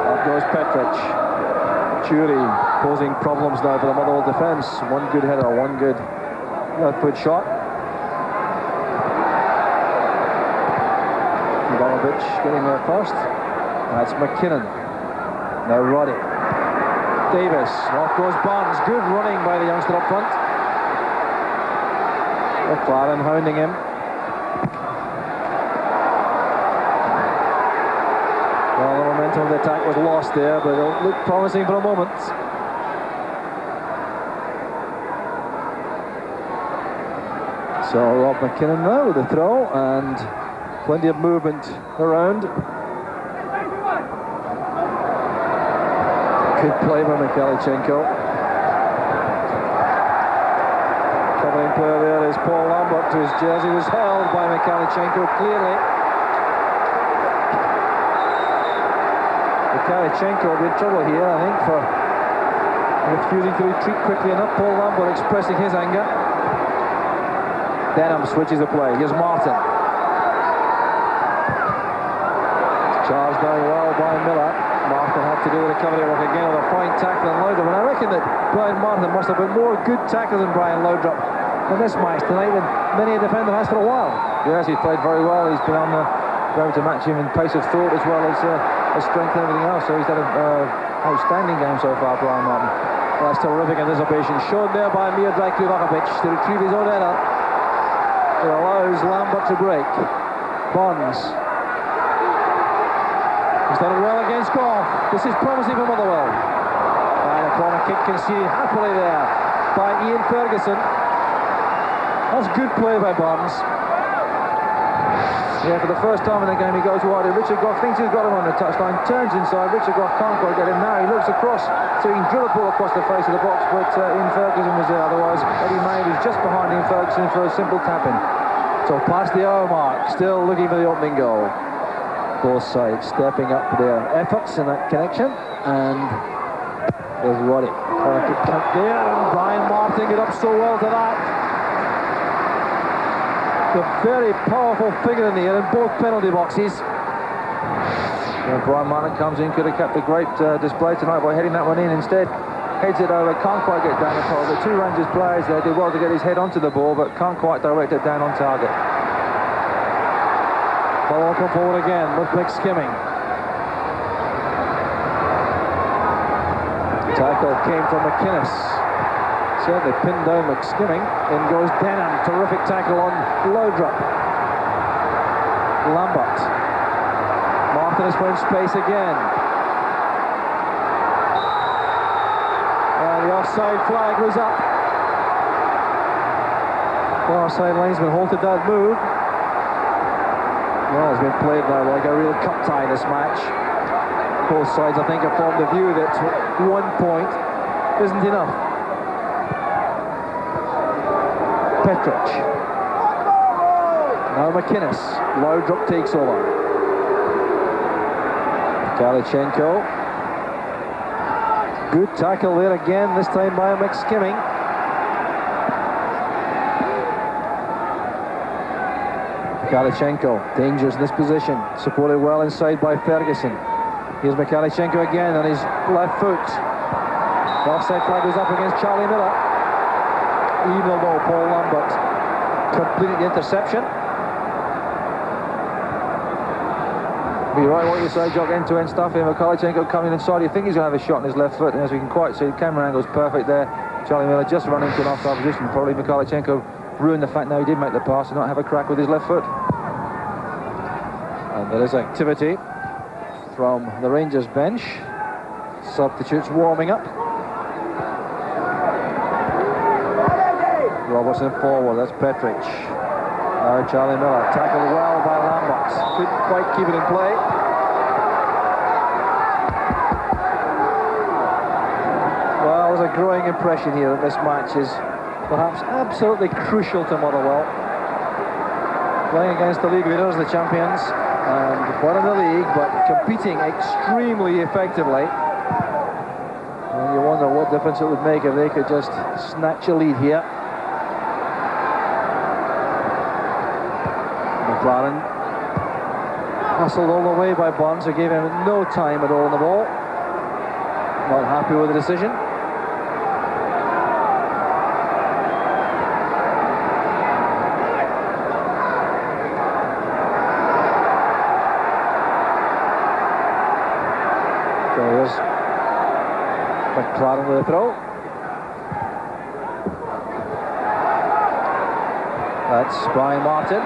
Up goes Petric. Jury posing problems now for the Motherwell defence. One good header, one good left foot shot. Getting there first. That's McKinnon. Now Roddy. Davis. Off goes Barnes. Good running by the youngster up front. McLaren hounding him. Well, the momentum of the attack was lost there, but it looked promising for a moment. So Rob McKinnon now with the throw, and plenty of movement around. Good play by Mikalichenko. Covering player there is Paul Lambert, whose jersey was held by Mikalichenko clearly. Mikalichenko will be in trouble here, I think, for refusing to retreat quickly enough. Paul Lambert expressing his anger. Denham switches the play. Here's Martin. Charged down well by Miller. Martin had to do the recovery work again with a fine tackle on Laudrup. And I reckon that Brian Martin must have been more good tackler than Brian Laudrup in this match tonight than many a defender has for a while. Yes, he's played very well. He's been on the ground to match him in pace of thought as well as strength and everything else. So he's had an outstanding game so far, Brian Martin. Well, that's terrific anticipation. Shown there by Miodrag Krivokapic to retrieve his own error. It allows Lambert to break. Bonds. He's done it well against Goff. This is promising for Motherwell. And a corner kick conceded happily there by Ian Ferguson. That's good play by Barnes. Yeah, for the first time in the game he goes wide. Richard Goff thinks he's got him on the touchline, turns inside. Richard Goff can't quite get him. Now he looks across, so he can drill a ball across the face of the box, but Ian Ferguson was there. Otherwise, Eddie May was just behind Ian Ferguson for a simple tap-in. So past the hour mark, still looking for the opening goal. Both sides stepping up their efforts in that connection, and there's Roddy. Good cut there, and Brian Martin got up so well to that. A very powerful figure in the air in both penalty boxes. And Brian Martin comes in, could have kept a great display tonight by heading that one in. Instead, heads it over, can't quite get down the target. Two Rangers players there did well to get his head onto the ball, but can't quite direct it down on target. Ball will come forward again with McSkimming. Tackle came from McInnes. Certainly pinned down McSkimming. In goes Denham. Terrific tackle on Laudrup. Lambert. Martin has found space again. And the offside flag was up. The offside linesman halted that move. Well, it's been played now like a real cup tie this match. Both sides, I think, have formed the view that 1 point isn't enough. Petric. Now McInnes. Laudrup takes over. Kalichenko. Good tackle there again, this time by McSkimming. Kalichenko, dangerous in this position, supported well inside by Ferguson. Here's Mikalichenko again on his left foot. The offside flag was up against Charlie Miller. Even though Paul Lambert completed the interception. Be right what you say, Jock, end-to-end stuff here. Mikalichenko coming inside. You think he's going to have a shot on his left foot, and as we can quite see, the camera angle's perfect there. Charlie Miller just running into an offside position. Probably Mikalichenko ruined the fact now he did make the pass and not have a crack with his left foot. And there is activity from the Rangers bench. Substitutes warming up. Robertson forward, that's Petric. Now Charlie Miller, tackled well by Lambert. Couldn't quite keep it in play. Well, there's a growing impression here that this match is perhaps absolutely crucial to Motherwell. Playing against the league leaders, the champions, and won in the league, but competing extremely effectively. And you wonder what difference it would make if they could just snatch a lead here. McLaren hustled all the way by Bonds, who gave him no time at all on the ball. Not happy with the decision. McLaren with a throw. That's Brian Martin.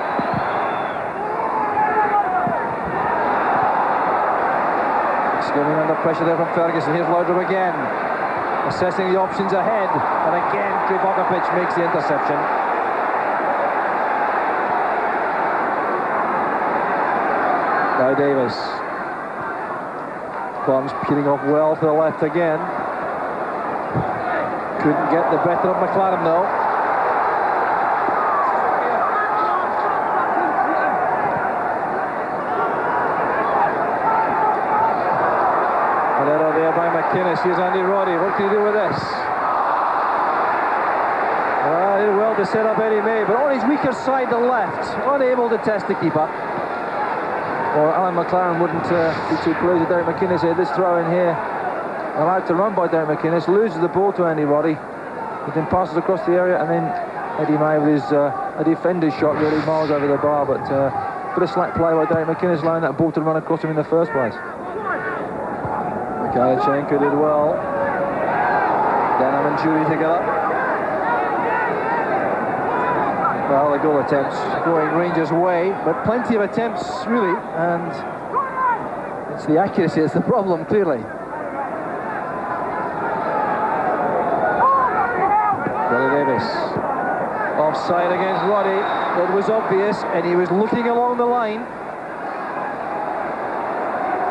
Skimming under pressure there from Ferguson. Here's Laudrup again. Assessing the options ahead. And again, Krivokapic makes the interception. Now Davis. Bonds peeling off well to the left again. Couldn't get the better of McLaren though. An error there by McInnes. Here's Andy Roddy. What can he do with this? Did well to set up Eddie May, but on his weaker side, the left, unable to test the keeper. Or Alan McLaren wouldn't be too pleased with Derek McInnes here. This throw in here, allowed to run by Derek McInnes, loses the ball to Andy Roddy. He then passes across the area, and then Eddie May with his a defender's shot really miles over the bar, but bit of slack play by Derek McInnes, allowing that ball to run across him in the first place. Kalichenko did well. Denham and Jury together. Well, the goal attempts going Rangers' way, but plenty of attempts really, and it's the accuracy that's the problem, clearly. Billy Davis. Offside against Roddy. It was obvious, and he was looking along the line.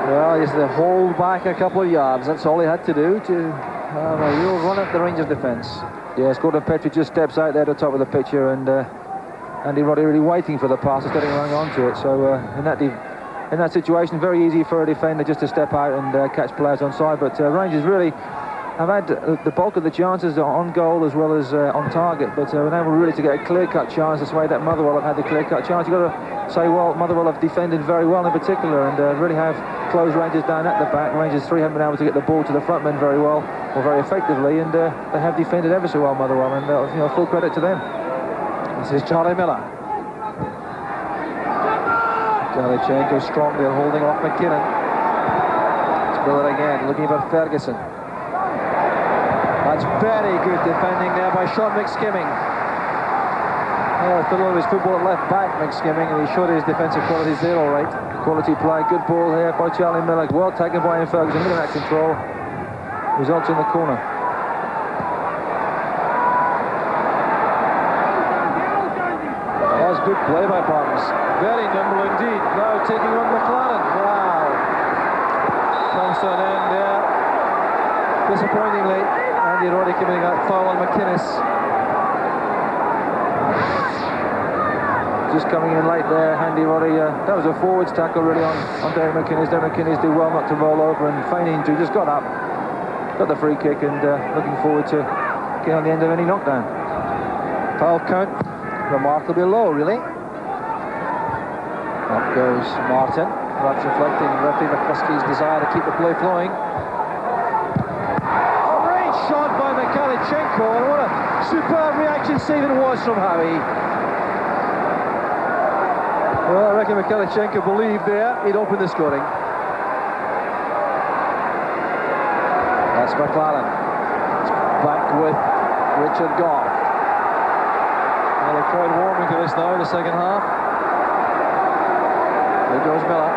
Well, he's to hold back a couple of yards. That's all he had to do to have a real run at the Rangers defence. Yes, Gordon Petrie just steps out there at the top of the picture, and Andy Roddy really waiting for the pass instead of running onto it. So in that situation, very easy for a defender just to step out and catch players on side. But Rangers really have had the bulk of the chances on goal as well as on target, but we're able really to get a clear-cut chance. That's the way that Motherwell have had the clear-cut chance. You've got to say, well, Motherwell have defended very well in particular, and really have closed Rangers down at the back. Rangers 3 haven't been able to get the ball to the front men very well, or very effectively, and they have defended ever so well, Motherwell, and full credit to them. This is Charlie Miller. Galichenko strongly holding off McKinnon. It's Miller again, looking for Ferguson. That's very good defending there by Sean McSkimming. Fiddler his football at left back, McSkimming, and he showed his defensive qualities there all right. Quality play, good ball here by Charlie Miller. Well taken by Ian Ferguson, looking at control. Results in the corner. That's good play by Barnes. Very nimble indeed. Now taking on McLaren. Wow. Comes to an end there. Disappointingly, Andy Roddy committing that foul on McInnes. Just coming in late there, Andy Roddy. That was a forwards tackle really on Derek McInnes. Derek McInnes did well not to roll over and feign injury. Just got up, got the free kick, and looking forward to getting on the end of any knockdown. Foul count remarkably low, really. Up goes Martin, perhaps reflecting referee McCluskey's desire to keep the play flowing. Great shot by Galichenko, and what a superb reaction save it was from Howie. Well, I reckon Galichenko believed there he'd open the scoring. That's McLaren. It's back with Richard Goff. Well, they're quite warming to this now in the second half. There goes Miller.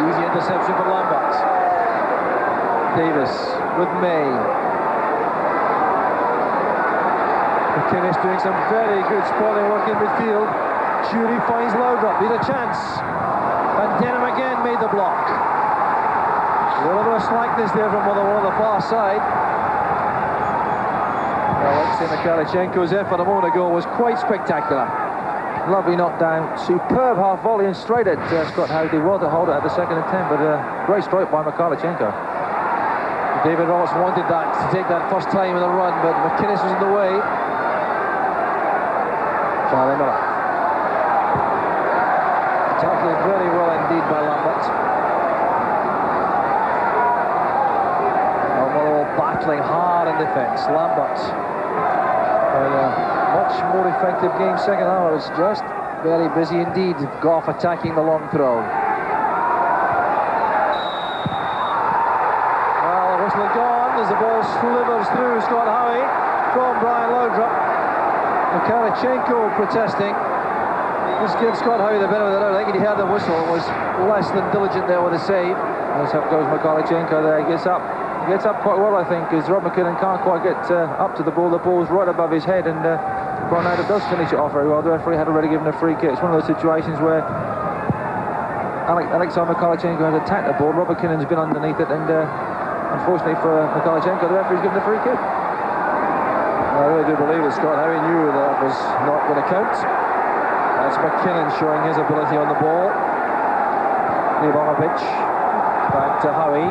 Easy interception for Lambert. Davis with May. McInnes doing some very good spotting work in midfield. Jury finds Laudrup. He's a chance. And Denham again made the block. A little bit of slackness there from Motherwell on the far side. Alexei Galichenko's effort a moment ago was quite spectacular. Lovely knockdown, superb half volley and straight at Scott Howe. Did well to hold it at the second attempt, but great strike by Galichenko. David Ross wanted that to take that first time in the run, but McInnes was in the way. Charlie Miller. Tackled very well indeed by Lambert. Motherwell battling hard in defence. Lambert. Much more effective game second half. It's just very busy indeed. Goff attacking the long throw. Well, the whistle gone as the ball slithers through Scott Howie from Brian Laudrup. Galichenko protesting. Let's give Scott Howie the benefit of the doubt. I think he heard the whistle, was less than diligent there with the save. As up goes Galichenko there. He gets up quite well, I think, because Rob McKinnon can't quite get up to the ball. The ball's right above his head, and Granada does finish it off very well. The referee had already given a free kick. It's one of those situations where Alexander Galichenko has attacked the ball. Rob McKinnon's been underneath it, and unfortunately for Galichenko, the referee's given a free kick. I really do believe that Scott Howie knew that was not going to count. That's McKinnon showing his ability on the ball. Libonovic back to Howie.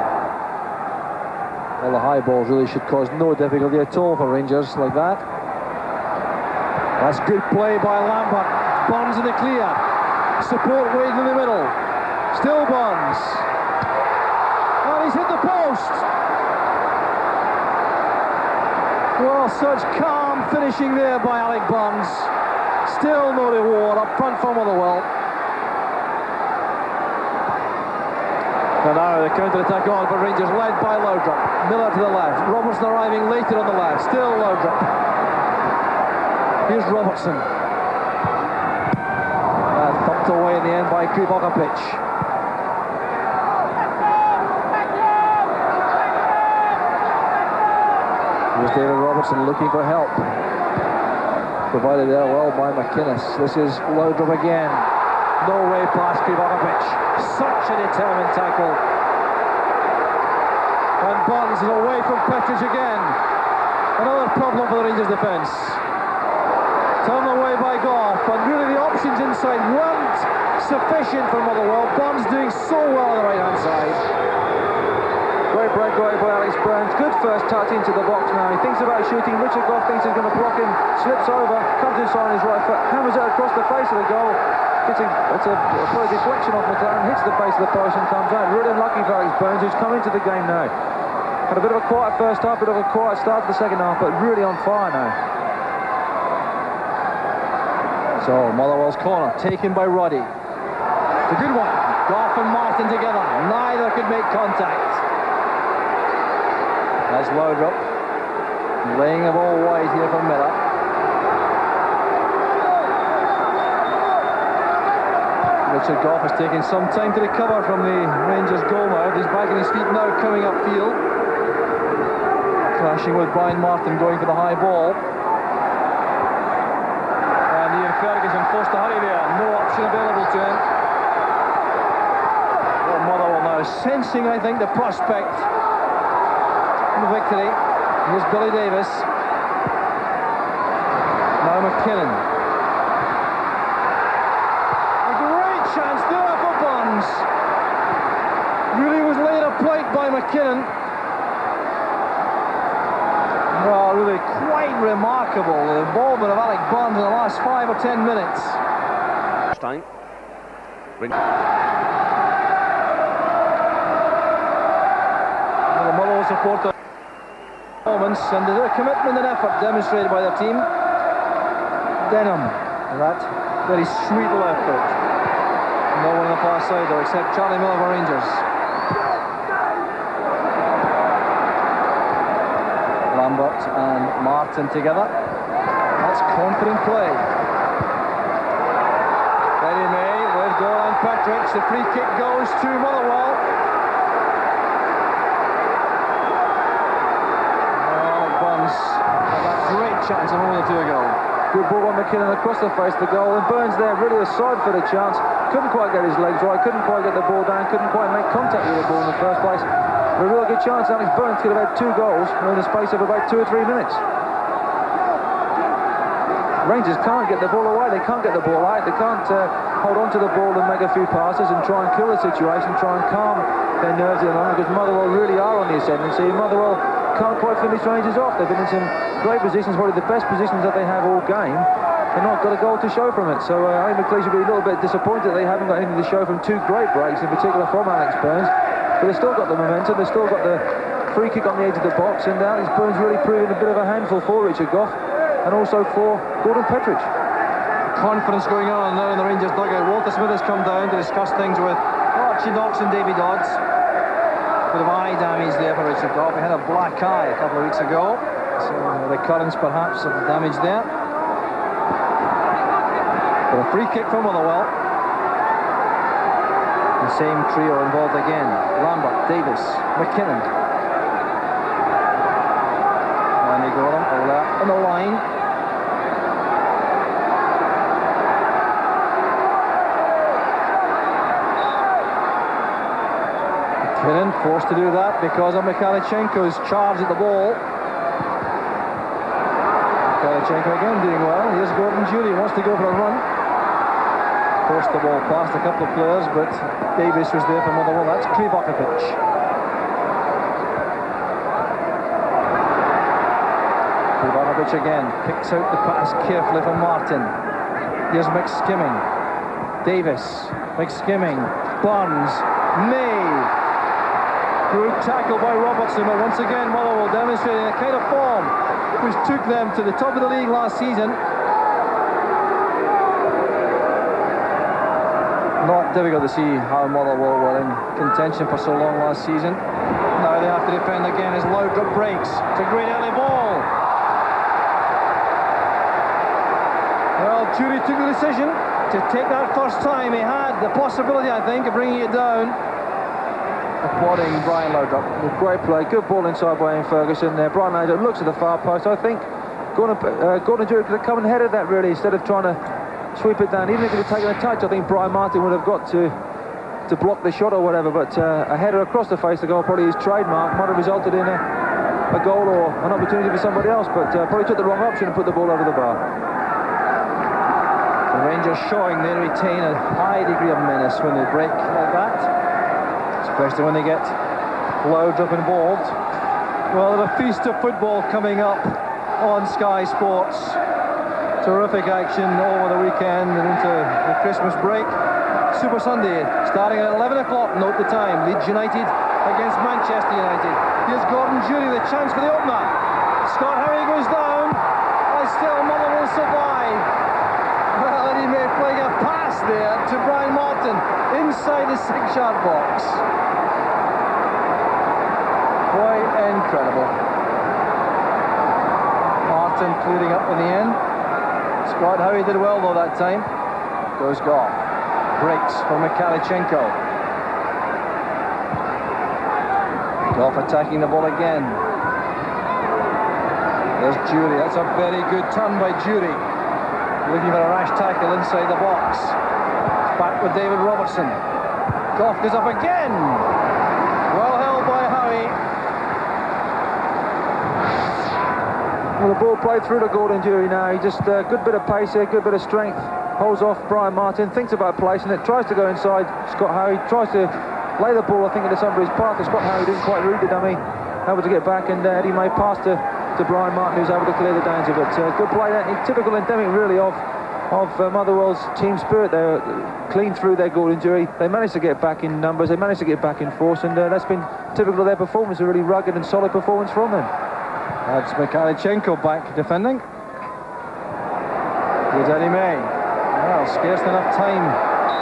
Well, the high balls really should cause no difficulty at all for Rangers like that. That's good play by Lambert. Bonds in the clear. Support Wade in the middle. Still Bonds. And he's hit the post. Well, such calm finishing there by Alec Bonds. Still no reward up front for Motherwell. And now the counter-attack on for Rangers, led by Laudrup. Miller to the left. Robertson arriving later on the left. Still Laudrup. Here's Robertson. Thumped away in the end by Kubokovic. Here's David Robertson looking for help. Provided there well by McInnes. This is Laudrup again. No way past Krivonovic. Such a determined tackle. And Bonds is away from Petric again. Another problem for the Rangers defence. Turned away by Goff, and really the options inside weren't sufficient for Motherwell. Bonds doing so well on the right hand side. Great breakaway by Alex Burns. Good first touch into the box now. He thinks about shooting. Richard Goff thinks he's going to block him. Slips over, comes inside on his right foot, hammers it across the face of the goal. It's a deflection off McLaren, hits the base of the post and comes out. Really unlucky for Alex Burns, who's come into the game now. Had a bit of a quiet first half, bit of a quiet start to the second half, but really on fire now. So Motherwell's corner taken by Roddy. It's a good one. Goff and Martin together. Neither could make contact. That's Laudrup laying the ball wide here for Miller. Richard Goff has taken some time to recover from the Rangers goal now. He's back on his feet now, coming upfield. Clashing with Brian Martin, going for the high ball. And Ian Ferguson forced to hurry there. No option available to him. Well, Motherwell now sensing, I think, the prospect of victory. Here's Billy Davis. Now McKinnon. A great chance there for Bonds. Really was laid a plate by McKinnon. Well, really quite remarkable, the involvement of Alec Bonds in the last 5 or 10 minutes. Time. The Motherwell supporter moments, and there's a commitment and effort demonstrated by their team. Denham, that very sweet left foot. No one on the far side though, except Charlie Miller for Rangers. Lambert and Martin together. That's confident play. Eddie May with goal and Petric. The free kick goes to Motherwell. Bonds had that great chance a moment or two ago. Good ball by McKinnon across the face of the goal, and Burns there really aside for the chance. Couldn't quite get his legs right, couldn't quite get the ball down, couldn't quite make contact with the ball in the first place. A real good chance. Alex Burns could have had 2 goals in the space of about 2 or 3 minutes. Rangers can't get the ball away, they can't get the ball out, they can't hold on to the ball and make a few passes and try and kill the situation, try and calm their nerves in on, because Motherwell really are on the ascendancy. Motherwell can't quite finish Rangers off. They've been in some great positions, probably the best positions that they have all game. They've not got a goal to show from it, so I think McLeish will be a little bit disappointed they haven't got anything to show from 2 great breaks, in particular from Alex Burns. But they've still got the momentum, they've still got the free kick on the edge of the box, and Alex Burns really proving a bit of a handful for Richard Goff and also for Gordon Petric. Confidence going on now in the Rangers dugout. Walter Smith has come down to discuss things with Archie Knox and Davy Dodds. Bit of eye damage there for Richard Goff. He had a black eye a couple of weeks ago, so a recurrence perhaps of the damage there. But a free kick from Motherwell. The same trio involved again. Lambert, Davis, McKinnon. And they got him all that on the line. McKinnon forced to do that because of Mikhalichenko's charge at the ball. Mikhalichenko again doing well. Here's Gordon Jury, wants to go for a run. Forced the ball past a couple of players, but Davis was there for Motherwell. That's Krivonovic. Krivonovic again picks out the pass carefully for Martin. Here's McSkimming. Davis, McSkimming, Bonds, May. Good tackle by Robertson, but once again Motherwell demonstrating a kind of form which took them to the top of the league last season. Not difficult to see how Motherwell were in contention for so long last season. Now they have to defend again as Laudrup breaks. It's a great early ball. Well, Jury took the decision to take that first time. He had the possibility, I think, of bringing it down. Applauding Brian Laudrup. Great play, good ball inside by Ian Ferguson there. Brian Laudrup looks at the far post. I think Gordon Jury could have come and headed that, really, instead of trying to sweep it down. Even if he had taken a touch, I think Brian Martin would have got to block the shot or whatever, but a header across the face of the goal, probably his trademark, might have resulted in a goal or an opportunity for somebody else, but probably took the wrong option and put the ball over the bar. The Rangers showing they retain a high degree of menace when they break like that, especially when they get loud up and bold. Well, a feast of football coming up on Sky Sports. Terrific action over the weekend and into the Christmas break. Super Sunday starting at 11 o'clock, note the time. Leeds United against Manchester United. Here's Gordon Jury, the chance for the opener. Scott Howie goes down, and still Motherwell survive. Well, and he may play a pass there to Brian Martin inside the 6-yard box. Quite incredible. Martin clearing up in the end. Scott Howie did well though that time. Goes Goff. Breaks for Mikhailchenko. Goff attacking the ball again. There's Jury. That's a very good turn by Jury. Looking for a rash tackle inside the box. Back with David Robertson. Goff goes up again. Well held by Howie. Well, the ball played through to Gordon Jury now. He just good bit of pace here, good bit of strength. Holds off Brian Martin, thinks about placing it, tries to go inside Scott Howie, tries to lay the ball, I think, into somebody's path. Scott Howie didn't quite read the dummy, able to get back, and Eddie May passed to Brian Martin, who's able to clear the danger. But good play, typical endemic, really, of Motherwell's team spirit. They're clean through their Gordon Jury. They managed to get back in numbers, they managed to get back in force, and that's been typical of their performance, a really rugged and solid performance from them. That's Mikhailchenko back defending. Here's Eddie May. Well, scarce enough time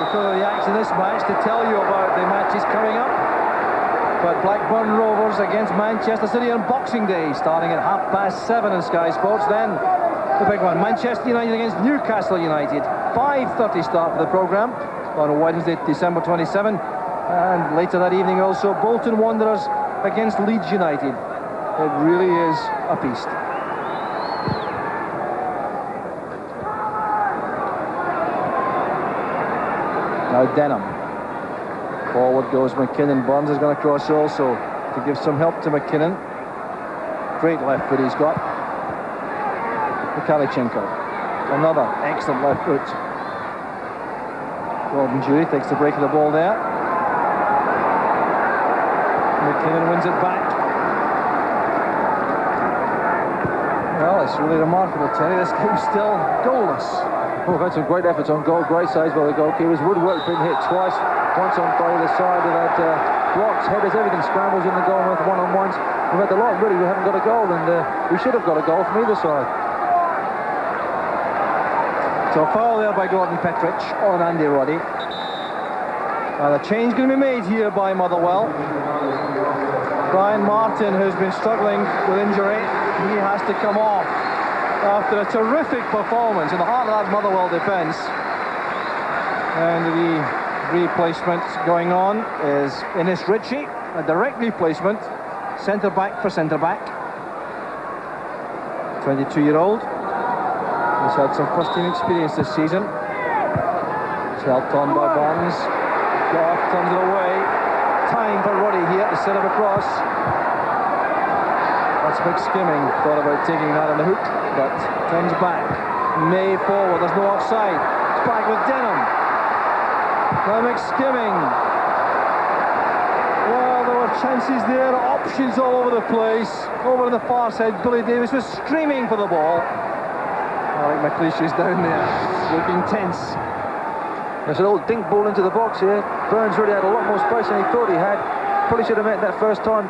because of the action this match to tell you about the matches coming up. But Blackburn Rovers against Manchester City on Boxing Day, starting at 7:30 on Sky Sports. Then the big one, Manchester United against Newcastle United. 5:30 start for the programme on Wednesday, December 27. And later that evening also, Bolton Wanderers against Leeds United. It really is a feast. Now Denham. Forward goes McKinnon. Burns is going to cross also to give some help to McKinnon. Great left foot he's got. Mikhailchenko. Another excellent left foot. Gordon Jury takes the break of the ball there. McKinnon wins it back. Well, it's really remarkable, Terry. This game's still goalless. We've had some great efforts on goal, great saves by the goalkeepers. Woodwork's been hit twice, once on either side. We've had blocks, headers, everything scrambles in the goal with one-on-ones. We've had a lot, really. We haven't got a goal, and we should have got a goal from either side. So a foul there by Gordon Petrich on Andy Roddy. And a change going to be made here by Motherwell. Brian Martin, who's been struggling with injury, he has to come off after a terrific performance in the heart of that Motherwell defence. And the replacement going on is Innes Ritchie, a direct replacement, centre-back for centre-back. 22-year-old. He's had some first-team experience this season. He's helped on by Barnes. Goff turns it away. Time for Roddy here to set up a cross. That's McSkimming. Thought about taking that on the hook, but turns back. May forward. There's no offside. It's back with Denham. Now McSkimming. Well, there were chances there, options all over the place. Over on the far side, Billy Davis was screaming for the ball. Alec McLeish's down there, looking tense. There's an old dink ball into the box here. Burns really had a lot more space than he thought he had. Probably should have met that first time,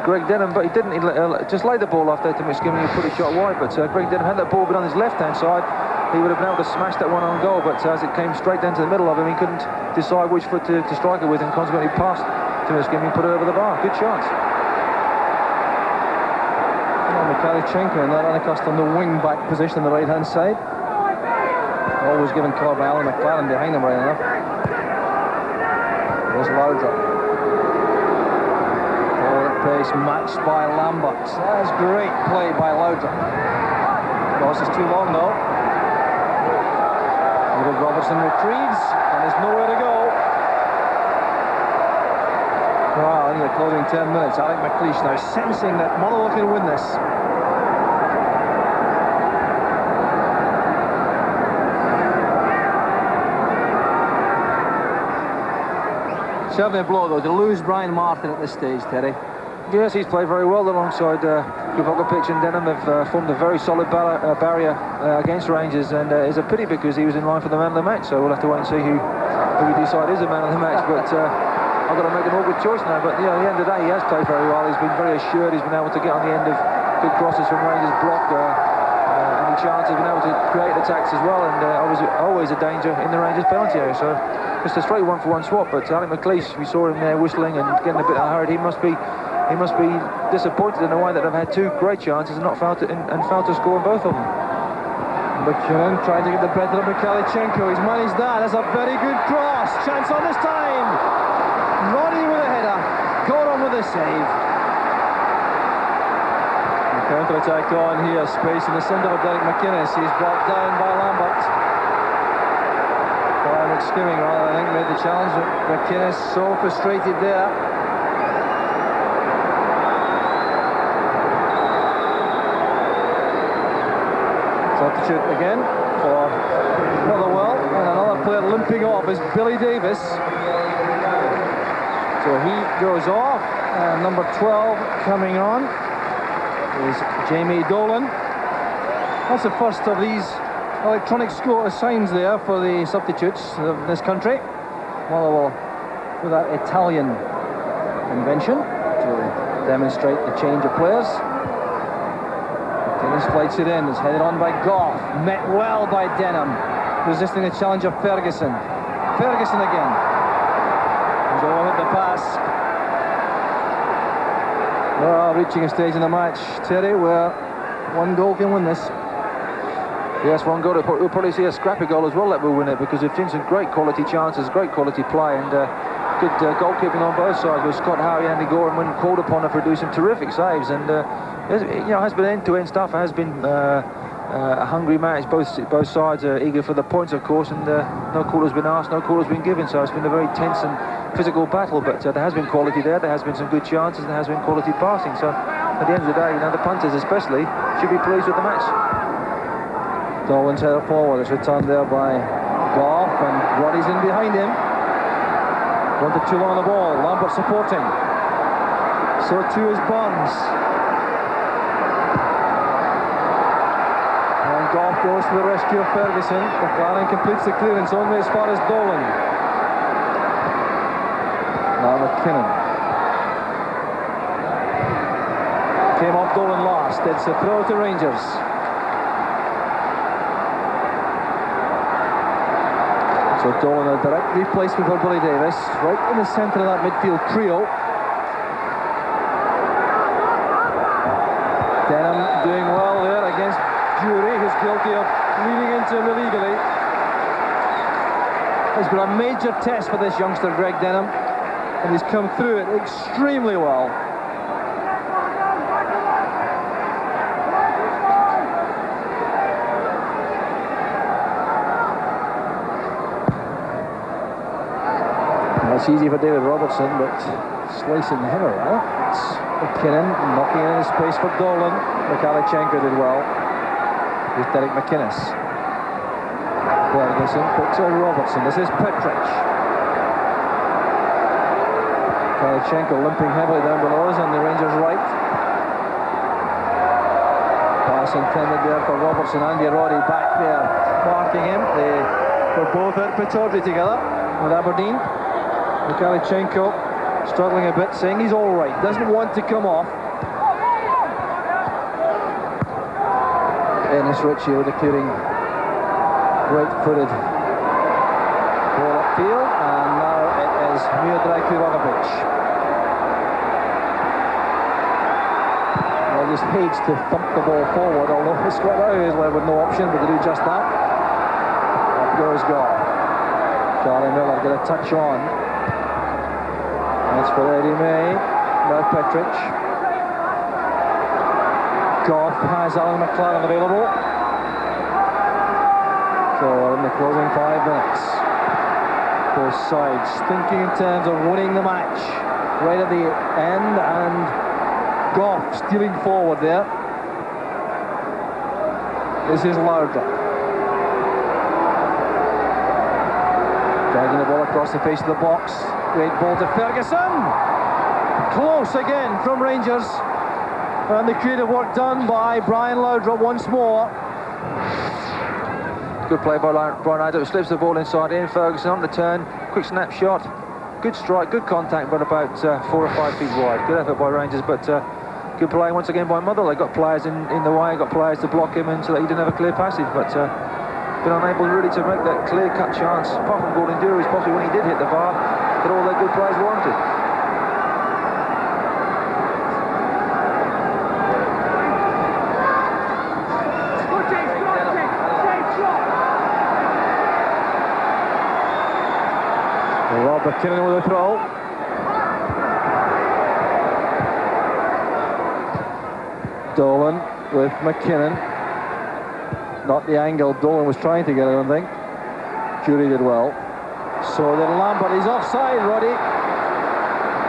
Greg Denham, but he didn't. He just laid the ball off there to McSkimming and put a shot wide. But Greg Denham, had that ball been on his left-hand side, he would have been able to smash that one on goal. But as it came straight down to the middle of him, he couldn't decide which foot to strike it with, and consequently passed to McSkimming and put it over the bar. Good chance. Mikhailchenko in that unaccustomed wing-back position on the right-hand side. Always given colour by Alan McLaren behind him, right enough. There's Laudrup. Forward at space matched by Lambert. That's great play by Loudon. Cross is too long though. David Robertson retrieves and there's nowhere to go. Wow, in the closing 10 minutes, Alec McLeish now sensing that Motherwell can win this. Certainly a blow though to lose Brian Martin at this stage, Terry. Yes, he's played very well alongside Kupokovic and Denham. They've formed a very solid barrier against Rangers, and it's a pity because he was in line for the man of the match, so we'll have to wait and see who we decide is the man of the match. But I've got to make an awkward choice now, but you know, at the end of the day he has played very well. He's been very assured, he's been able to get on the end of good crosses from Rangers block, any chance, he's been able to create attacks as well, and always a danger in the Rangers penalty area. So just a straight 1-for-1 swap. But Alec McLeish, we saw him there whistling and getting a bit hurried. He must be disappointed in the way that they've had two great chances and not failed to score on both of them. McKinnon trying to get the better of Mikalichenko. He's managed that. That's a very good cross. Chance on this time. Roddy with a header. Goran with a save. The counter-attack on here. Space in the centre of Derek McInnes. He's brought down by Lambert. Skimming rather, I think, made the challenge. McInnes so frustrated there. Substitute again for Motherwell, and another player limping off is Billy Davis. So he goes off, and number 12 coming on is Jamie Dolan. That's the first of these electronic score signs there for the substitutes of this country. Motherwell with that Italian invention to demonstrate the change of players. Dennis flights it in, it's headed on by Goff, met well by Denham, resisting the challenge of Ferguson. Ferguson again. He's overhit the pass. Well, reaching a stage in the match, Terry, where one goal can win this. Yes, one goal. We'll probably see a scrappy goal as well that will win it, because they've seen some great quality chances, great quality play, and good goalkeeping on both sides, with Scott Howe and Andy Goran, when called upon, to produce some terrific saves. And has been end-to-end stuff. It has been a hungry match. Both sides are eager for the points, of course, and no call has been asked, no call has been given. So it's been a very tense and physical battle. But there has been quality there. There has been some good chances. There has been quality passing. So at the end of the day, the punters especially should be pleased with the match. Dolan's header forward. It's returned there by Goff, and Roddy's in behind him. Wanted too long on the ball. Lambert supporting. So too is Burns. And Goff goes to the rescue of Ferguson. McLaren completes the clearance only as far as Dolan. Now McKinnon. Came off Dolan last. It's a throw to Rangers. So Dolan, a direct replacement for Billy Davis, right in the centre of that midfield trio. Denham doing well there against Jury, who's guilty of leading into him illegally. It's been a major test for this youngster, Greg Denham, and he's come through it extremely well. It's easy for David Robertson, but slicing the header, rather. It's McKinnon knocking in his space for Dolan. Mikalichenko did well. Here's Derek McInnes. Ferguson picks out Robertson. This is Petrich. Mikalichenko limping heavily down below us on the Rangers' right. Pass intended there for Robertson. Andy Roddy back there, marking him. They were both at Pittodrie together with Aberdeen. Mikalichenko struggling a bit, saying he's all right, doesn't want to come off. Ennis Ritchie with the clearing, right-footed ball upfield, and now it is Miodrag Kupokovic. Well, just hates to thump the ball forward, although Scott Howe is left with no option but to do just that. Up goes Goff. Charlie Miller get a touch on. That's for Eddie May. Now Petric. Goff has Alan McLaren available. So in the closing 5 minutes, both sides thinking in terms of winning the match right at the end, and Goff stealing forward there. This is Laudrup. Dragging the ball across the face of the box. Great ball to Ferguson. Close again from Rangers. And the creative work done by Brian Laudrup once more. Good play by Brian Laudrup. Slips the ball inside in. Ferguson on the turn. Quick snapshot. Good strike, good contact, but about 4 or 5 feet wide. Good effort by Rangers, but good play once again by Motherwell. They got players in the way, got players to block him in so that he didn't have a clear passage, but been unable really to make that clear-cut chance. Apart from Gordon Dury's, possibly when he did hit the bar, that all their good players warranted. Rob McKinnon with a throw. Dolan with McKinnon. Not the angle Dolan was trying to get, I don't think. Jury did well. So then Lambert is offside, Roddy.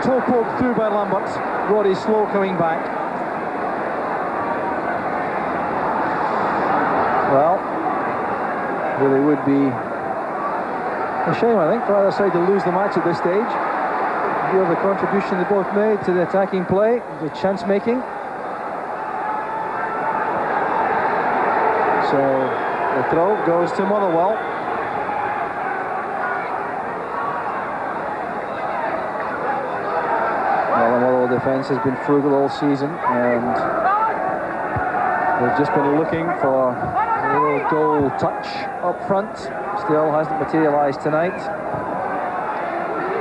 Toe poked through by Lambert. Roddy slow coming back. Well, really would be a shame, I think, for either side to lose the match at this stage. You have the contribution they both made to the attacking play, the chance making. So the throw goes to Motherwell. Well, the Motherwell defence has been frugal all season, and they've just been looking for a little goal touch up front. Still hasn't materialised tonight.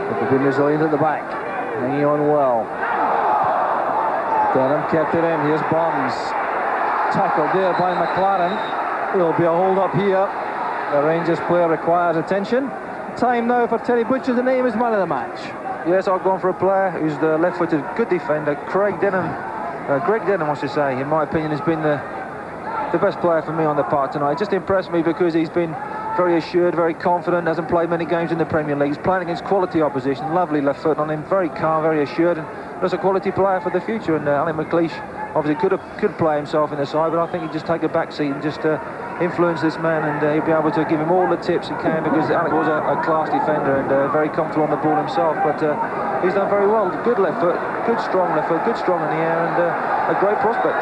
But they've been resilient at the back, hanging on well. Denham kept it in. Here's Bonds. Tackled there by McLaren. There'll be a hold up here. The Rangers player requires attention. Time now for Terry Butcher to name his man of the match. Yes, I've gone for a player who's the left-footed good defender, Greg Denham, I should say, in my opinion, has been the best player for me on the park tonight. Just impressed me because he's been very assured, very confident, hasn't played many games in the Premier League. He's playing against quality opposition, lovely left foot on him, very calm, very assured, and that's a quality player for the future. And Alex McLeish obviously could play himself in the side, but I think he'd just take a back seat and just influence this man, and he'll be able to give him all the tips he can, because Alex was a class defender and very comfortable on the ball himself. But he's done very well. Good left foot, good strong left foot, good strong in the air, and a great prospect.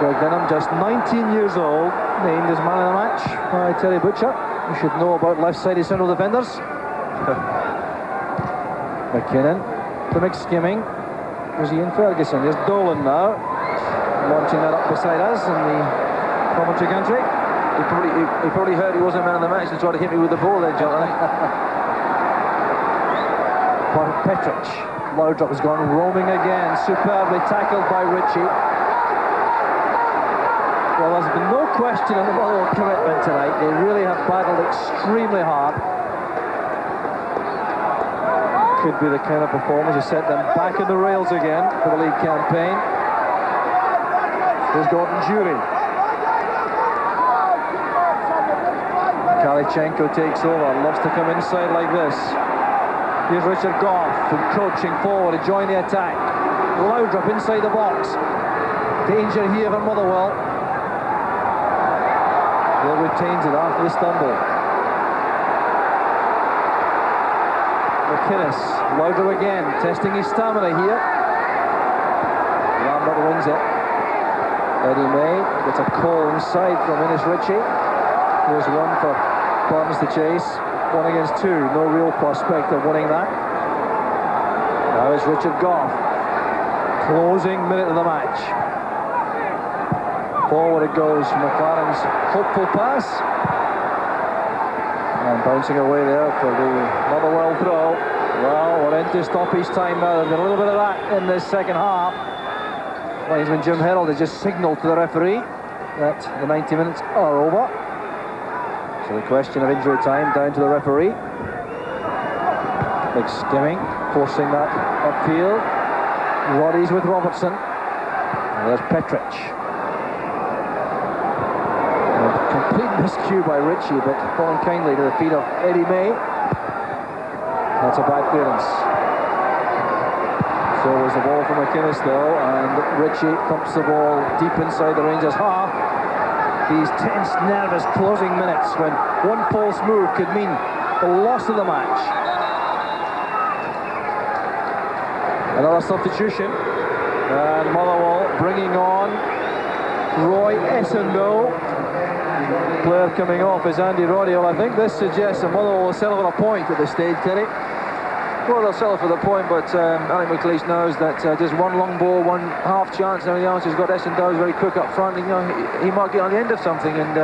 Greg Denham, just 19 years old, named as man of the match by Terry Butcher. You should know about left-sided central defenders. McKinnon to McSkimming. Was he in Ferguson? There's Dolan now, launching that up beside us in the commentary country. He probably heard he wasn't man of the match and tried to hit me with the ball there, John. Petric. Laudrup has gone roaming again, superbly tackled by Ritchie. Well, there's been no question of the Motherwell commitment tonight. They really have battled extremely hard. Could be the kind of performance to set them back in the rails again for the league campaign. Here's Gordon Dury. Kalichenko takes over, loves to come inside like this. Here's Richard Goff encroaching forward to join the attack. Laudrup inside the box. Danger here for Motherwell. Will retains it after the stumble. McInnes, Laudrup again, testing his stamina here. Lambert wins it. Eddie May gets a call inside from Innes Ritchie. Here's one for Barnes to chase. 1 against 2, no real prospect of winning that. Now it's Richard Goff. Closing minute of the match. Forward it goes, McLaren's hopeful pass. And bouncing away there for the Motherwell throw. Well, we're into stoppage time now. There's been a little bit of that in this second half. Linesman Jim Herald has just signalled to the referee that the 90 minutes are over. So the question of injury time down to the referee. McSkimming forcing that upfield. Roddy's with Robertson. And there's Petric. Complete miscue by Ritchie, but falling kindly to the feet of Eddie May. That's a bad clearance. So was the ball from McInnes though, and Ritchie thumps the ball deep inside the Rangers half. These tense, nervous closing minutes when one false move could mean the loss of the match. Another substitution, and Motherwell bringing on Roy Essendon. Player coming off is Andy Roddy. Well, I think this suggests that Motherwell will settle for a point at this stage, Terry. Well, they'll settle for the point, but Alec McLeish knows that just one long ball, one half chance, and everything else. He's got Essendon very quick up front, and he might get on the end of something. And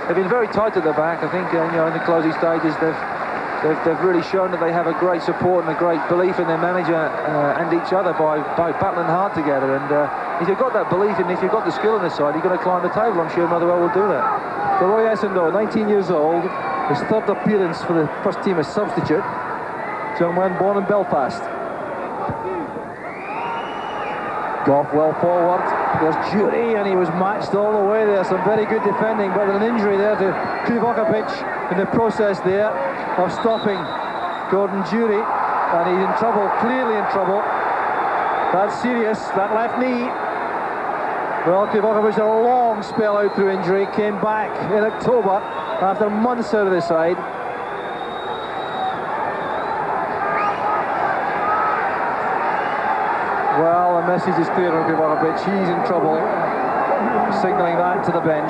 they've been very tight at the back. I think in the closing stages they've really shown that they have a great support and a great belief in their manager and each other by battling hard together. And if you've got that belief and if you've got the skill on the side, you've got to climb the table. I'm sure Motherwell will do that. So Roy Essendon, 19 years old, his third appearance for the first team as substitute. Young man born in Belfast. Goff well forward. There's Jury, and he was matched all the way there. Some very good defending, but an injury there to Krivokapic in the process there of stopping Gordon Jury, and he's in trouble, clearly in trouble. That's serious, that left knee. Well, Krivokapic had a long spell out through injury, came back in October after months out of the side. Well, the message is clear on Krivokapic. He's in trouble. Signalling that to the bench.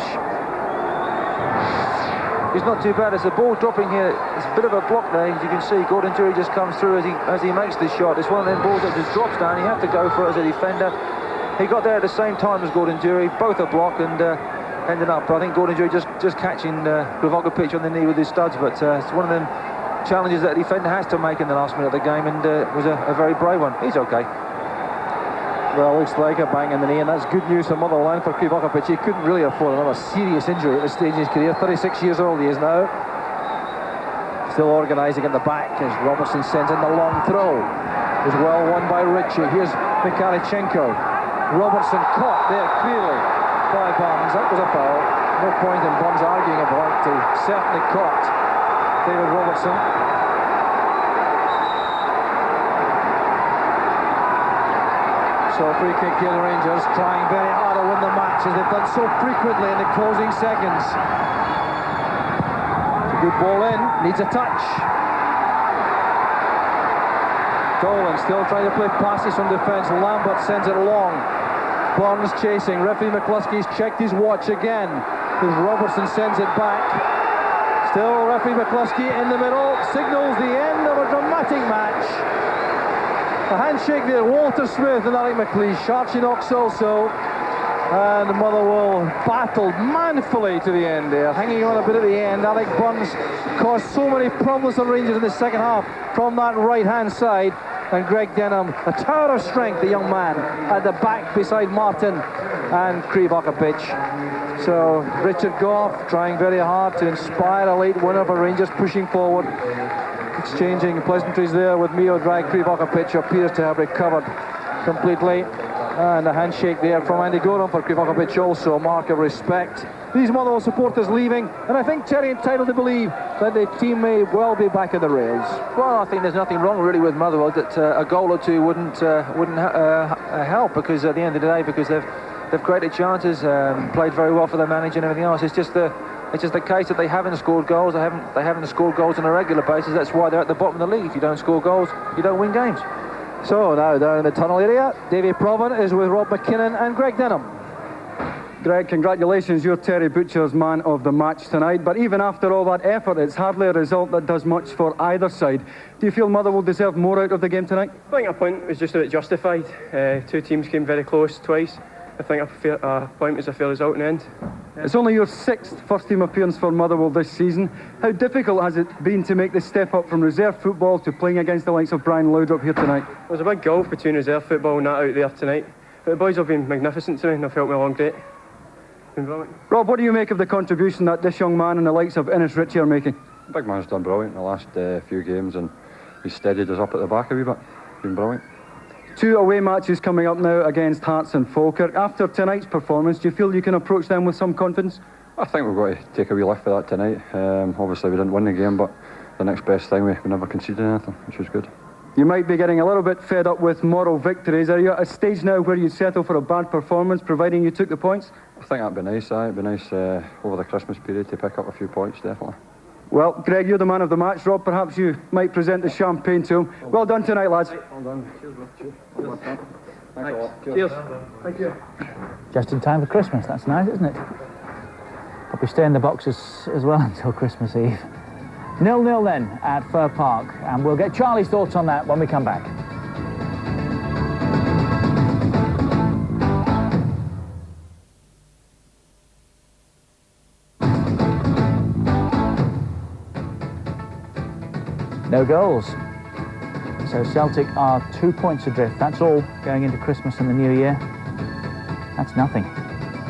He's not too bad. It's the ball dropping here. It's a bit of a block there. As you can see, Gordon Jury just comes through as he makes this shot. It's one of them balls that just drops down. You have to go for it as a defender. He got there at the same time as Gordon Jury. Both a block and ended up. I think Gordon Jury just catching Krivokapic on the knee with his studs. But it's one of them challenges that a defender has to make in the last minute of the game, and it was a very brave one. He's okay. Well, looks like a bang in the knee, and that's good news for Motherwell for Krivokapic. He couldn't really afford another serious injury at this stage in his career. 36 years old he is now. Still organising at the back as Robertson sends in the long throw. It was well won by Ritchie. Here's Mikhalichenko. Robertson caught there clearly by Barnes. That was a foul. No point in Barnes arguing about it. He certainly caught David Robertson. So free kick here, the Rangers trying very hard to win the match as they've done so frequently in the closing seconds. It's a good ball in, needs a touch. Dolan still trying to play passes from defence. Lambert sends it long. Barnes chasing. Referee McCluskey's checked his watch again as Robertson sends it back. Still referee McCluskey in the middle, signals the end of a dramatic match. A handshake there, Walter Smith and Alec McLeish. Sharchinocks also. And Motherwell battled manfully to the end there, hanging on a bit at the end. Alec Burns caused so many problems for Rangers in the second half from that right-hand side. And Greg Denham, a tower of strength, the young man, at the back beside Martin and Krivokapic. So Richard Goff trying very hard to inspire a late winner for Rangers, pushing forward. Exchanging pleasantries there with Mio Drag. Krivokapic appears to have recovered completely. And a handshake there from Andy Goram for Krivokapic, also a mark of respect. These Motherwell supporters leaving, and I think Terry entitled to believe that the team may well be back at the rails. Well, I think there's nothing wrong really with Motherwell, that a goal or two wouldn't help, because at the end of the day, because they've created chances, played very well for their manager and everything else. It's just the case that they haven't scored goals. They haven't scored goals on a regular basis. That's why they're at the bottom of the league. If you don't score goals, you don't win games. So now down in the tunnel area, Davy Provan is with Rob McKinnon and Greg Denham. Greg, congratulations, you're Terry Butcher's man of the match tonight. But even after all that effort, it's hardly a result that does much for either side. Do you feel Motherwell deserve more out of the game tonight? I think a point was just about justified. Two teams came very close twice. I think a point was a fair result in the end. It's only your sixth first-team appearance for Motherwell this season. How difficult has it been to make the step up from reserve football to playing against the likes of Brian Laudrup here tonight? There's a big gulf between reserve football and that out there tonight. But the boys have been magnificent to me and they've helped me along great. Rob, what do you make of the contribution that this young man and the likes of Innes Ritchie are making? The big man's done brilliant in the last few games, and he's steadied us up at the back a wee bit. been brilliant. 2 away matches coming up now against Hearts and Falkirk. After tonight's performance, do you feel you can approach them with some confidence? I think we've got to take a wee lift for that tonight. Obviously we didn't win the game, but the next best thing, we never conceded anything, which was good. You might be getting a little bit fed up with moral victories. Are you at a stage now where you'd settle for a bad performance, providing you took the points? I think that'd be nice, it'd be nice over the Christmas period to pick up a few points, definitely. Well, Greg, you're the man of the match. Rob, perhaps you might present the champagne to him. Well done tonight, lads. Well done. Cheers, bro. Cheers. Thanks a lot. Cheers. Thank you. Just in time for Christmas. That's nice, isn't it? Probably stay in the boxes as well until Christmas Eve. 0-0 then at Fir Park, and we'll get Charlie's thoughts on that when we come back. No goals. So Celtic are 2 points adrift. That's all going into Christmas and the New Year. That's nothing.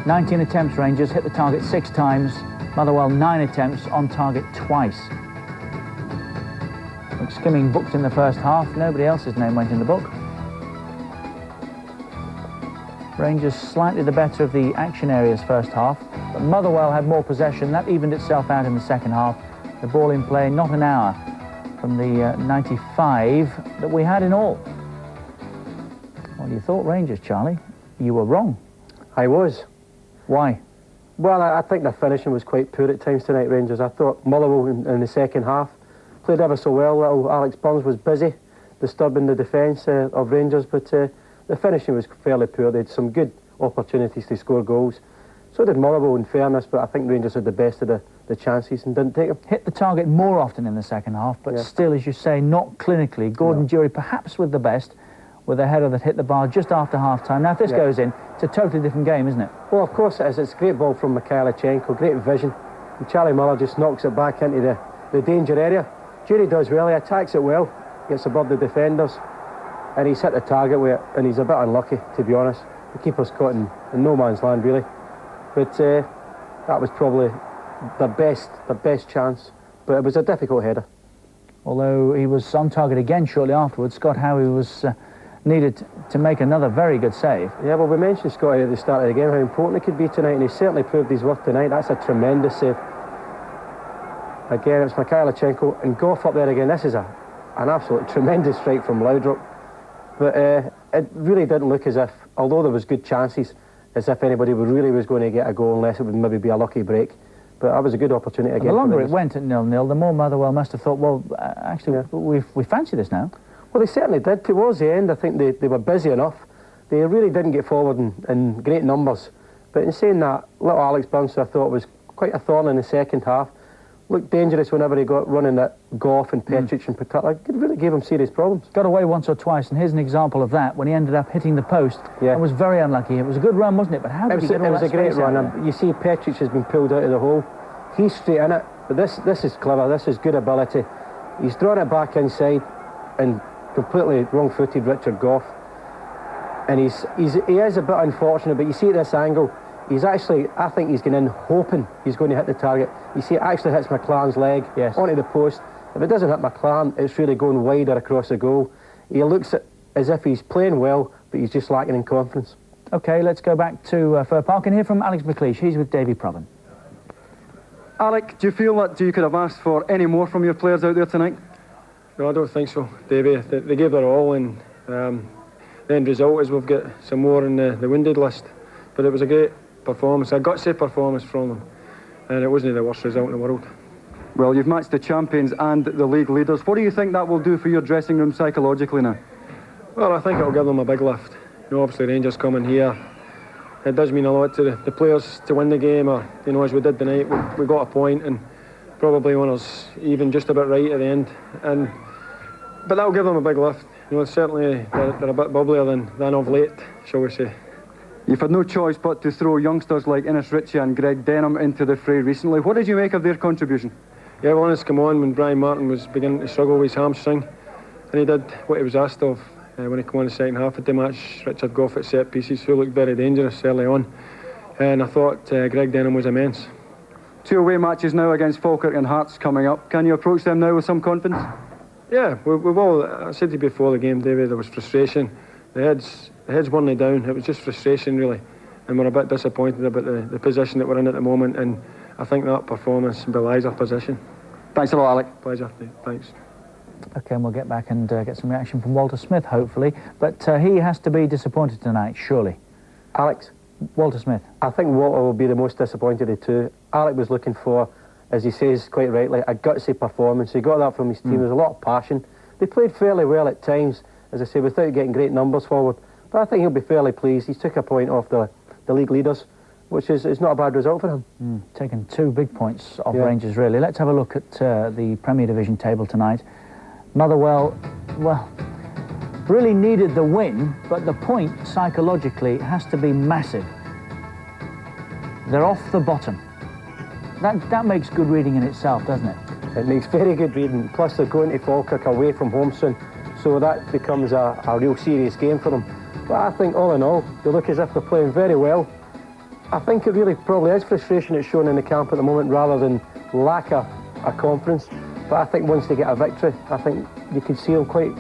19 attempts, Rangers hit the target 6 times. Motherwell 9 attempts, on target twice. Skimming booked in the first half. Nobody else's name went in the book. Rangers slightly the better of the action areas first half, but Motherwell had more possession. That evened itself out in the second half. The ball in play not an hour from the 95 that we had in all. Well, you thought Rangers, Charlie. You were wrong. I was. Why? Well, I think the finishing was quite poor at times tonight, Rangers. I thought Motherwell in the second half played ever so well. Little Alex Burns was busy disturbing the defence of Rangers, but the finishing was fairly poor. They had some good opportunities to score goals. So did Motherwell, in fairness, but I think Rangers had the best of the chances and didn't take them. Hit the target more often in the second half, but still, as you say, not clinically. Gordon Durie perhaps with the best, with a header that hit the bar just after half-time. Now, if this goes in, it's a totally different game, isn't it? Well, of course it is. It's a great ball from Mikhailichenko, great vision. And Charlie Muller just knocks it back into the danger area. Durie does well, he attacks it well, gets above the defenders, and he's hit the target with it, and he's a bit unlucky, to be honest. The keeper's caught in no man's land, really. But that was probably the best chance, but it was a difficult header. Although he was on target again shortly afterwards, Scott Howie was needed to make another very good save. Yeah, well, we mentioned Scotty at the start of the game, how important it could be tonight, and he certainly proved his worth tonight. That's a tremendous save. Again, it's Mikhailichenko, and Goff up there again. This is an absolute tremendous strike from Laudrup. But it really didn't look as if, although there was good chances, as if anybody really was going to get a goal, unless it would maybe be a lucky break. But that was a good opportunity again. The longer it went at 0-0, the more Motherwell must have thought, well, actually, we fancy this now. Well, they certainly did. Towards the end, I think they were busy enough. They really didn't get forward in great numbers. But in saying that, little Alex Burns, I thought, was quite a thorn in the second half. Looked dangerous whenever he got running at Goff and Petric in particular. It really gave him serious problems. Got away once or twice, and here's an example of that, when he ended up hitting the post and was very unlucky. It was a good run, wasn't it? But how did he get all that space? It was a great run. You see Petric has been pulled out of the hole. He's straight in it, but this is clever. This is good ability. He's drawn it back inside and completely wrong-footed Richard Goff. And he is a bit unfortunate, but you see at this angle, he's actually, I think he's going in hoping he's going to hit the target. You see it actually hits McLaren's leg onto the post. If it doesn't hit McLaren, it's really going wider across the goal. He looks as if he's playing well, but he's just lacking in confidence. OK, let's go back to Fir Park and hear from Alex McLeish. He's with Davy Provan. Alec, do you feel that you could have asked for any more from your players out there tonight? No, I don't think so, Davy. They gave their all, and the end result is we've got some more in the wounded list. But it was a great performance, a gutsy performance from them, and it wasn't the worst result in the world. Well, you've matched the champions and the league leaders. What do you think that will do for your dressing room psychologically now? Well, I think it'll give them a big lift. You know, obviously Rangers coming here, it does mean a lot to the players to win the game, or, you know, as we did tonight, we got a point and probably won us even just about right at the end. But that'll give them a big lift. You know, certainly they're a bit bubblier than of late, shall we say. You've had no choice but to throw youngsters like Innes Ritchie and Greg Denham into the fray recently. What did you make of their contribution? Yeah, well, Innes come on when Brian Martin was beginning to struggle with his hamstring, and he did what he was asked of when he came on the second half of the match. Richard Goff at set pieces, who looked very dangerous early on, and I thought Greg Denham was immense. 2 away matches now against Falkirk and Hearts coming up. Can you approach them now with some confidence? Yeah, we've all. I said to you before the game, David, there was frustration. The heads weren't down. It was just frustration, really, and we're a bit disappointed about the position that we're in at the moment. And I think that performance belies our position. Thanks a lot, Alec. Pleasure. Thanks. OK, and we'll get back and get some reaction from Walter Smith, hopefully. But he has to be disappointed tonight, surely. Alex? Walter Smith. I think Walter will be the most disappointed of the two. Alec was looking for, as he says quite rightly, a gutsy performance. He got that from his team. There was a lot of passion. They played fairly well at times, as I say, without getting great numbers forward. But I think he'll be fairly pleased. He's took a point off the league leaders, which is not a bad result for him. Taken 2 big points off Rangers, really. Let's have a look at the Premier Division table tonight. Motherwell, well, really needed the win, but the point, psychologically, has to be massive. They're off the bottom. That makes good reading in itself, doesn't it? It makes very good reading. Plus, they're going to Falkirk away from home soon, so that becomes a real serious game for them. But I think, all in all, they look as if they're playing very well. I think it really probably is frustration that's shown in the camp at the moment, rather than lack of confidence. But I think once they get a victory, I think you can see them quite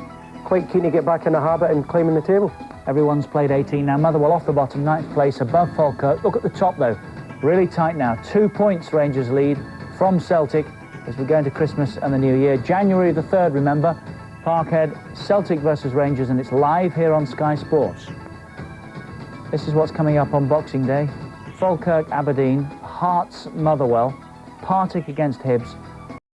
keen to get back in the habit and climbing the table. Everyone's played 18 now. Motherwell off the bottom, 9th place, above Falkirk. Look at the top, though. Really tight now. 2 points Rangers lead from Celtic as we go into Christmas and the New Year. January the 3rd, remember. Parkhead, Celtic versus Rangers, and it's live here on Sky Sports. This is what's coming up on Boxing Day. Falkirk, Aberdeen, Hearts, Motherwell, Partick against Hibs,